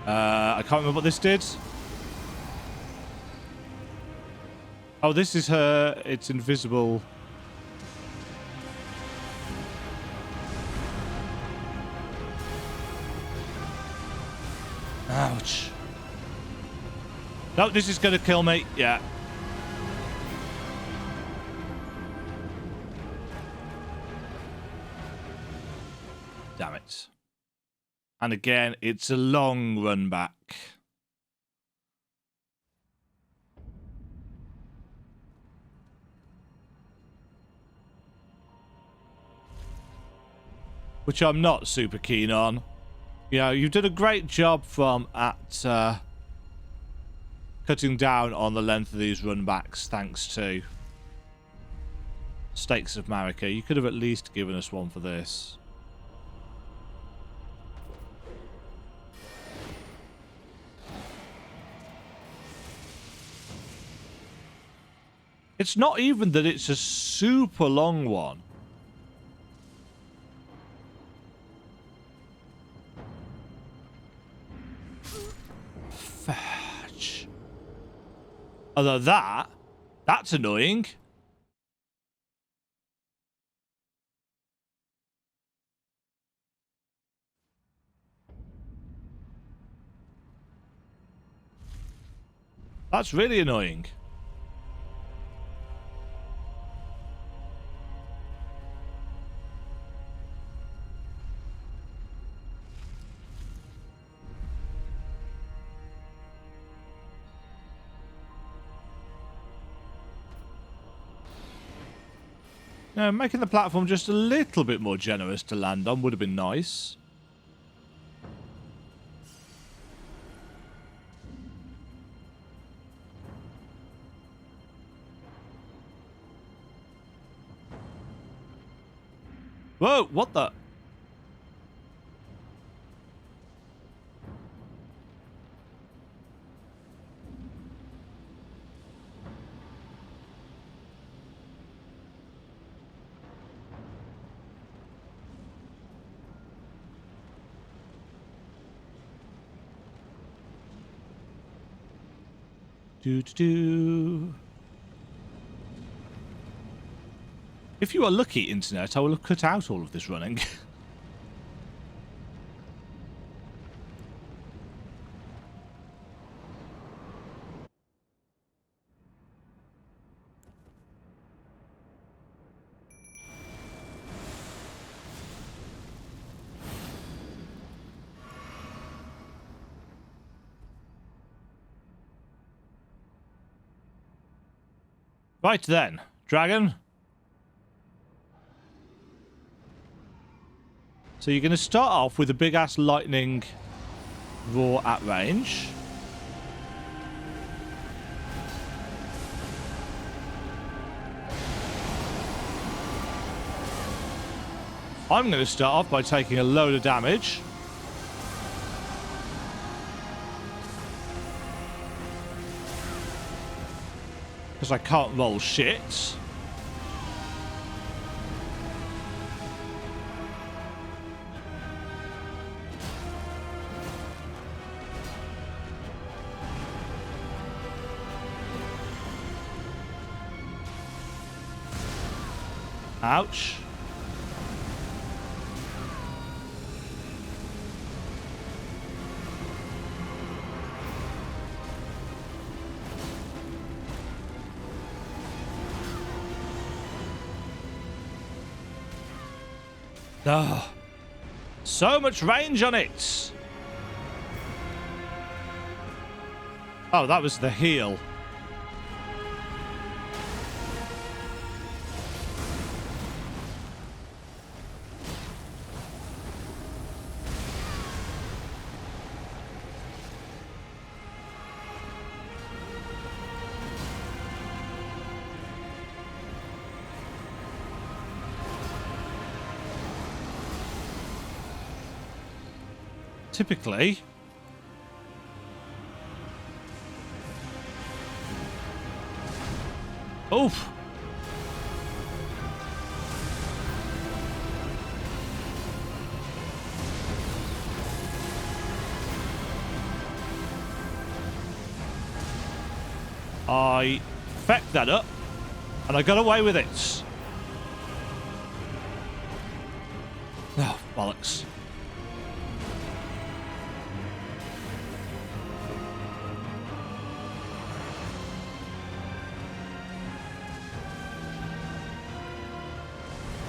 I can't remember what this did. Oh, this is her. It's invisible. Ouch. No, this is going to kill me. Yeah. Damn it. And again, it's a long run back. Which I'm not super keen on. You know, you did a great job cutting down on the length of these run backs, thanks to Stakes of Marika. You could have at least given us one for this. It's not even that it's a super long one. Fudge. Although that's annoying. That's really annoying. Now, making the platform just a little bit more generous to land on would have been nice. Whoa, what the? If you are lucky, Internet, I will have cut out all of this running. Right then, dragon. So you're going to start off with a big-ass lightning roar at range. I'm going to start off by taking a load of damage. Because I can't roll shit. Ouch. Oh, so much range on it. Oh, that was the heal. Typically, oof. I fecked that up, and I got away with it. Oh, bollocks.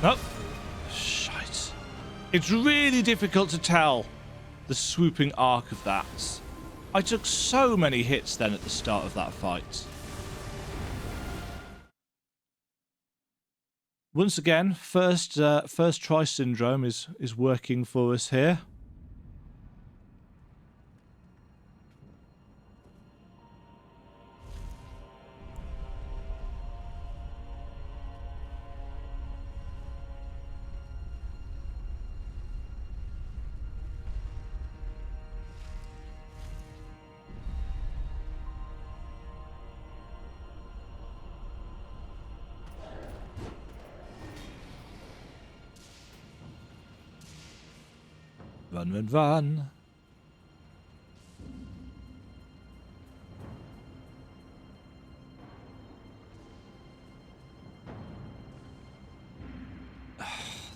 Nope. Shite. It's really difficult to tell the swooping arc of that. I took so many hits then at the start of that fight. Once again, first try syndrome is working for us here. Run, run, run.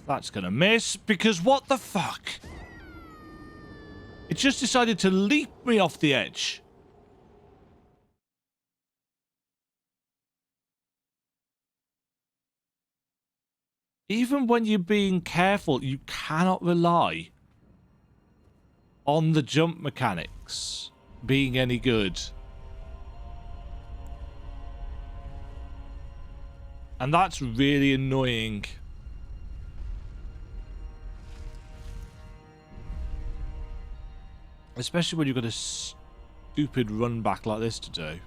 That's gonna miss, because what the fuck? It just decided to leap me off the edge. Even when you're being careful, you cannot rely on the jump mechanics being any good. And that's really annoying. Especially when you've got a stupid run back like this to do.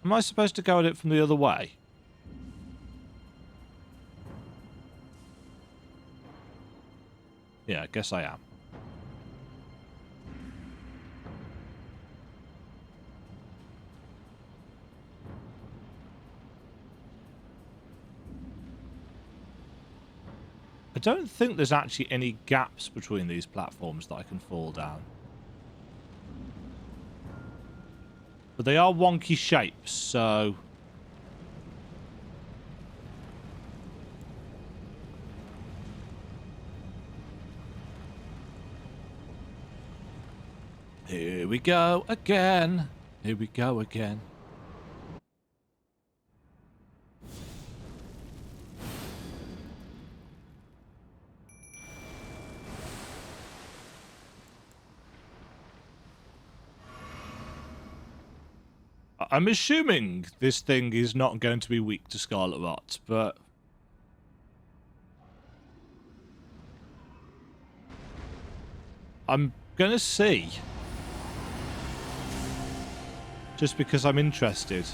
Am I supposed to go at it from the other way? Yeah, I guess I am. I don't think there's actually any gaps between these platforms that I can fall down. But they are wonky shapes, so... Here we go again. Here we go again. I'm assuming this thing is not going to be weak to Scarlet Rot, but... I'm gonna see. Just because I'm interested.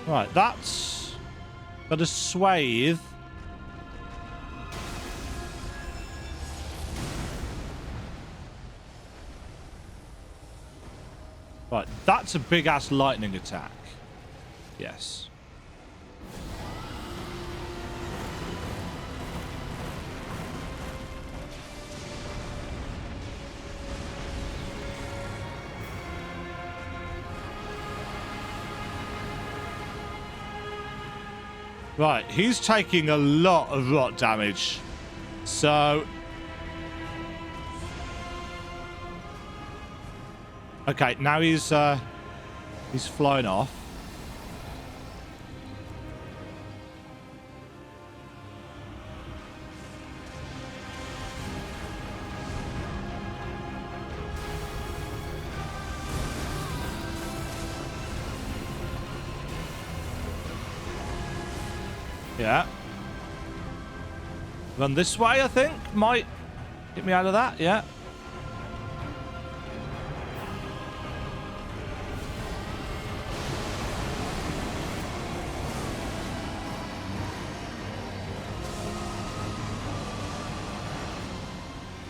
Right, that's got a swathe. Right, that's a big-ass lightning attack. Yes. Right, he's taking a lot of rot damage. So... Okay, now he's flying off. Yeah. Run this way, I think. Might get me out of that, yeah.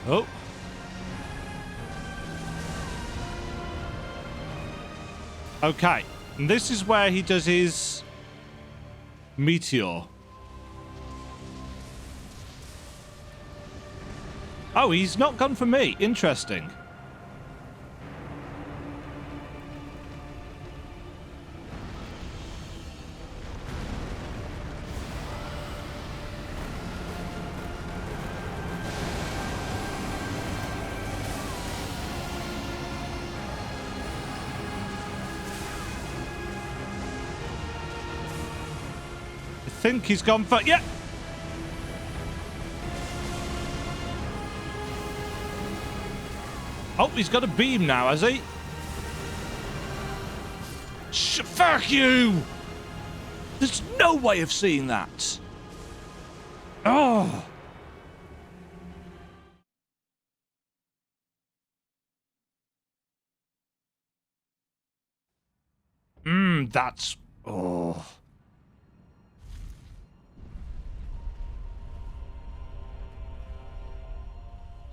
Oh. Okay. And this is where he does his meteor. Oh, he's not gone for me. Interesting. I think he's gone for... Yeah! Oh, he's got a beam now, has he? Fuck you! There's no way of seeing that. Oh! That's... Oh...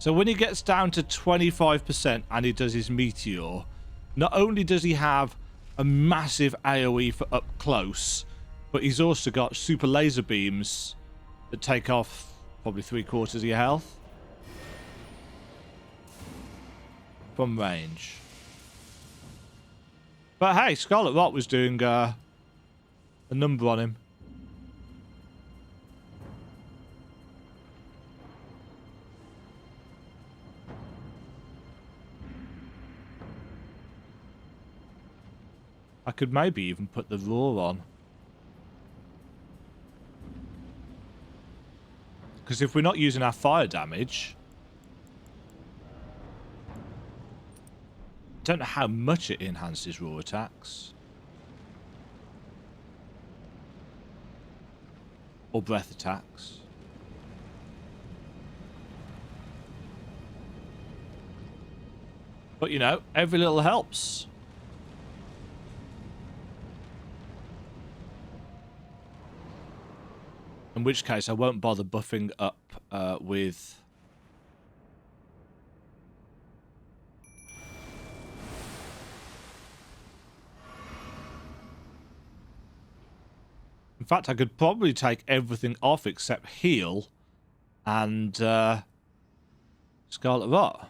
So when he gets down to 25% and he does his meteor, not only does he have a massive AoE for up close, but he's also got super laser beams that take off probably 3/4 of your health from range. But hey, Scarlet Rot was doing a number on him. I could maybe even put the roar on. Because if we're not using our fire damage... I don't know how much it enhances roar attacks. Or breath attacks. But you know, every little helps. In which case, I won't bother buffing up with... In fact, I could probably take everything off except heal and Scarlet Rot.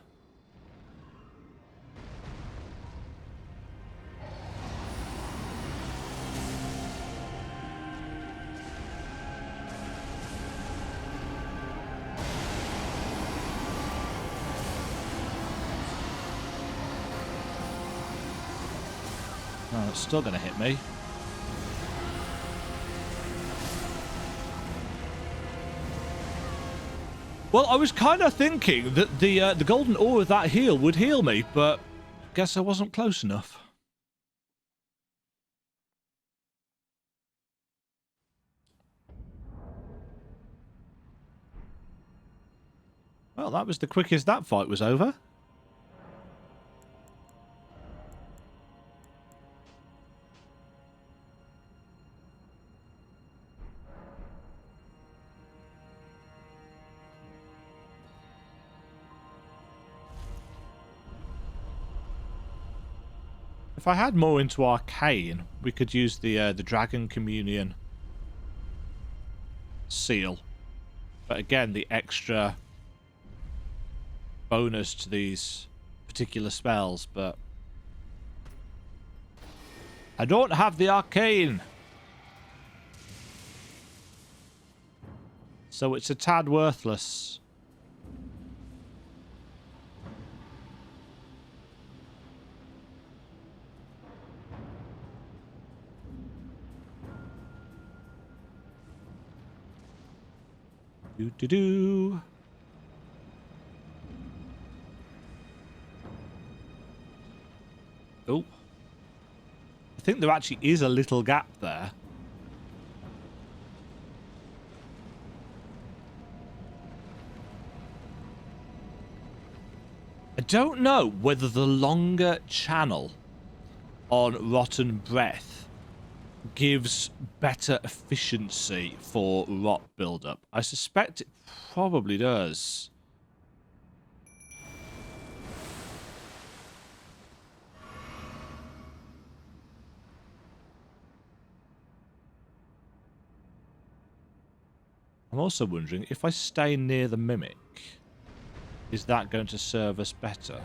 No, it's still going to hit me. Well, I was kind of thinking that the golden ore of that heal would heal me, but guess I wasn't close enough. Well, that was the quickest that fight was over. If I had more into Arcane, we could use the Dragon Communion seal. But again, the extra bonus to these particular spells, but I don't have the Arcane. So it's a tad worthless. Do. Oh. I think there actually is a little gap there. I don't know whether the longer channel on Rotten Breath gives better efficiency for rot buildup. I suspect it probably does. I'm also wondering if I stay near the Mimic, is that going to serve us better?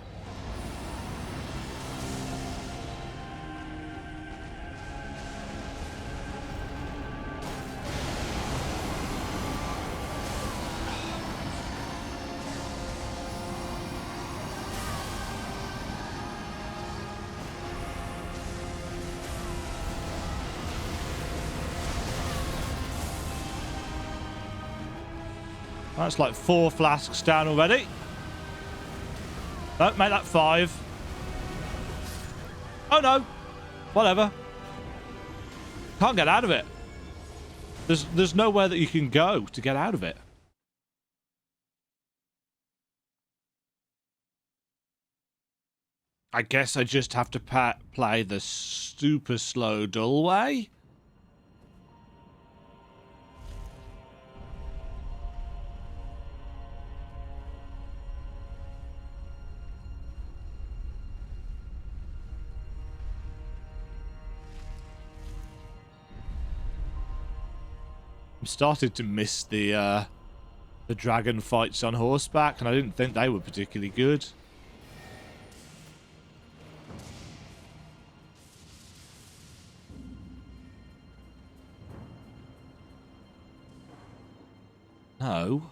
That's like 4 flasks down already. Don't make that 5. Oh no. Whatever. Can't get out of it. There's nowhere that you can go to get out of it. I guess I just have to play the super slow dull way. I'm starting to miss the dragon fights on horseback, and I didn't think they were particularly good. No.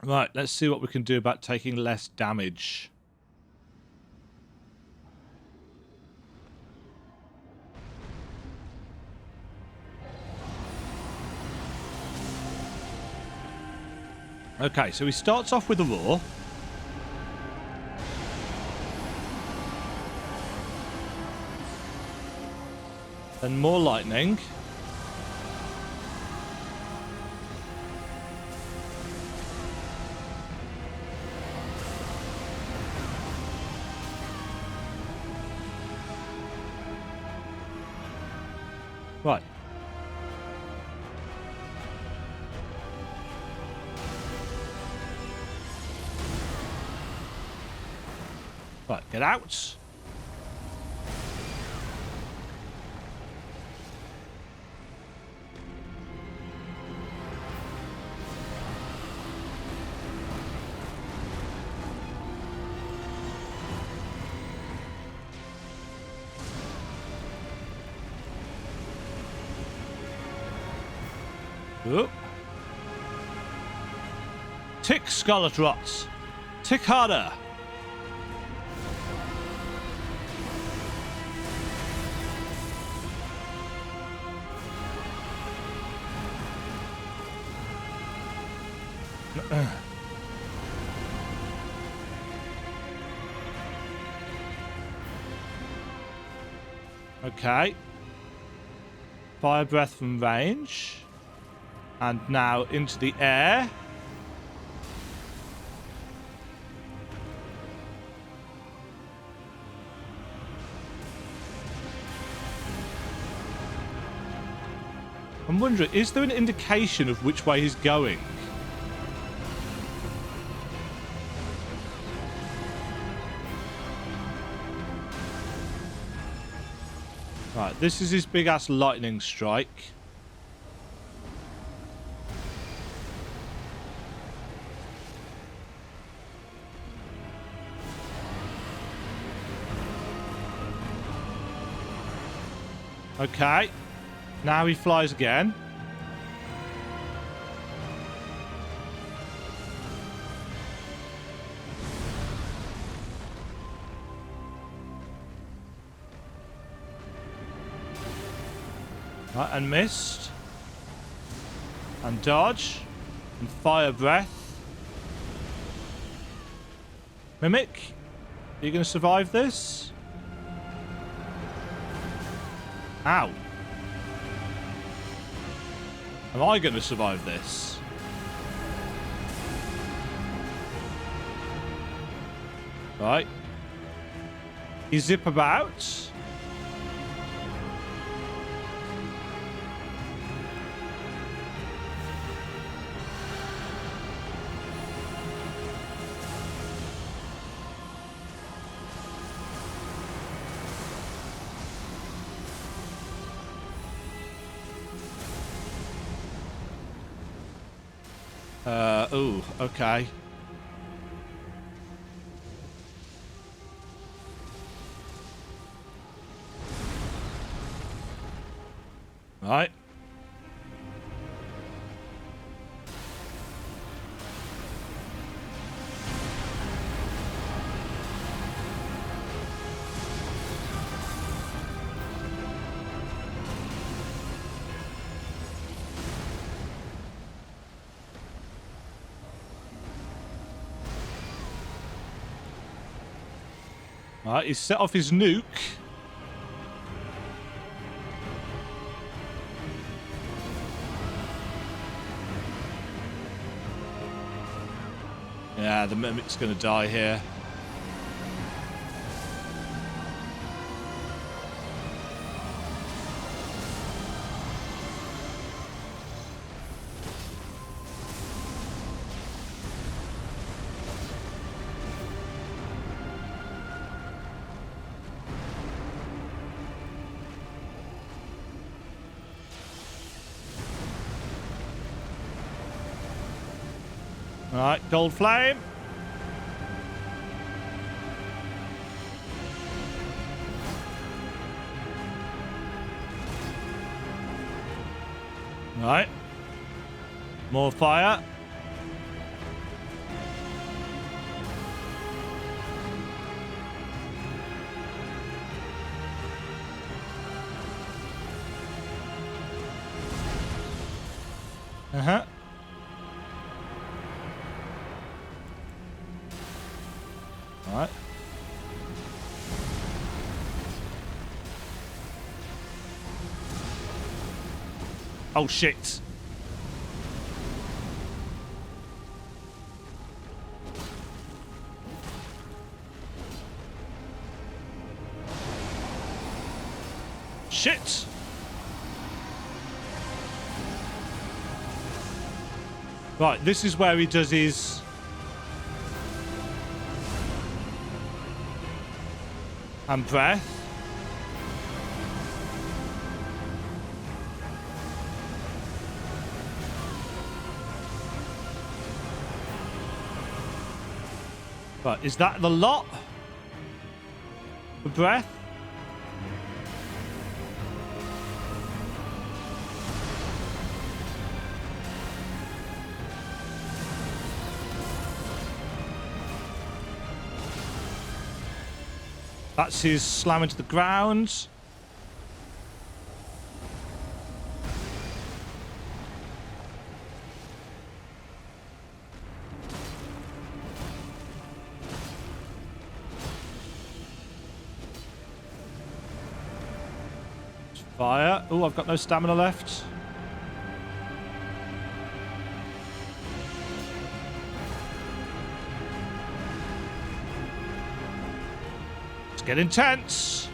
Right, let's see what we can do about taking less damage. Okay, so he starts off with a roar. Then more lightning. Right. Right, get out. Oop. Tick, Scarlet Rot. Tick harder. Okay. Fire breath from range. And now into the air. I'm wondering, is there an indication of which way he's going? Right, this is his big ass lightning strike. Okay. Now he flies again. Right, and missed. And dodge. And fire breath. Mimic, are you going to survive this? Ow. Am I going to survive this? Right. You zip about. Ooh, okay. Right. Right, he's set off his nuke. Yeah, the Mimic's gonna die here. Right, gold flame. Right. More fire. Uh-huh. Right. Oh shit. Shit. Right, this is where he does his... and breath. Right, is that the lot? The breath? That's his slam into the ground. Fire. Oh, I've got no stamina left. It's getting intense.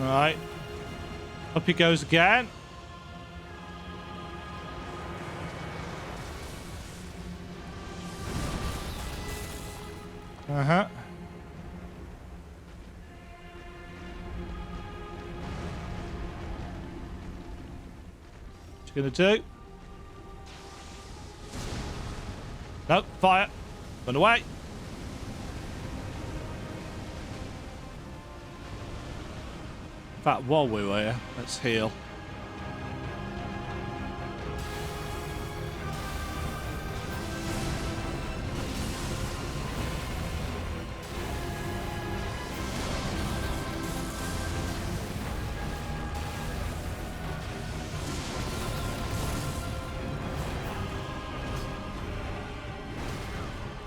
All right. Up he goes again. Uh-huh. What's he gonna do? No, fire. Run away. In fact, while we were here, let's heal.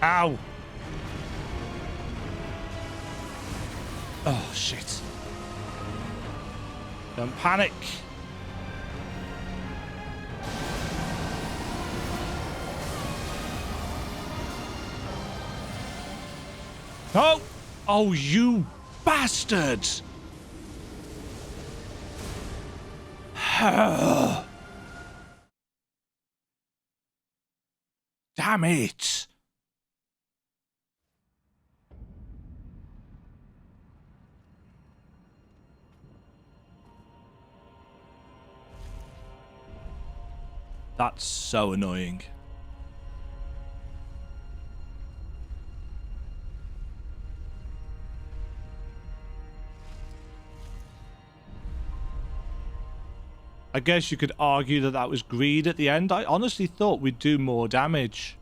Ow! Oh, shit. Don't panic. Oh! Oh, you bastard! Damn it! That's so annoying. I guess you could argue that that was greed at the end. I honestly thought we'd do more damage.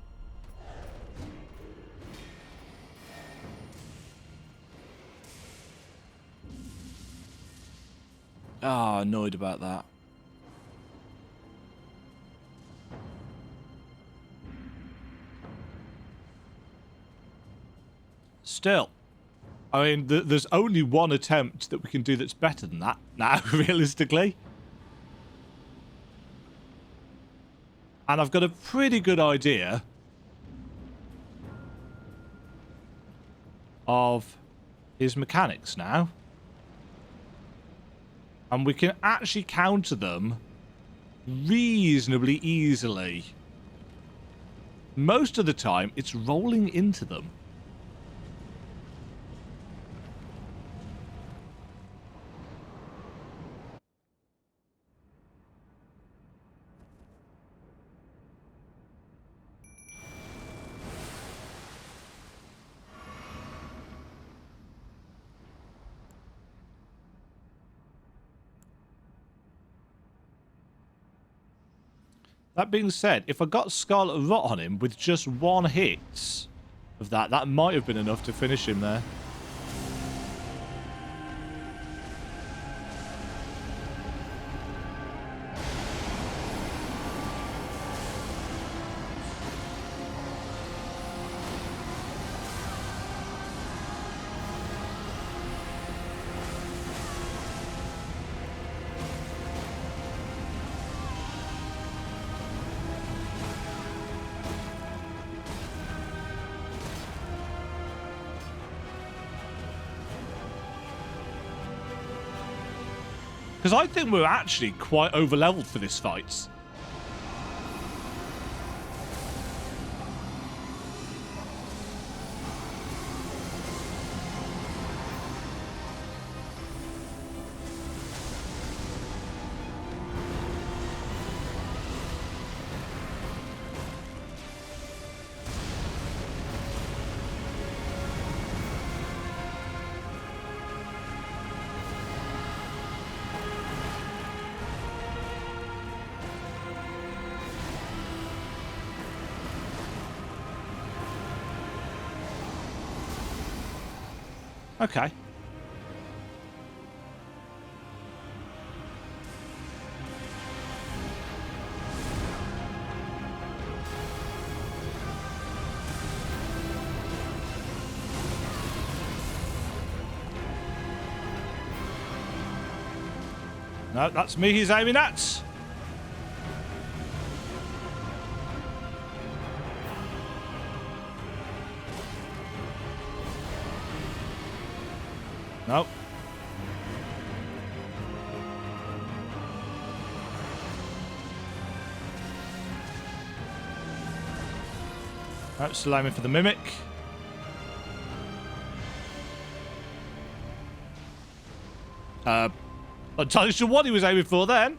Ah, annoyed about that. Still, I mean, there's only one attempt that we can do that's better than that now, realistically. And I've got a pretty good idea of his mechanics now. And we can actually counter them reasonably easily. Most of the time, it's rolling into them. That being said, if I got Scarlet Rot on him with just one hit of that, that might have been enough to finish him there. Because I think we're actually quite over-leveled for this fight. Okay. No, that's me he's aiming at. No. Right, still aiming for the mimic. Not entirely sure what he was aiming for then.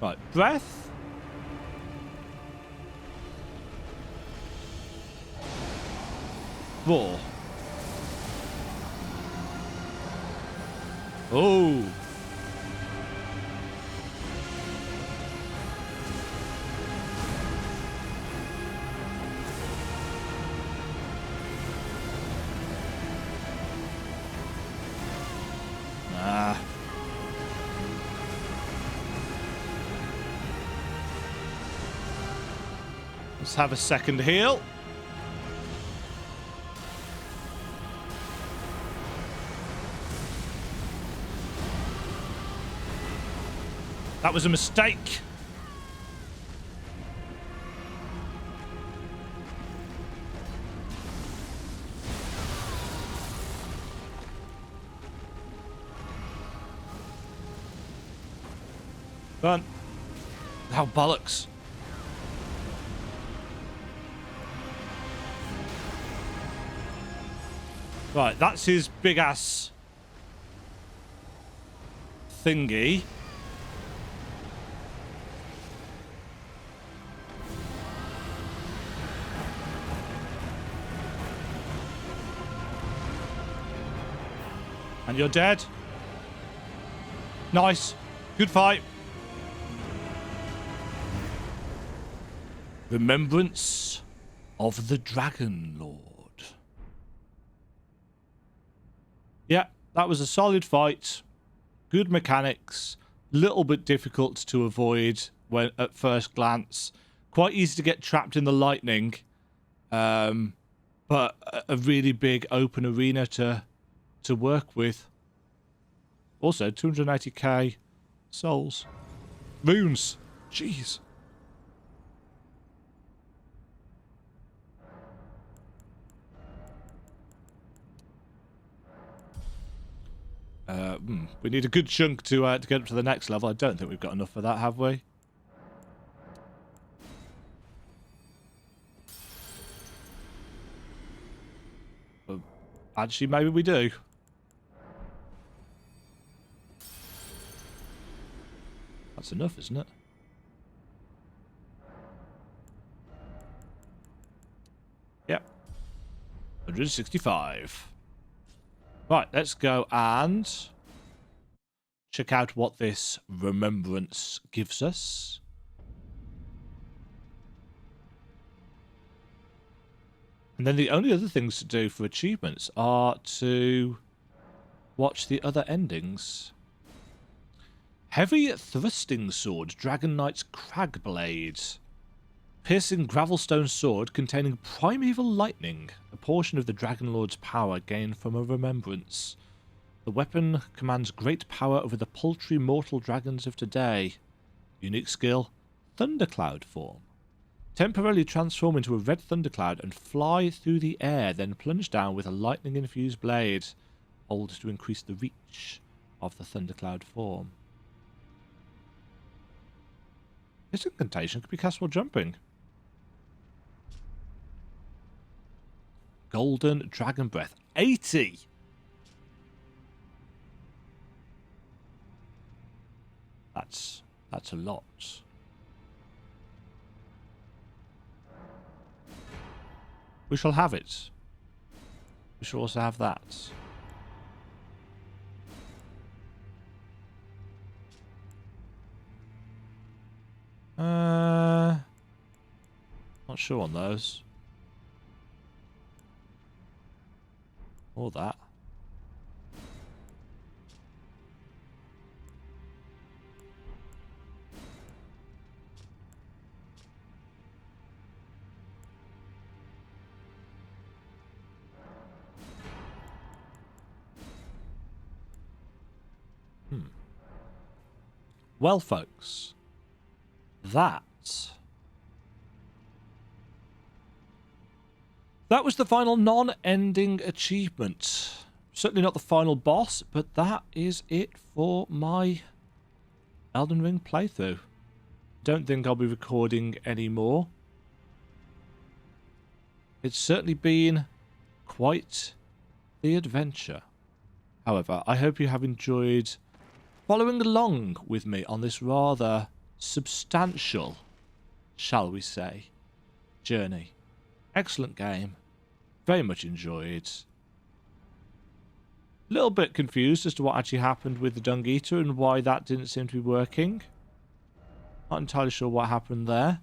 Right, breath. Roar. Oh. Ah. Let's have a second heal. That was a mistake. Burn. How bollocks. Right, that's his big ass thingy. And you're dead. Nice. Good fight. Remembrance of the Dragonlord. Yeah, that was a solid fight. Good mechanics. Little bit difficult to avoid when at first glance. Quite easy to get trapped in the lightning. But a really big open arena to work with. Also, 280k souls. Runes. Jeez. We need a good chunk to get up to the next level. I don't think we've got enough for that, have we? Actually, maybe we do. That's enough, isn't it? Yep. 165. Right, let's go and check out what this remembrance gives us. And then the only other things to do for achievements are to watch the other endings. Heavy thrusting sword, Dragon Knight's crag blade. Piercing gravelstone sword containing primeval lightning, a portion of the Dragonlord's power gained from a remembrance. The weapon commands great power over the paltry mortal dragons of today. Unique skill, thundercloud form. Temporarily transform into a red thundercloud and fly through the air, then plunge down with a lightning-infused blade. hold to increase the reach of the thundercloud form. This incantation could be cast while jumping. Golden Dragon Breath. 80! That's a lot. We shall have it. We shall also have that. Not sure on those. Or that. Well, folks, that was the final non-ending achievement. Certainly not the final boss, but that is it for my Elden Ring playthrough. Don't think I'll be recording any more. It's certainly been quite the adventure. However, I hope you have enjoyed following along with me on this rather substantial, shall we say, journey. Excellent game. Very much enjoyed. A little bit confused as to what actually happened with the Dung Eater and why that didn't seem to be working. Not entirely sure what happened there.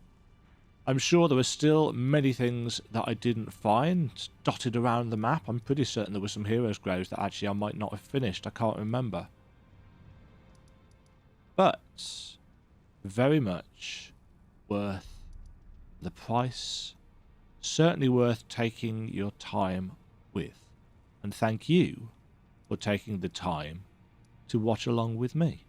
I'm sure there were still many things that I didn't find dotted around the map. I'm pretty certain there were some heroes' graves that actually I might not have finished. I can't remember. But very much worth the price. Certainly worth taking your time with. And thank you for taking the time to watch along with me.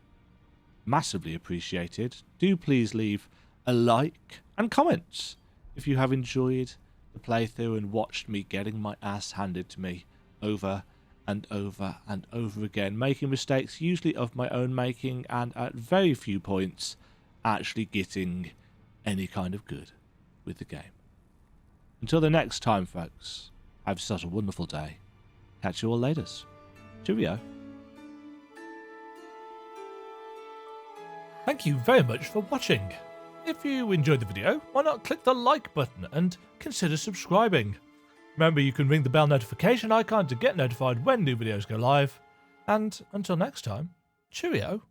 Massively appreciated. Do please leave a like and comments if you have enjoyed the playthrough and watched me getting my ass handed to me over and over and over again, making mistakes usually of my own making and at very few points actually getting any kind of good with the game. Until the next time, folks, have such a wonderful day. Catch you all later. Cheerio. Thank you very much for watching. If you enjoyed the video, why not click the like button and consider subscribing. Remember, you can ring the bell notification icon to get notified when new videos go live. And until next time, cheerio.